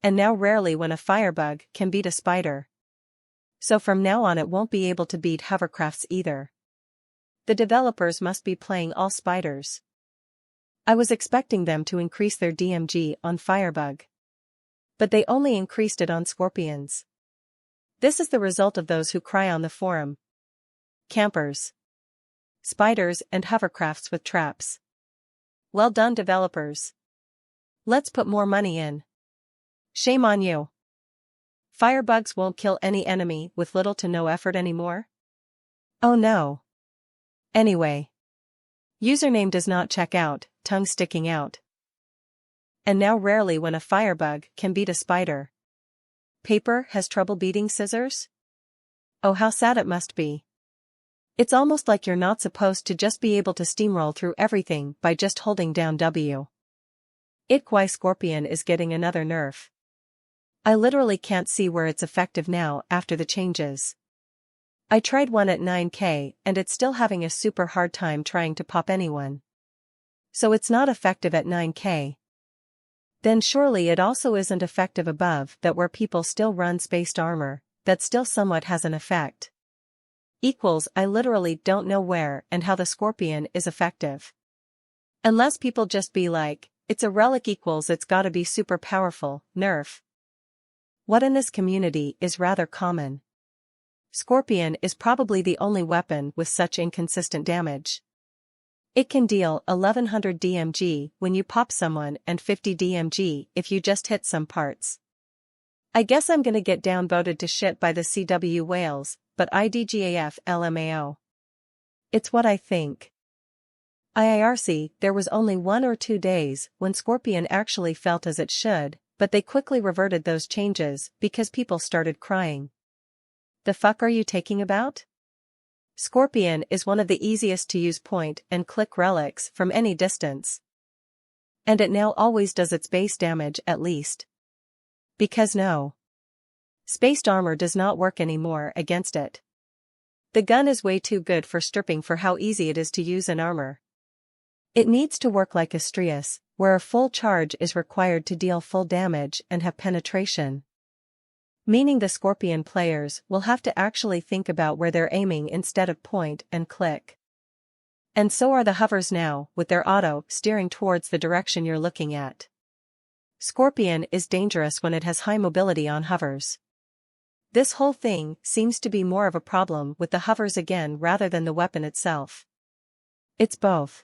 And now rarely when a Firebug can beat a spider. So from now on it won't be able to beat hovercrafts either. The developers must be playing all spiders. I was expecting them to increase their DMG on Firebug. But they only increased it on scorpions. This is the result of those who cry on the forum. Campers. Spiders and hovercrafts with traps. Well done, developers. Let's put more money in. Shame on you. Firebugs won't kill any enemy with little to no effort anymore? Oh no. Anyway. Username does not check out, tongue sticking out. And now rarely when a firebug can beat a spider. Paper has trouble beating scissors? Oh, how sad it must be. It's almost like you're not supposed to just be able to steamroll through everything by just holding down W. Why Scorpion is getting another nerf. I literally can't see where it's effective now after the changes. I tried one at 9k and it's still having a super hard time trying to pop anyone. So it's not effective at 9k. Then surely it also isn't effective above that where people still run spaced armor, that still somewhat has an effect. I literally don't know where and how the Scorpion is effective. Unless people just be like, it's a relic it's gotta be super powerful, nerf. What in this community is rather common. Scorpion is probably the only weapon with such inconsistent damage. It can deal 1100 DMG when you pop someone and 50 DMG if you just hit some parts. I guess I'm gonna get downvoted to shit by the CW whales, but IDGAF LMAO. It's what I think. IIRC, there was only 1 or 2 days when Scorpion actually felt as it should, but they quickly reverted those changes because people started crying. The fuck are you taking about? Scorpion is one of the easiest to use point-and-click relics from any distance. And it now always does its base damage at least. Because no. Spaced armor does not work anymore against it. The gun is way too good for stripping for how easy it is to use in armor. It needs to work like Astrius, where a full charge is required to deal full damage and have penetration. Meaning the Scorpion players will have to actually think about where they're aiming instead of point and click. And so are the hovers now, with their auto steering towards the direction you're looking at. Scorpion is dangerous when it has high mobility on hovers. This whole thing seems to be more of a problem with the hovers again rather than the weapon itself. It's both.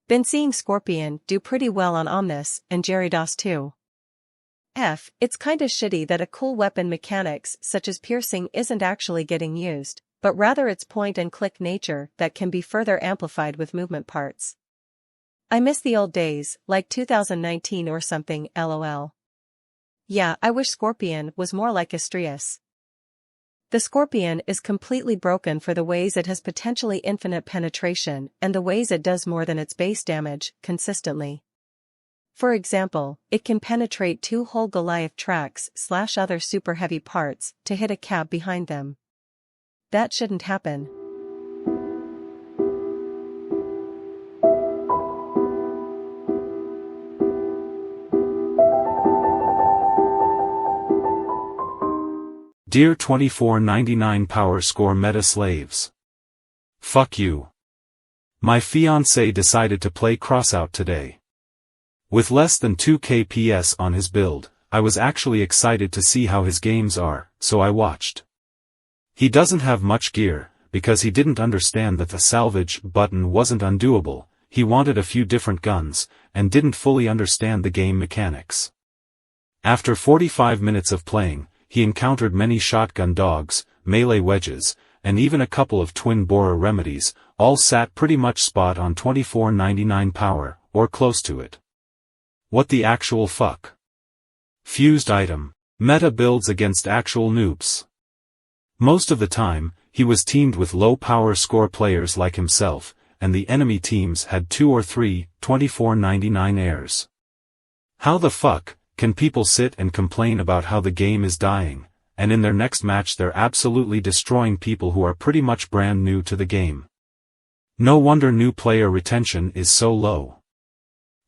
Been seeing Scorpion do pretty well on Omnis and Gyarados too. It's kinda shitty that a cool weapon mechanics such as piercing isn't actually getting used, but rather its point-and-click nature that can be further amplified with movement parts. I miss the old days, like 2019 or something, lol. Yeah, I wish Scorpion was more like Astrius. The Scorpion is completely broken for the ways it has potentially infinite penetration and the ways it does more than its base damage, consistently. For example, it can penetrate 2 whole Goliath tracks / other super heavy parts to hit a cab behind them. That shouldn't happen. Dear 2499 Power Score Meta Slaves. Fuck you. My fiancé decided to play Crossout today. With less than 2 kps on his build, I was actually excited to see how his games are, so I watched. He doesn't have much gear, because he didn't understand that the salvage button wasn't undoable, he wanted a few different guns, and didn't fully understand the game mechanics. After 45 minutes of playing, he encountered many shotgun dogs, melee wedges, and even a couple of twin borer remedies, all sat pretty much spot on 2499 power, or close to it. What the actual fuck? Fused item. Meta builds against actual noobs. Most of the time, he was teamed with low power score players like himself, and the enemy teams had 2 or 3 2499 heirs. How the fuck can people sit and complain about how the game is dying, and in their next match they're absolutely destroying people who are pretty much brand new to the game? No wonder new player retention is so low.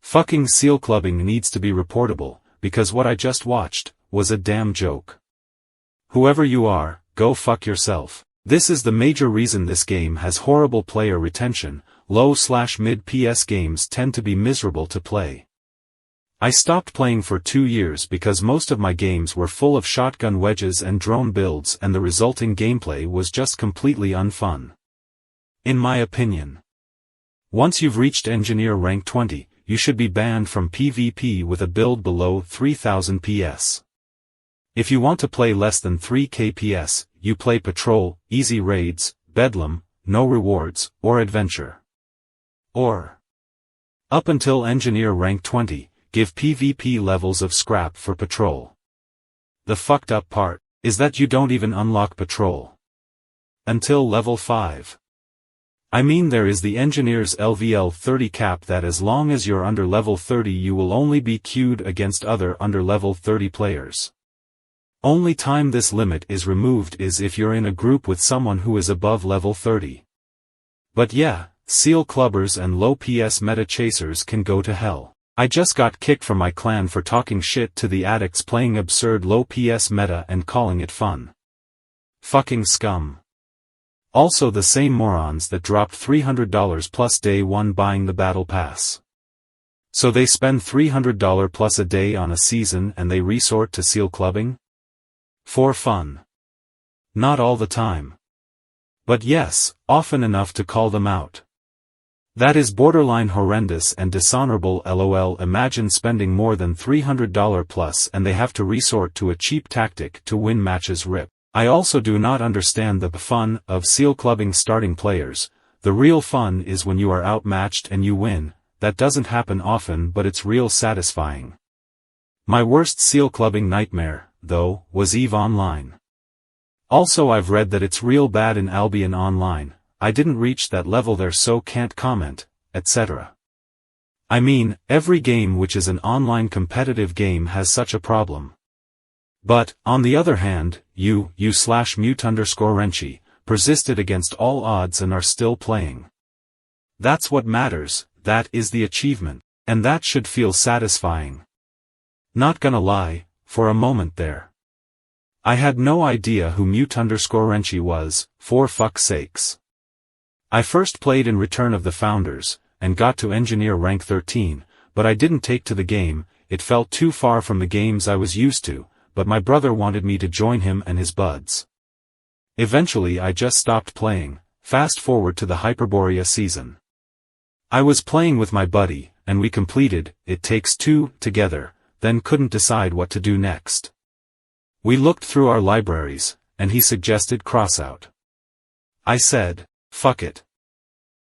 Fucking seal clubbing needs to be reportable, because what I just watched was a damn joke. Whoever you are, go fuck yourself. This is the major reason this game has horrible player retention. Low/mid PS games tend to be miserable to play. I stopped playing for 2 years because most of my games were full of shotgun wedges and drone builds and the resulting gameplay was just completely unfun. In my opinion. Once you've reached Engineer rank 20, you should be banned from PvP with a build below 3000 PS. If you want to play less than 3 kps, you play Patrol, Easy Raids, Bedlam, No Rewards, or Adventure. Or, up until Engineer rank 20, give PvP levels of scrap for Patrol. The fucked up part is that you don't even unlock Patrol until level 5. I mean, there is the Engineer's LVL 30 cap that as long as you're under level 30 you will only be queued against other under level 30 players. Only time this limit is removed is if you're in a group with someone who is above level 30. But yeah, seal clubbers and low PS meta chasers can go to hell. I just got kicked from my clan for talking shit to the addicts playing absurd low PS meta and calling it fun. Fucking scum. Also the same morons that dropped $300 plus day one buying the battle pass. So they spend $300 plus a day on a season and they resort to seal clubbing? For fun. Not all the time. But yes, often enough to call them out. That is borderline horrendous and dishonorable. LOL. Imagine spending more than $300 plus and they have to resort to a cheap tactic to win matches. RIP. I also do not understand the fun of seal clubbing starting players. The real fun is when you are outmatched and you win. That doesn't happen often, but it's real satisfying. My worst seal clubbing nightmare, though, was EVE Online. Also I've read that it's real bad in Albion Online. I didn't reach that level there so can't comment, etc. I mean, every game which is an online competitive game has such a problem. But, on the other hand, you/mute_Renchi, persisted against all odds and are still playing. That's what matters, that is the achievement, and that should feel satisfying. Not gonna lie, for a moment there. I had no idea who mute_Renchi was, for fuck's sakes. I first played in Return of the Founders, and got to Engineer rank 13, but I didn't take to the game. It felt too far from the games I was used to, but my brother wanted me to join him and his buds. Eventually I just stopped playing. Fast forward to the Hyperborea season. I was playing with my buddy, and we completed It Takes Two together, then couldn't decide what to do next. We looked through our libraries, and he suggested Crossout. I said, fuck it.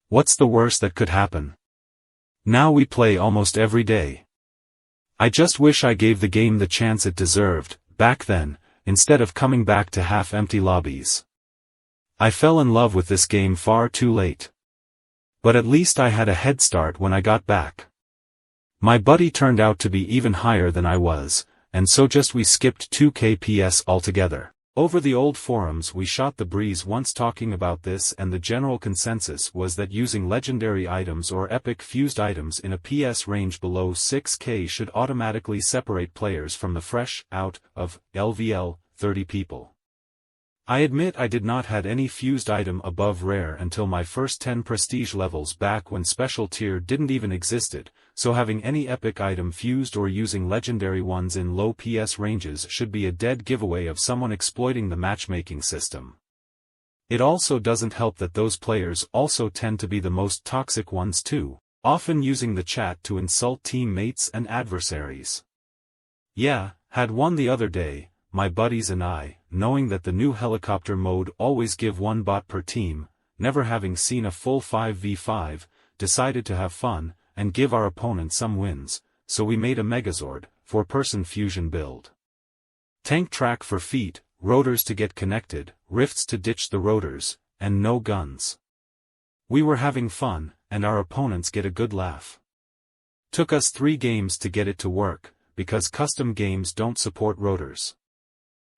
What's the worst that could happen? Now we play almost every day. I just wish I gave the game the chance it deserved, back then, instead of coming back to half-empty lobbies. I fell in love with this game far too late. But at least I had a head start when I got back. My buddy turned out to be even higher than I was, and so we skipped 2K PS altogether. Over the old forums we shot the breeze once talking about this, and the general consensus was that using legendary items or epic fused items in a PS range below 6K should automatically separate players from the fresh out of LVL 30 people. I admit I did not had any fused item above rare until my first 10 prestige levels back when special tier didn't even existed, so having any epic item fused or using legendary ones in low PS ranges should be a dead giveaway of someone exploiting the matchmaking system. It also doesn't help that those players also tend to be the most toxic ones too, often using the chat to insult teammates and adversaries. Yeah, had one the other day. My buddies and I, knowing that the new helicopter mode always give one bot per team, never having seen a full 5v5, decided to have fun, and give our opponent some wins, so we made a Megazord, 4-person fusion build. Tank track for feet, rotors to get connected, rifts to ditch the rotors, and no guns. We were having fun, and our opponents get a good laugh. Took us 3 games to get it to work, because custom games don't support rotors.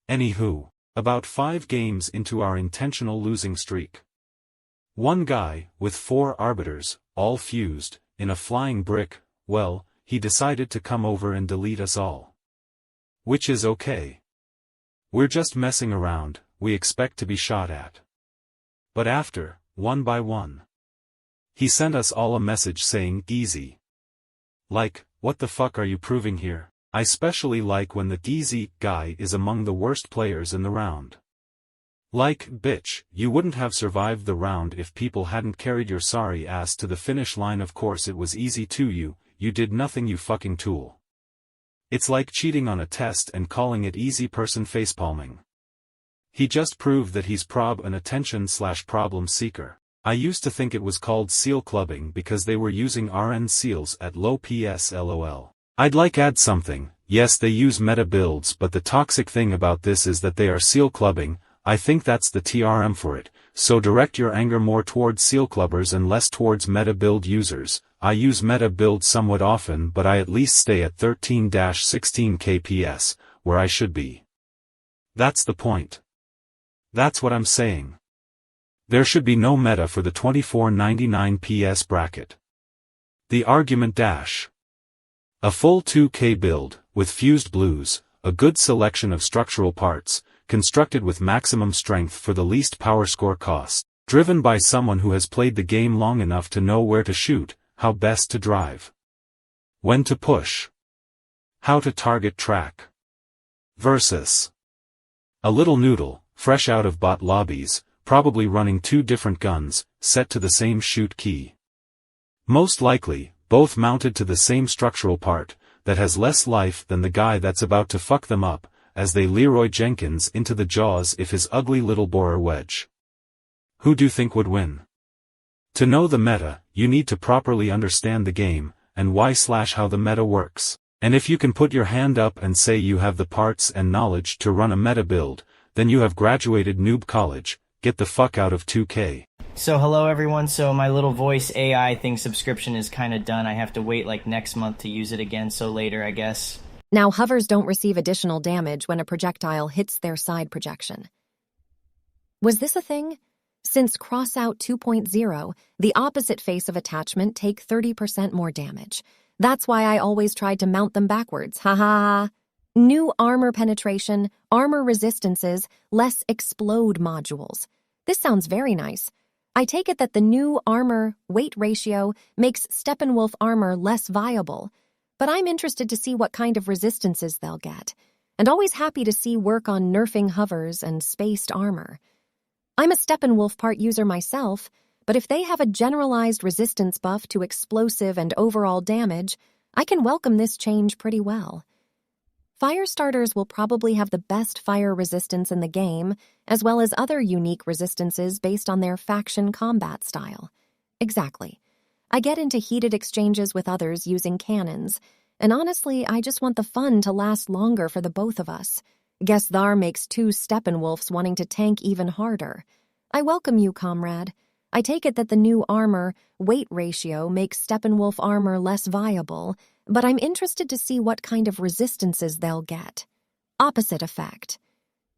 Anywho, about 5 games into our intentional losing streak. One guy, with 4 arbiters, all fused, in a flying brick, well, he decided to come over and delete us all. Which is okay. We're just messing around, we expect to be shot at. But after, one by one, he sent us all a message saying easy. Like, what the fuck are you proving here? I especially like when the easy guy is among the worst players in the round. Like, bitch, you wouldn't have survived the round if people hadn't carried your sorry ass to the finish line. Of course it was easy to you did nothing, you fucking tool. It's like cheating on a test and calling it easy person facepalming. He just proved that he's an attention/problem seeker. I used to think it was called seal clubbing because they were using RN seals at low PS lol. I'd like add something, yes they use meta builds, but the toxic thing about this is that they are seal clubbing. I think that's the TRM for it, so direct your anger more towards seal clubbers and less towards meta build users. I use meta build somewhat often, but I at least stay at 13-16 kps, where I should be. That's the point. That's what I'm saying. There should be no meta for the 24.99 PS bracket. The argument dash. A full 2K build, with fused blues, a good selection of structural parts, constructed with maximum strength for the least power score cost, driven by someone who has played the game long enough to know where to shoot, how best to drive, when to push, how to target track. Versus a little noodle, fresh out of bot lobbies, probably running 2 different guns, set to the same shoot key. Most likely, both mounted to the same structural part, that has less life than the guy that's about to fuck them up, as they Leroy Jenkins into the jaws if his ugly little borer wedge. Who do you think would win? To know the meta, you need to properly understand the game, and why/how the meta works. And if you can put your hand up and say you have the parts and knowledge to run a meta build, then you have graduated noob college. Get the fuck out of 2K. So hello everyone, so my little voice AI thing subscription is kinda done. I have to wait like next month to use it again, so later I guess. Now hovers don't receive additional damage when a projectile hits their side projection. Was this a thing? Since Crossout 2.0, the opposite face of attachment take 30% more damage. That's why I always tried to mount them backwards, haha. New armor penetration, armor resistances, less explode modules. This sounds very nice. I take it that the new armor weight ratio makes Steppenwolf armor less viable, but I'm interested to see what kind of resistances they'll get, and always happy to see work on nerfing hovers and spaced armor. I'm a Steppenwolf part user myself, but if they have a generalized resistance buff to explosive and overall damage, I can welcome this change pretty well. Fire starters will probably have the best fire resistance in the game, as well as other unique resistances based on their faction combat style. Exactly. I get into heated exchanges with others using cannons, and honestly, I just want the fun to last longer for the both of us. Guess Thar makes 2 Steppenwolfs wanting to tank even harder. I welcome you, comrade. I take it that the new armor weight ratio makes Steppenwolf armor less viable, but I'm interested to see what kind of resistances they'll get. Opposite effect.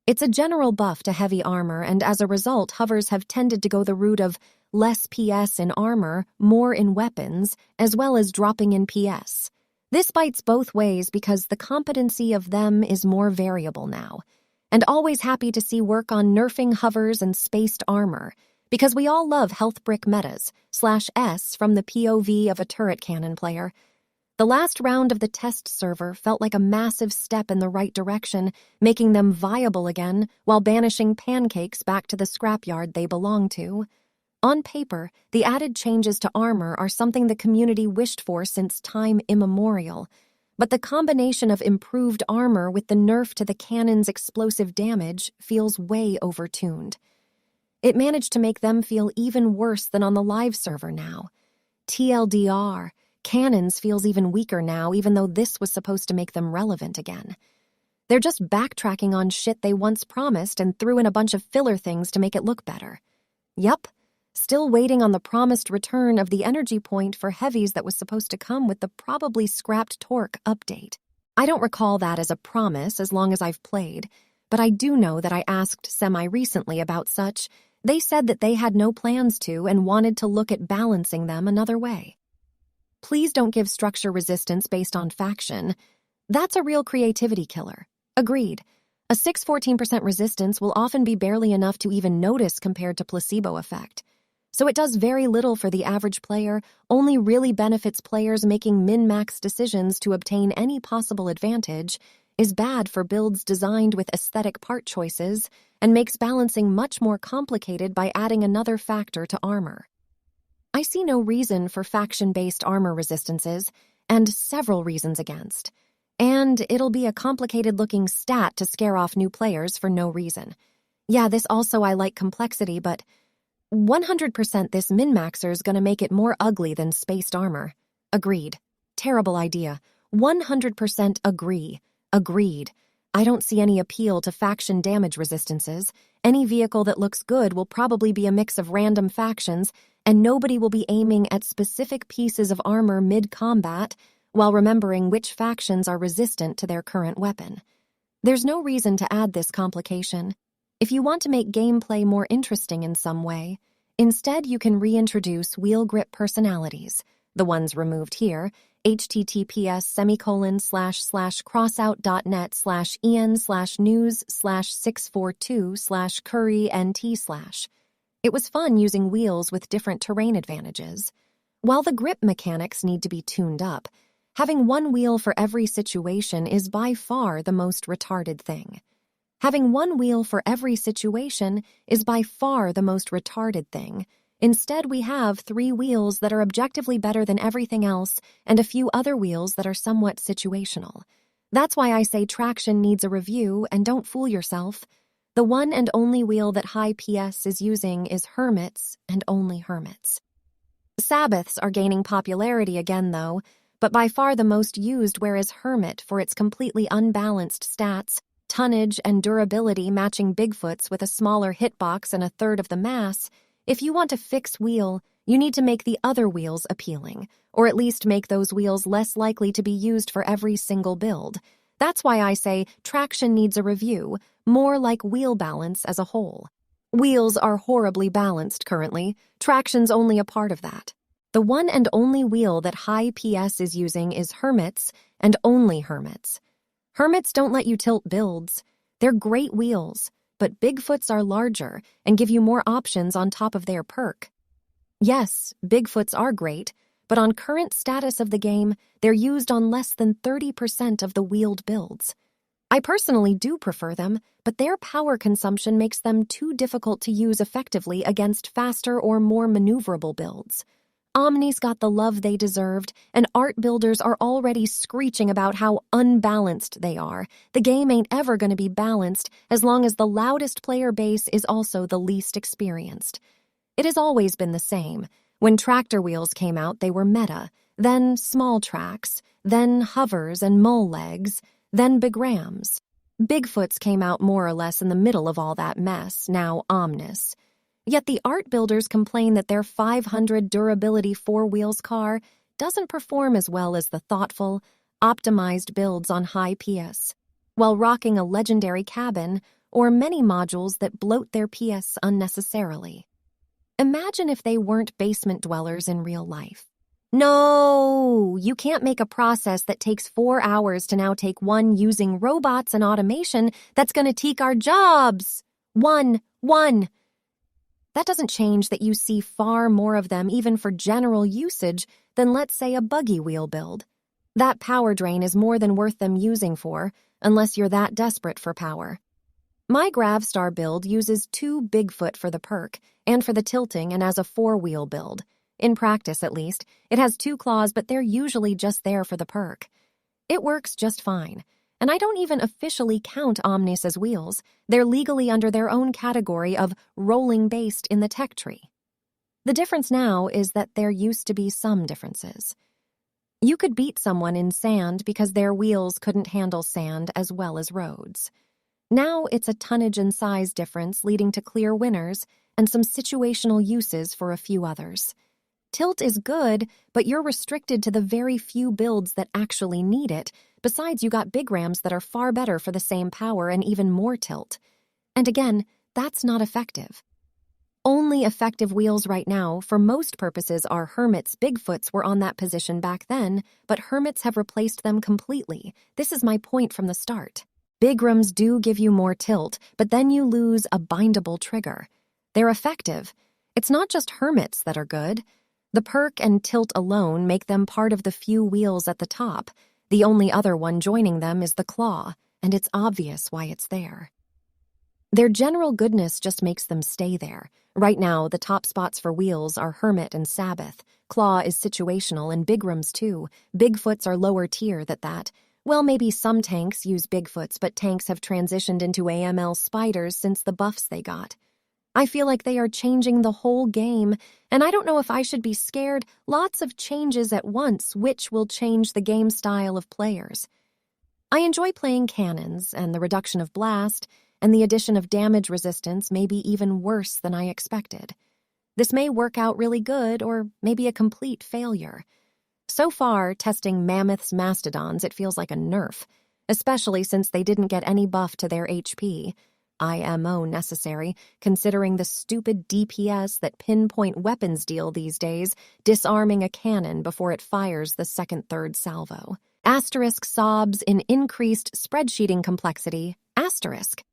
It's a general buff to heavy armor, and as a result, hovers have tended to go the route of less PS in armor, more in weapons, as well as dropping in PS. This bites both ways because the competency of them is more variable now, and always happy to see work on nerfing hovers and spaced armor, because we all love health brick metas, /S from the POV of a turret cannon player. The last round of the test server felt like a massive step in the right direction, making them viable again while banishing pancakes back to the scrapyard they belong to. On paper, the added changes to armor are something the community wished for since time immemorial, but the combination of improved armor with the nerf to the cannon's explosive damage feels way overtuned. It managed to make them feel even worse than on the live server now. TLDR, cannons feels even weaker now, even though this was supposed to make them relevant again. They're just backtracking on shit they once promised and threw in a bunch of filler things to make it look better. Yup, still waiting on the promised return of the energy point for heavies that was supposed to come with the probably scrapped torque update. I don't recall that as a promise as long as I've played, but I do know that I asked semi-recently about such. They said that they had no plans to and wanted to look at balancing them another way. Please don't give structure resistance based on faction. That's a real creativity killer. Agreed. A 6-14% resistance will often be barely enough to even notice compared to placebo effect. So it does very little for the average player, only really benefits players making min-max decisions to obtain any possible advantage, is bad for builds designed with aesthetic part choices, and makes balancing much more complicated by adding another factor to armor. I see no reason for faction-based armor resistances, and several reasons against. And it'll be a complicated-looking stat to scare off new players for no reason. Yeah, this also I like complexity, but 100% this min-maxer's gonna make it more ugly than spaced armor. Agreed. Terrible idea. 100% agree. Agreed. I don't see any appeal to faction damage resistances. Any vehicle that looks good will probably be a mix of random factions, and nobody will be aiming at specific pieces of armor mid-combat while remembering which factions are resistant to their current weapon. There's no reason to add this complication. If you want to make gameplay more interesting in some way, instead you can reintroduce wheel grip personalities, The ones removed here, https://crossout.net/en/news/642/curry/nt/. It was fun using wheels with different terrain advantages. While the grip mechanics need to be tuned up, having one wheel for every situation is by far the most retarded thing. Having one wheel for every situation is by far the most retarded thing. Instead, we have 3 wheels that are objectively better than everything else and a few other wheels that are somewhat situational. That's why I say traction needs a review, and don't fool yourself. The one and only wheel that High PS is using is Hermit's, and only Hermit's. Sabbaths are gaining popularity again, though, but by far the most used whereas Hermit for its completely unbalanced stats, tonnage, and durability matching Bigfoot's with a smaller hitbox and a third of the mass. If you want a fixed wheel, you need to make the other wheels appealing, or at least make those wheels less likely to be used for every single build. That's why I say traction needs a review, more like wheel balance as a whole. Wheels are horribly balanced currently. Traction's only a part of that. The one and only wheel that High PS is using is Hermit's, and only Hermit's. Hermit's don't let you tilt builds. They're great wheels, but Bigfoot's are larger and give you more options on top of their perk. Yes, Bigfoot's are great, but on current status of the game, they're used on less than 30% of the wheeled builds. I personally do prefer them, but their power consumption makes them too difficult to use effectively against faster or more maneuverable builds. Omni's got the love they deserved, and art builders are already screeching about how unbalanced they are. The game ain't ever going to be balanced as long as the loudest player base is also the least experienced. It has always been the same. When tractor wheels came out, they were meta, then small tracks, then hovers and mole legs, then big rams. Bigfoot's came out more or less in the middle of all that mess, now Omnis. Yet the art builders complain that their 500 durability 4-wheels car doesn't perform as well as the thoughtful, optimized builds on High PS, while rocking a legendary cabin or many modules that bloat their PS unnecessarily. Imagine if they weren't basement dwellers in real life. No, you can't make a process that takes 4 hours to now take 1 using robots and automation that's going to take our jobs. One. That doesn't change that you see far more of them even for general usage than, let's say, a buggy wheel build. That power drain is more than worth them using for, unless you're that desperate for power. My Gravstar build uses 2 Bigfoot for the perk, and for the tilting and as a 4-wheel build. In practice, at least, it has 2 claws, but they're usually just there for the perk. It works just fine. And I don't even officially count Omnis as wheels. They're legally under their own category of rolling based in the tech tree. The difference now is that there used to be some differences. You could beat someone in sand because their wheels couldn't handle sand as well as roads. Now it's a tonnage and size difference leading to clear winners and some situational uses for a few others. Tilt is good, but you're restricted to the very few builds that actually need it. Besides, you got big rams that are far better for the same power and even more tilt. And again, that's not effective. Only effective wheels right now, for most purposes, are Hermit's. Bigfoots were on that position back then, but Hermit's have replaced them completely. This is my point from the start. Bigrams do give you more tilt, but then you lose a bindable trigger. They're effective. It's not just Hermit's that are good. The perk and tilt alone make them part of the few wheels at the top. The only other one joining them is the claw, and it's obvious why it's there. Their general goodness just makes them stay there. Right now, the top spots for wheels are Hermit and Sabbath. Claw is situational, and Bigrams too. Bigfoots are lower tier than that. Well, maybe some tanks use Bigfoots, but tanks have transitioned into AML spiders since the buffs they got. I feel like they are changing the whole game, and I don't know if I should be scared. Lots of changes at once, which will change the game style of players. I enjoy playing cannons, and the reduction of blast, and the addition of damage resistance may be even worse than I expected. This may work out really good, or maybe a complete failure. So far, testing Mammoth's Mastodons, it feels like a nerf, especially since they didn't get any buff to their HP. IMO necessary, considering the stupid DPS that pinpoint weapons deal these days, disarming a cannon before it fires the second-third salvo. Asterisk sobs in increased spreadsheeting complexity. Asterisk.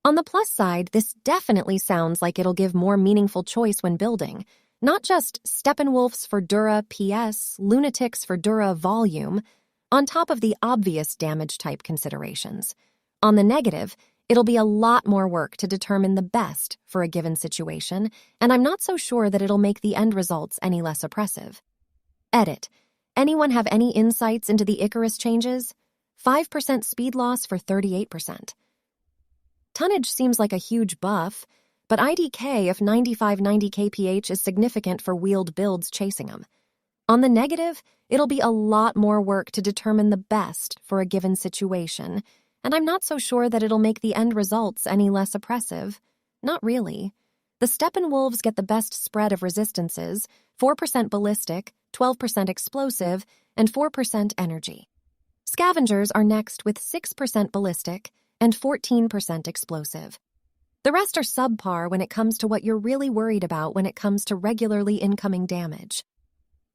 On the plus side, this definitely sounds like it'll give more meaningful choice when building. Not just Steppenwolfs for Dura PS, Lunatics for Dura Volume, on top of the obvious damage type considerations. On the negative, it'll be a lot more work to determine the best for a given situation, and I'm not so sure that it'll make the end results any less oppressive. Edit. Anyone have any insights into the Icarus changes? 5% speed loss for 38%. Tonnage seems like a huge buff, but IDK if 9590 kph is significant for wheeled builds chasing them. On the negative, it'll be a lot more work to determine the best for a given situation, and I'm not so sure that it'll make the end results any less oppressive. Not really. The Steppenwolves get the best spread of resistances, 4% ballistic, 12% explosive, and 4% energy. Scavengers are next with 6% ballistic and 14% explosive. The rest are subpar when it comes to what you're really worried about when it comes to regularly incoming damage.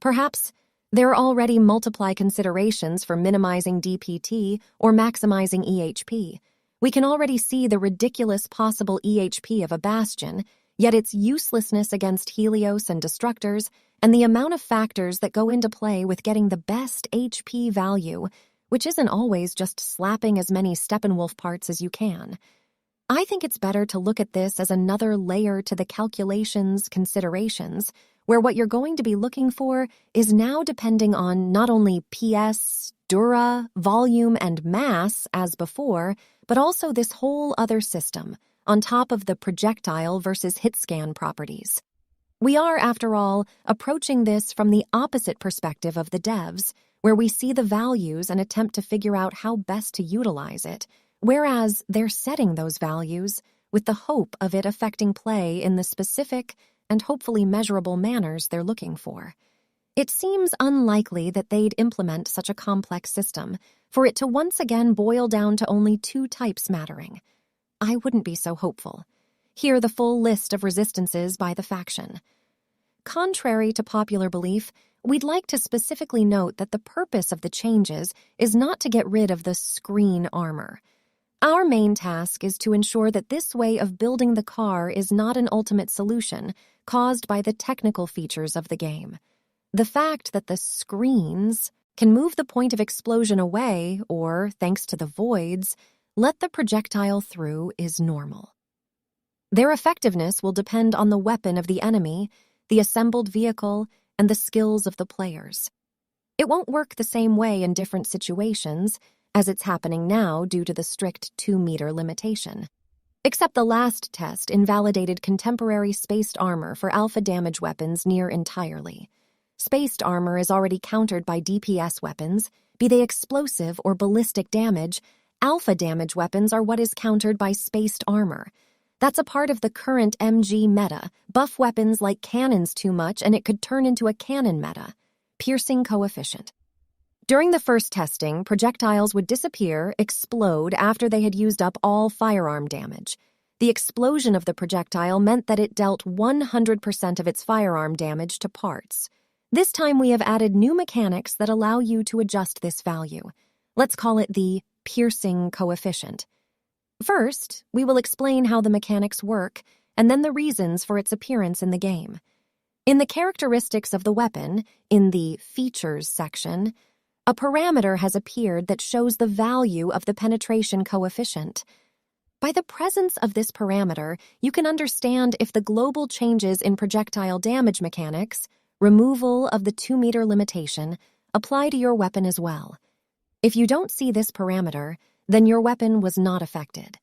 Perhaps there are already multiply considerations for minimizing DPT or maximizing EHP. We can already see the ridiculous possible EHP of a Bastion, yet its uselessness against Helios and Destructors, and the amount of factors that go into play with getting the best HP value, which isn't always just slapping as many Steppenwolf parts as you can. I think it's better to look at this as another layer to the calculations, considerations, where what you're going to be looking for is now depending on not only PS, Dura, volume, and mass as before, but also this whole other system, on top of the projectile versus hit scan properties. We are, after all, approaching this from the opposite perspective of the devs, where we see the values and attempt to figure out how best to utilize it, whereas they're setting those values with the hope of it affecting play in the specific and hopefully measurable manners they're looking for. It seems unlikely that they'd implement such a complex system, for it to once again boil down to only two types mattering. I wouldn't be so hopeful. Here the full list of resistances by the faction. Contrary to popular belief, we'd like to specifically note that the purpose of the changes is not to get rid of the screen armor. Our main task is to ensure that this way of building the car is not an ultimate solution caused by the technical features of the game. The fact that the screens can move the point of explosion away or, thanks to the voids, let the projectile through is normal. Their effectiveness will depend on the weapon of the enemy, the assembled vehicle, and the skills of the players. It won't work the same way in different situations, as it's happening now due to the strict 2-meter limitation. Except the last test invalidated contemporary spaced armor for alpha damage weapons near entirely. Spaced armor is already countered by DPS weapons, be they explosive or ballistic damage. Alpha damage weapons are what is countered by spaced armor. That's a part of the current MG meta. Buff weapons like cannons too much and it could turn into a cannon meta. Piercing coefficient. During the first testing, projectiles would disappear, explode after they had used up all firearm damage. The explosion of the projectile meant that it dealt 100% of its firearm damage to parts. This time we have added new mechanics that allow you to adjust this value. Let's call it the piercing coefficient. First, we will explain how the mechanics work, and then the reasons for its appearance in the game. In the characteristics of the weapon, in the features section, a parameter has appeared that shows the value of the penetration coefficient. By the presence of this parameter, you can understand if the global changes in projectile damage mechanics, removal of the 2-meter limitation, apply to your weapon as well. If you don't see this parameter, then your weapon was not affected.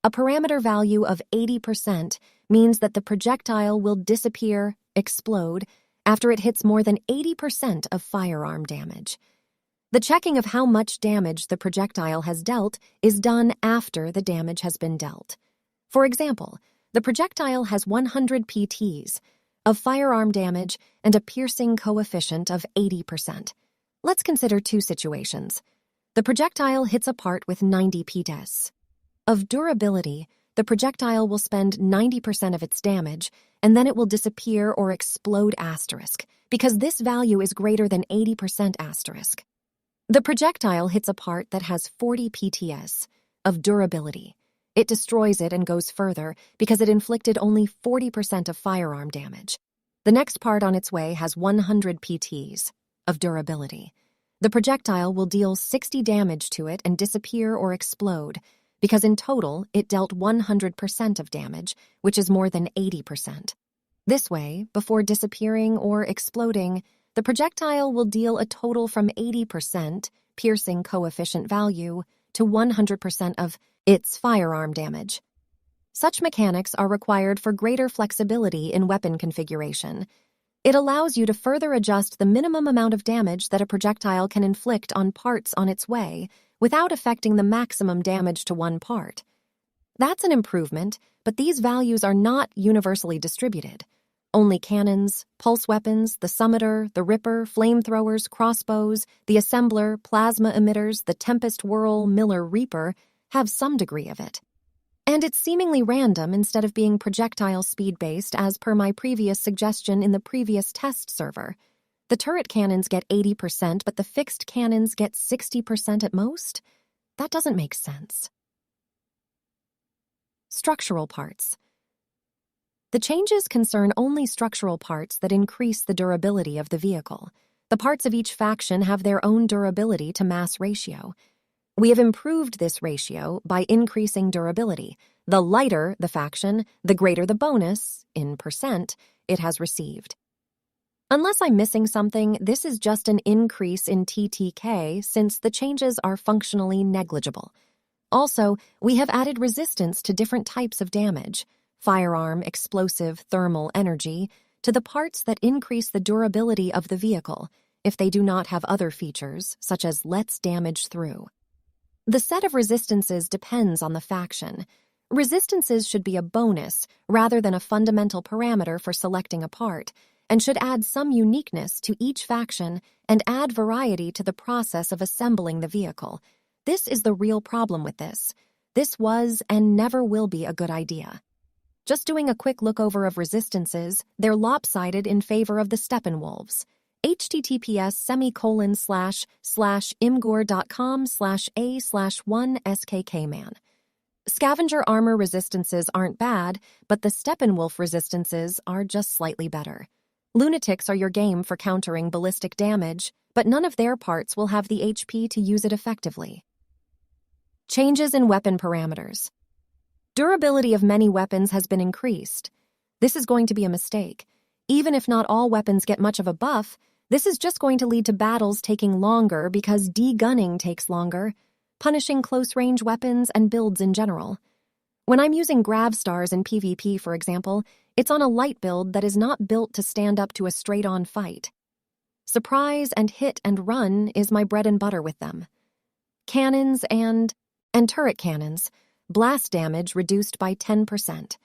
A parameter value of 80% means that the projectile will disappear, explode, after it hits more than 80% of firearm damage. The checking of how much damage the projectile has dealt is done after the damage has been dealt. For example, the projectile has 100 PTs of firearm damage and a piercing coefficient of 80%. Let's consider two situations. The projectile hits a part with 90 PTs. Of durability, the projectile will spend 90% of its damage, and then it will disappear or explode asterisk, because this value is greater than 80% asterisk. The projectile hits a part that has 40 PTS of durability. It destroys it and goes further because it inflicted only 40% of firearm damage. The next part on its way has 100 PTs of durability. The projectile will deal 60 damage to it and disappear or explode, because in total it dealt 100% of damage, which is more than 80%. This way, before disappearing or exploding, the projectile will deal a total from 80% piercing coefficient value to 100% of its firearm damage. Such mechanics are required for greater flexibility in weapon configuration. It allows you to further adjust the minimum amount of damage that a projectile can inflict on parts on its way without affecting the maximum damage to one part. That's an improvement, but these values are not universally distributed. Only cannons, pulse weapons, the summiter, the ripper, flamethrowers, crossbows, the assembler, plasma emitters, the Tempest Whirl, Miller Reaper have some degree of it. And it's seemingly random instead of being projectile speed-based as per my previous suggestion in the previous test server. The turret cannons get 80%, but the fixed cannons get 60% at most? That doesn't make sense. Structural parts. The changes concern only structural parts that increase the durability of the vehicle. The parts of each faction have their own durability to mass ratio. We have improved this ratio by increasing durability. The lighter the faction, the greater the bonus, in percent, it has received. Unless I'm missing something, this is just an increase in TTK since the changes are functionally negligible. Also, we have added resistance to different types of damage, firearm, explosive, thermal energy, to the parts that increase the durability of the vehicle if they do not have other features, such as lets damage through. The set of resistances depends on the faction. Resistances should be a bonus rather than a fundamental parameter for selecting a part, and should add some uniqueness to each faction and add variety to the process of assembling the vehicle. This is the real problem with this. This was and never will be a good idea. Just doing a quick look over of resistances, they're lopsided in favor of the Steppenwolves. https://imgur.com/a/1skkman. Scavenger armor resistances aren't bad, but the Steppenwolf resistances are just slightly better. Lunatics are your game for countering ballistic damage, but none of their parts will have the HP to use it effectively. Changes in weapon parameters. Durability of many weapons has been increased. This is going to be a mistake. Even if not all weapons get much of a buff, this is just going to lead to battles taking longer because de-gunning takes longer, punishing close-range weapons and builds in general. When I'm using Gravstars in PvP, for example, it's on a light build that is not built to stand up to a straight-on fight. Surprise and hit and run is my bread and butter with them. Cannons and turret cannons. Blast damage reduced by 10%.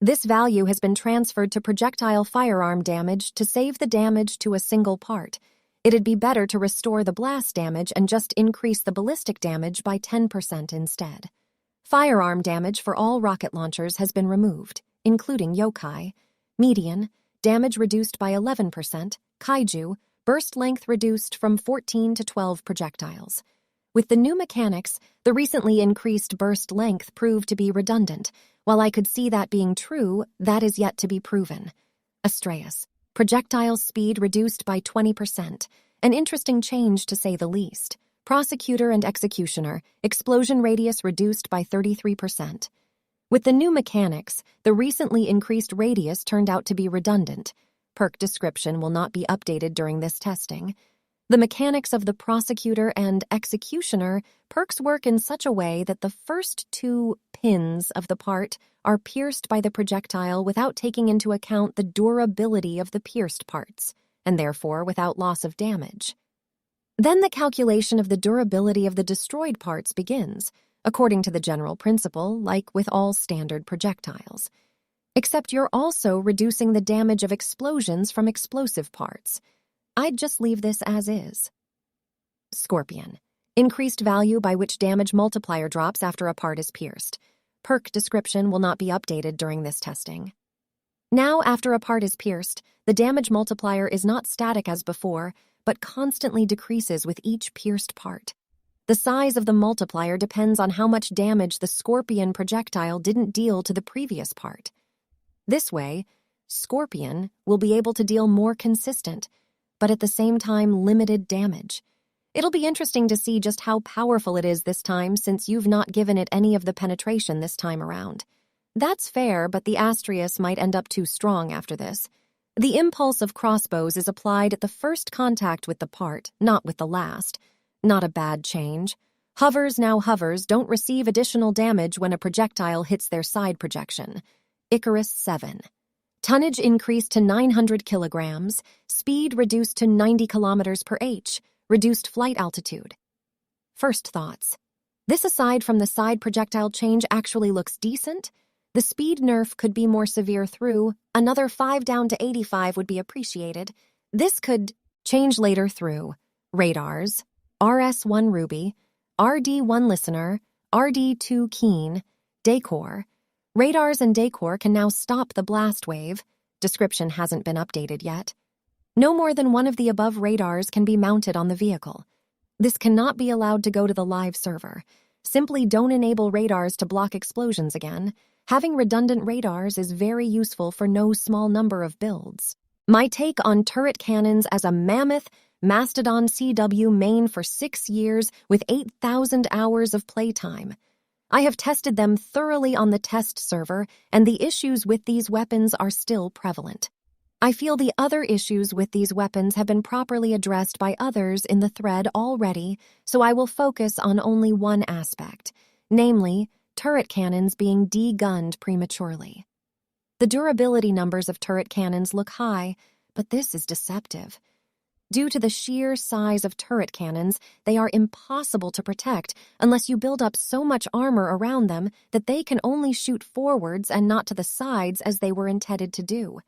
This value has been transferred to projectile firearm damage to save the damage to a single part. It'd be better to restore the blast damage and just increase the ballistic damage by 10% instead. Firearm damage for all rocket launchers has been removed, including yokai. Median, damage reduced by 11%, kaiju, burst length reduced from 14 to 12 projectiles. With the new mechanics, the recently increased burst length proved to be redundant. While I could see that being true, that is yet to be proven. Astreus, projectile speed reduced by 20%, an interesting change to say the least. Prosecutor and Executioner, explosion radius reduced by 33%. With the new mechanics, the recently increased radius turned out to be redundant. Perk description will not be updated during this testing. The mechanics of the Prosecutor and Executioner perks work in such a way that the first two pins of the part are pierced by the projectile without taking into account the durability of the pierced parts, and therefore without loss of damage. Then the calculation of the durability of the destroyed parts begins, according to the general principle, like with all standard projectiles. Except you're also reducing the damage of explosions from explosive parts. I'd just leave this as is. Scorpion. Increased value by which damage multiplier drops after a part is pierced. Perk description will not be updated during this testing. Now, after a part is pierced, the damage multiplier is not static as before, but constantly decreases with each pierced part. The size of the multiplier depends on how much damage the Scorpion projectile didn't deal to the previous part. This way, Scorpion will be able to deal more consistent, but at the same time limited damage. It'll be interesting to see just how powerful it is this time since you've not given it any of the penetration this time around. That's fair, but the Astrius might end up too strong after this. The impulse of crossbows is applied at the first contact with the part, not with the last. Not a bad change. Hovers don't receive additional damage when a projectile hits their side projection. Icarus 7. Tonnage increased to 900 kilograms, speed reduced to 90 kilometers per h, reduced flight altitude. First thoughts. This aside from the side projectile change actually looks decent. The speed nerf could be more severe through, another 5 down to 85 would be appreciated. This could change later through radars, RS1 Ruby, RD1 Listener, RD2 Keen, Decor. Radars and Decor can now stop the blast wave. Description hasn't been updated yet. No more than one of the above radars can be mounted on the vehicle. This cannot be allowed to go to the live server. Simply don't enable radars to block explosions again. Having redundant radars is very useful for no small number of builds. My take on turret cannons as a mammoth Mastodon CW main for 6 years with 8,000 hours of playtime. I have tested them thoroughly on the test server, and the issues with these weapons are still prevalent. I feel the other issues with these weapons have been properly addressed by others in the thread already, so I will focus on only one aspect, namely, turret cannons being de-gunned prematurely. The durability numbers of turret cannons look high, but this is deceptive. Due to the sheer size of turret cannons, they are impossible to protect unless you build up so much armor around them that they can only shoot forwards and not to the sides as they were intended to do.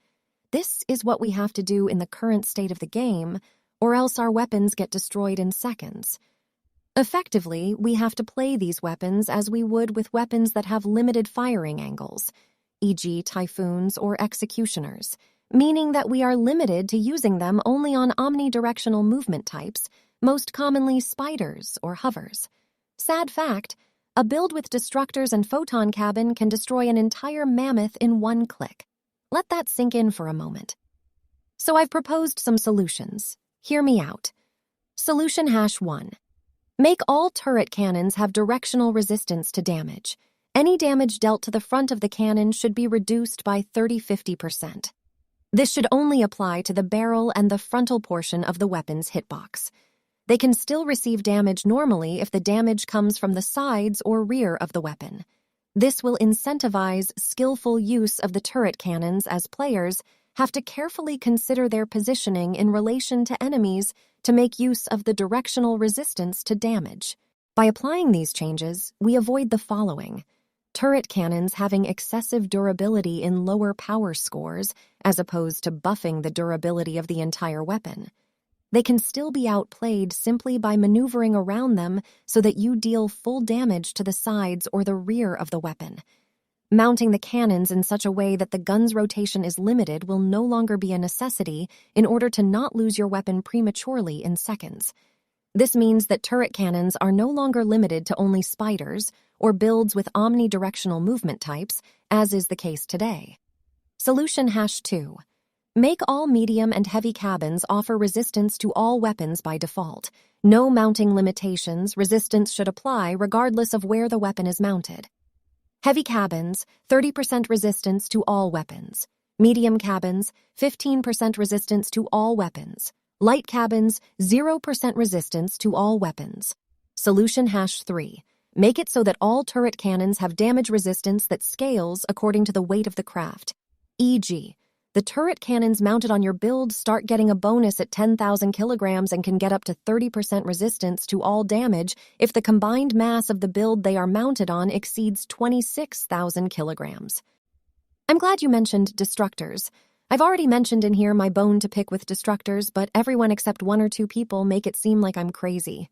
This is what we have to do in the current state of the game, or else our weapons get destroyed in seconds. Effectively, we have to play these weapons as we would with weapons that have limited firing angles, e.g. Typhoons or Executioners, meaning that we are limited to using them only on omnidirectional movement types, most commonly spiders or hovers. Sad fact, a build with destructors and photon cabin can destroy an entire mammoth in one click. Let that sink in for a moment. So I've proposed some solutions. Hear me out. Solution #1. Make all turret cannons have directional resistance to damage. Any damage dealt to the front of the cannon should be reduced by 30–50%. This should only apply to the barrel and the frontal portion of the weapon's hitbox. They can still receive damage normally if the damage comes from the sides or rear of the weapon. This will incentivize skillful use of the turret cannons as players have to carefully consider their positioning in relation to enemies to make use of the directional resistance to damage. By applying these changes, we avoid the following: turret cannons having excessive durability in lower power scores, as opposed to buffing the durability of the entire weapon. They can still be outplayed simply by maneuvering around them so that you deal full damage to the sides or the rear of the weapon. Mounting the cannons in such a way that the gun's rotation is limited will no longer be a necessity in order to not lose your weapon prematurely in seconds. This means that turret cannons are no longer limited to only spiders or builds with omnidirectional movement types, as is the case today. Solution #2. Make all medium and heavy cabins offer resistance to all weapons by default. No mounting limitations, resistance should apply regardless of where the weapon is mounted. Heavy cabins, 30% resistance to all weapons. Medium cabins, 15% resistance to all weapons. Light cabins, 0% resistance to all weapons. Solution #3. Make it so that all turret cannons have damage resistance that scales according to the weight of the craft. E.g., the turret cannons mounted on your build start getting a bonus at 10,000 kilograms and can get up to 30% resistance to all damage if the combined mass of the build they are mounted on exceeds 26,000 kilograms. I'm glad you mentioned destructors. I've already mentioned in here my bone to pick with destructors, but everyone except 1 or 2 people make it seem like I'm crazy.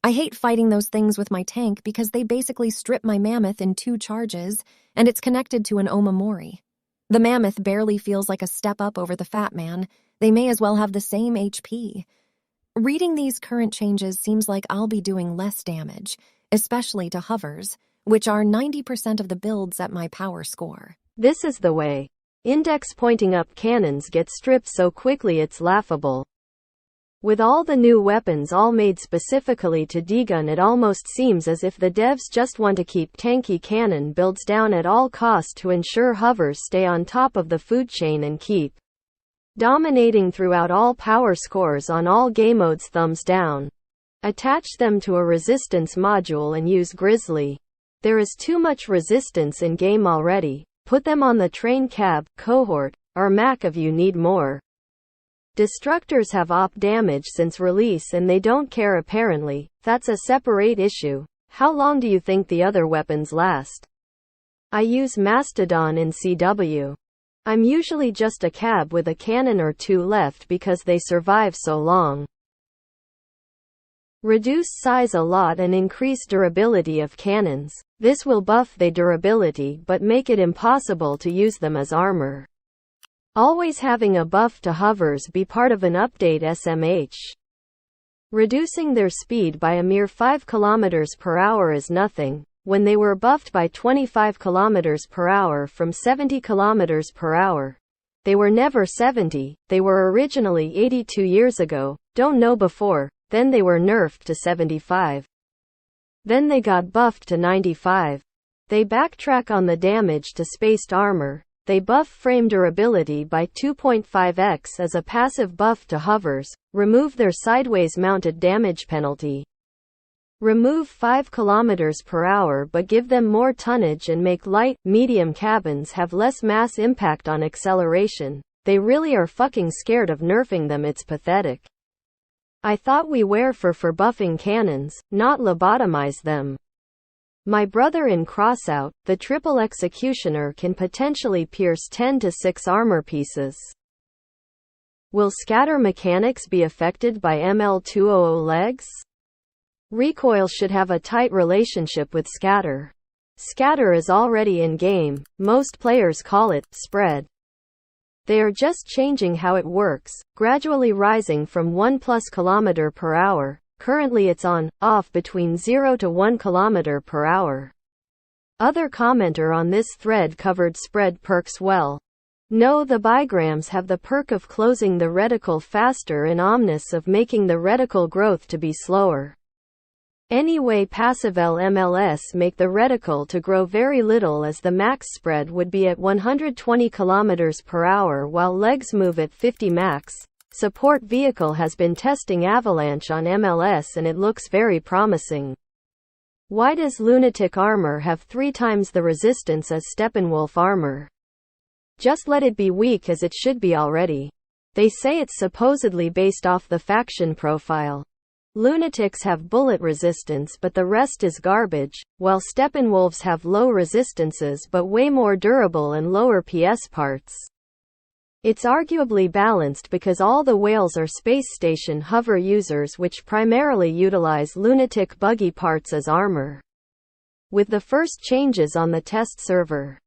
I hate fighting those things with my tank because they basically strip my mammoth in 2 charges, and it's connected to an Omamori. The mammoth barely feels like a step up over the fat man. They may as well have the same HP. Reading these current changes seems like I'll be doing less damage, especially to hovers, which are 90% of the builds at my power score. This is the way. Index pointing up cannons get stripped so quickly it's laughable. With all the new weapons all made specifically to degun, it almost seems as if the devs just want to keep tanky cannon builds down at all cost to ensure hovers stay on top of the food chain and keep dominating throughout all power scores on all game modes. Thumbs down. Attach them to a resistance module and use Grizzly. There is too much resistance in game already. Put them on the train cab, cohort, or Mac if you need more. Destructors have op damage since release and they don't care apparently. That's a separate issue. How long do you think the other weapons last? I use Mastodon in CW. I'm usually just a cab with a cannon or 2 left because they survive so long. Reduce size a lot and increase durability of cannons. This will buff their durability but make it impossible to use them as armor. Always having a buff to hovers be part of an update SMH. Reducing their speed by a mere 5 km per hour is nothing. When they were buffed by 25 km per hour from 70 km per hour. They were never 70, they were originally 82 years ago, don't know before, then they were nerfed to 75. Then they got buffed to 95. They backtrack on the damage to spaced armor. They buff frame durability by 2.5x as a passive buff to hovers, remove their sideways mounted damage penalty. Remove 5 km per hour but give them more tonnage and make light, medium cabins have less mass impact on acceleration. They really are fucking scared of nerfing them, it's pathetic. I thought we were for buffing cannons, not lobotomize them. My brother in Crossout, the triple executioner can potentially pierce 10 to 6 armor pieces. Will scatter mechanics be affected by ML200 legs? Recoil should have a tight relationship with scatter. Scatter is already in game, most players call it spread. They are just changing how it works, gradually rising from 1+ km per hour. Currently it's on, off between 0 to 1 km per hour. Other commenter on this thread covered spread perks well. No, the bigrams have the perk of closing the reticle faster and omnis of making the reticle growth to be slower. Anyway, passive LMLS make the reticle to grow very little as the max spread would be at 120 km per hour while legs move at 50 max. Support vehicle has been testing Avalanche on MLS and it looks very promising. Why does Lunatic armor have 3 times the resistance as Steppenwolf armor? Just let it be weak as it should be already. They say it's supposedly based off the faction profile. Lunatics have bullet resistance but the rest is garbage, while Steppenwolves have low resistances but way more durable and lower PS parts. It's arguably balanced because all the whales are space station hover users which primarily utilize lunatic buggy parts as armor. With the first changes on the test server,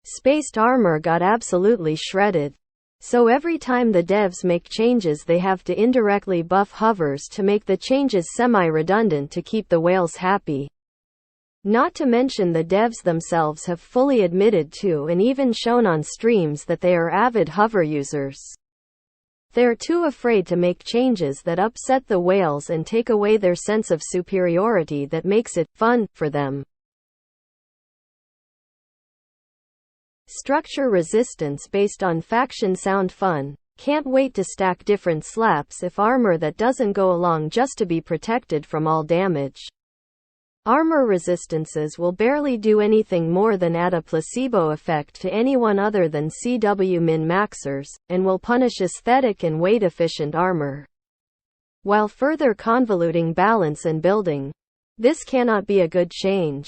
spaced armor got absolutely shredded. So every time the devs make changes they have to indirectly buff hovers to make the changes semi-redundant to keep the whales happy. Not to mention the devs themselves have fully admitted to and even shown on streams that they are avid hover users. They're too afraid to make changes that upset the whales and take away their sense of superiority that makes it fun for them. Structure resistance based on faction sound fun. Can't wait to stack different slaps if armor that doesn't go along just to be protected from all damage. Armor resistances will barely do anything more than add a placebo effect to anyone other than CW min-maxers, and will punish aesthetic and weight-efficient armor, while further convoluting balance and building. This cannot be a good change.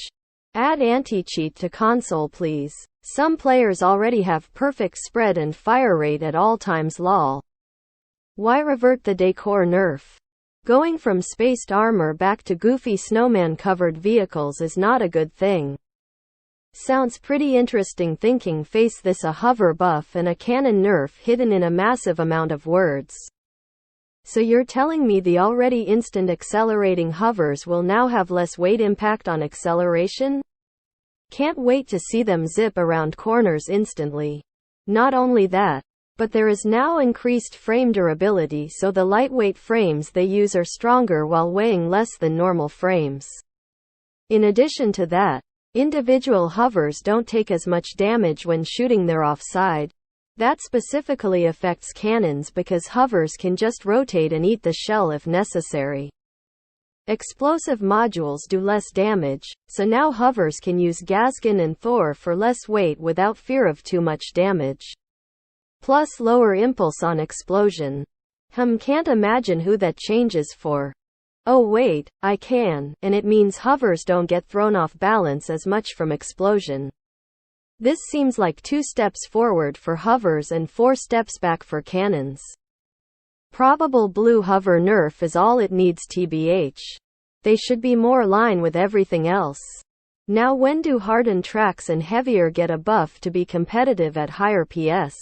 Add anti-cheat to console please. Some players already have perfect spread and fire rate at all times lol. Why revert the decor nerf? Going from spaced armor back to goofy snowman-covered vehicles is not a good thing. Sounds pretty interesting thinking face this a hover buff and a cannon nerf hidden in a massive amount of words. So you're telling me the already instant accelerating hovers will now have less weight impact on acceleration? Can't wait to see them zip around corners instantly. Not only that, but there is now increased frame durability, so the lightweight frames they use are stronger while weighing less than normal frames. In addition to that, individual hovers don't take as much damage when shooting their offside. That specifically affects cannons because hovers can just rotate and eat the shell if necessary. Explosive modules do less damage, so now hovers can use Gazgan and Thor for less weight without fear of too much damage. Plus lower impulse on explosion. Can't imagine who that changes for. Oh wait, I can, and it means hovers don't get thrown off balance as much from explosion. This seems like 2 steps forward for hovers and 4 steps back for cannons. Probable blue hover nerf is all it needs tbh. They should be more line with everything else. Now when do hardened tracks and heavier get a buff to be competitive at higher PS?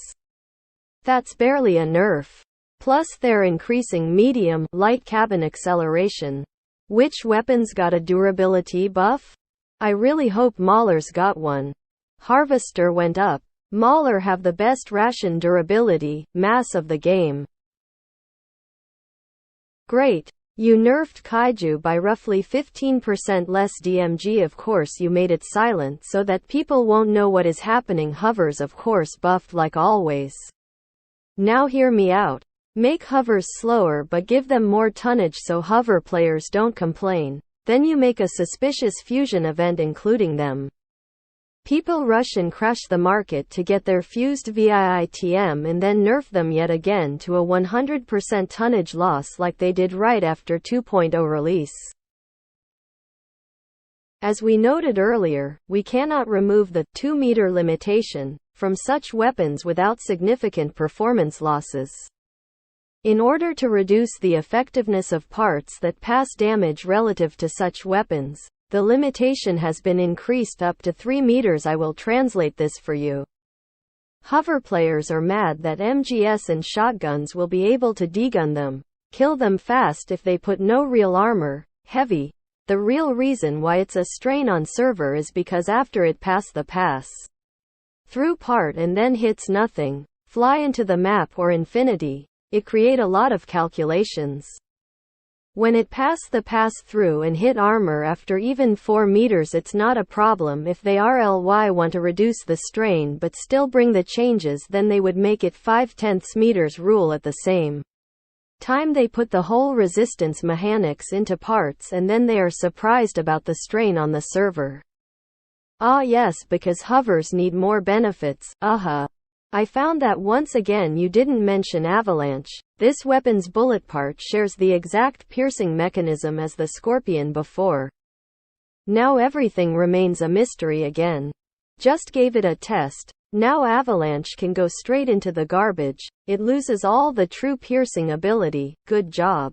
That's barely a nerf. Plus they're increasing medium, light cabin acceleration. Which weapons got a durability buff? I really hope Maulers got one. Harvester went up. Mauler have the best ration durability, mass of the game. Great. You nerfed Kaiju by roughly 15% less DMG. Of course you made it silent so that people won't know what is happening. Hovers of course buffed like always. Now hear me out. Make hovers slower but give them more tonnage so hover players don't complain. Then you make a suspicious fusion event including them. People rush and crash the market to get their fused VIITM and then nerf them yet again to a 100% tonnage loss like they did right after 2.0 release. As we noted earlier, we cannot remove the 2-meter limitation from such weapons without significant performance losses. In order to reduce the effectiveness of parts that pass damage relative to such weapons, the limitation has been increased up to 3 meters. I will translate this for you. Hover players are mad that MGS and shotguns will be able to degun them, kill them fast if they put no real armor, heavy. The real reason why it's a strain on server is because after it pass the pass through part and then hits nothing, fly into the map or infinity, it create a lot of calculations. When it pass the pass through and hit armor after even 4 meters, it's not a problem. If they RLY want to reduce the strain but still bring the changes, then they would make it 5/10 meters rule at the same time they put the whole resistance mechanics into parts, and then they are surprised about the strain on the server. Ah yes, because hovers need more benefits. I found that once again you didn't mention Avalanche. This weapon's bullet part shares the exact piercing mechanism as the Scorpion before. Now everything remains a mystery again. Just gave it a test. Now Avalanche can go straight into the garbage. It loses all the true piercing ability. Good job.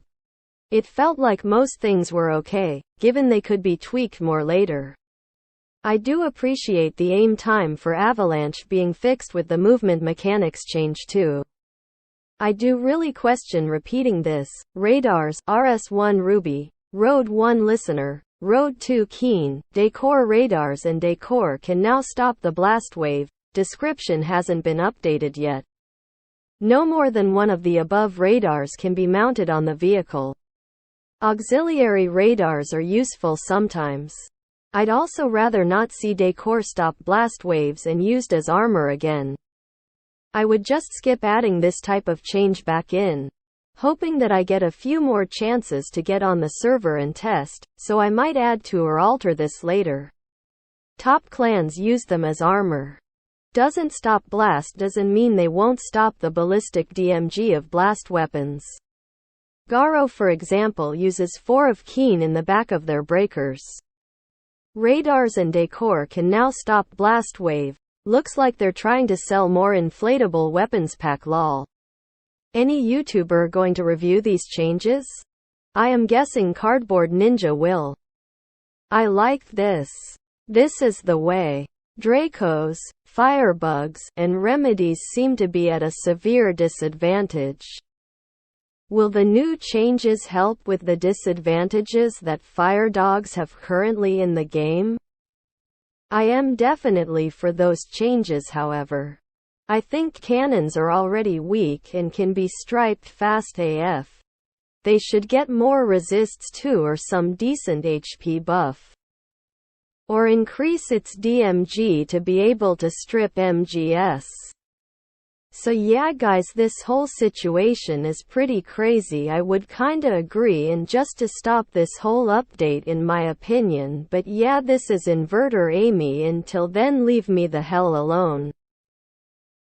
It felt like most things were okay, given they could be tweaked more later. I do appreciate the aim time for Avalanche being fixed with the movement mechanics change too. I do really question repeating this. Radars, RS1 Ruby, Road 1 Listener, Road 2 Keen, Decor radars and Decor can now stop the blast wave. Description hasn't been updated yet. No more than one of the above radars can be mounted on the vehicle. Auxiliary radars are useful sometimes. I'd also rather not see Decor stop blast waves and used as armor again. I would just skip adding this type of change back in, hoping that I get a few more chances to get on the server and test, so I might add to or alter this later. Top clans use them as armor. Doesn't stop blast doesn't mean they won't stop the ballistic DMG of blast weapons. Garo for example uses 4 of Keen in the back of their breakers. Radars and Decor can now stop blast wave. Looks like they're trying to sell more inflatable weapons pack lol. Any YouTuber going to review these changes? I am guessing Cardboard Ninja will. I like this. This is the way. Dracos, firebugs, and remedies seem to be at a severe disadvantage. Will the new changes help with the disadvantages that fire dogs have currently in the game? I am definitely for those changes, however. I think cannons are already weak and can be striped fast AF. They should get more resists too, or some decent HP buff. Or increase its DMG to be able to strip MGS. So yeah guys, this whole situation is pretty crazy. I would kinda agree, and just to stop this whole update in my opinion, but yeah, this is Inverter Amy. Until then, leave me the hell alone.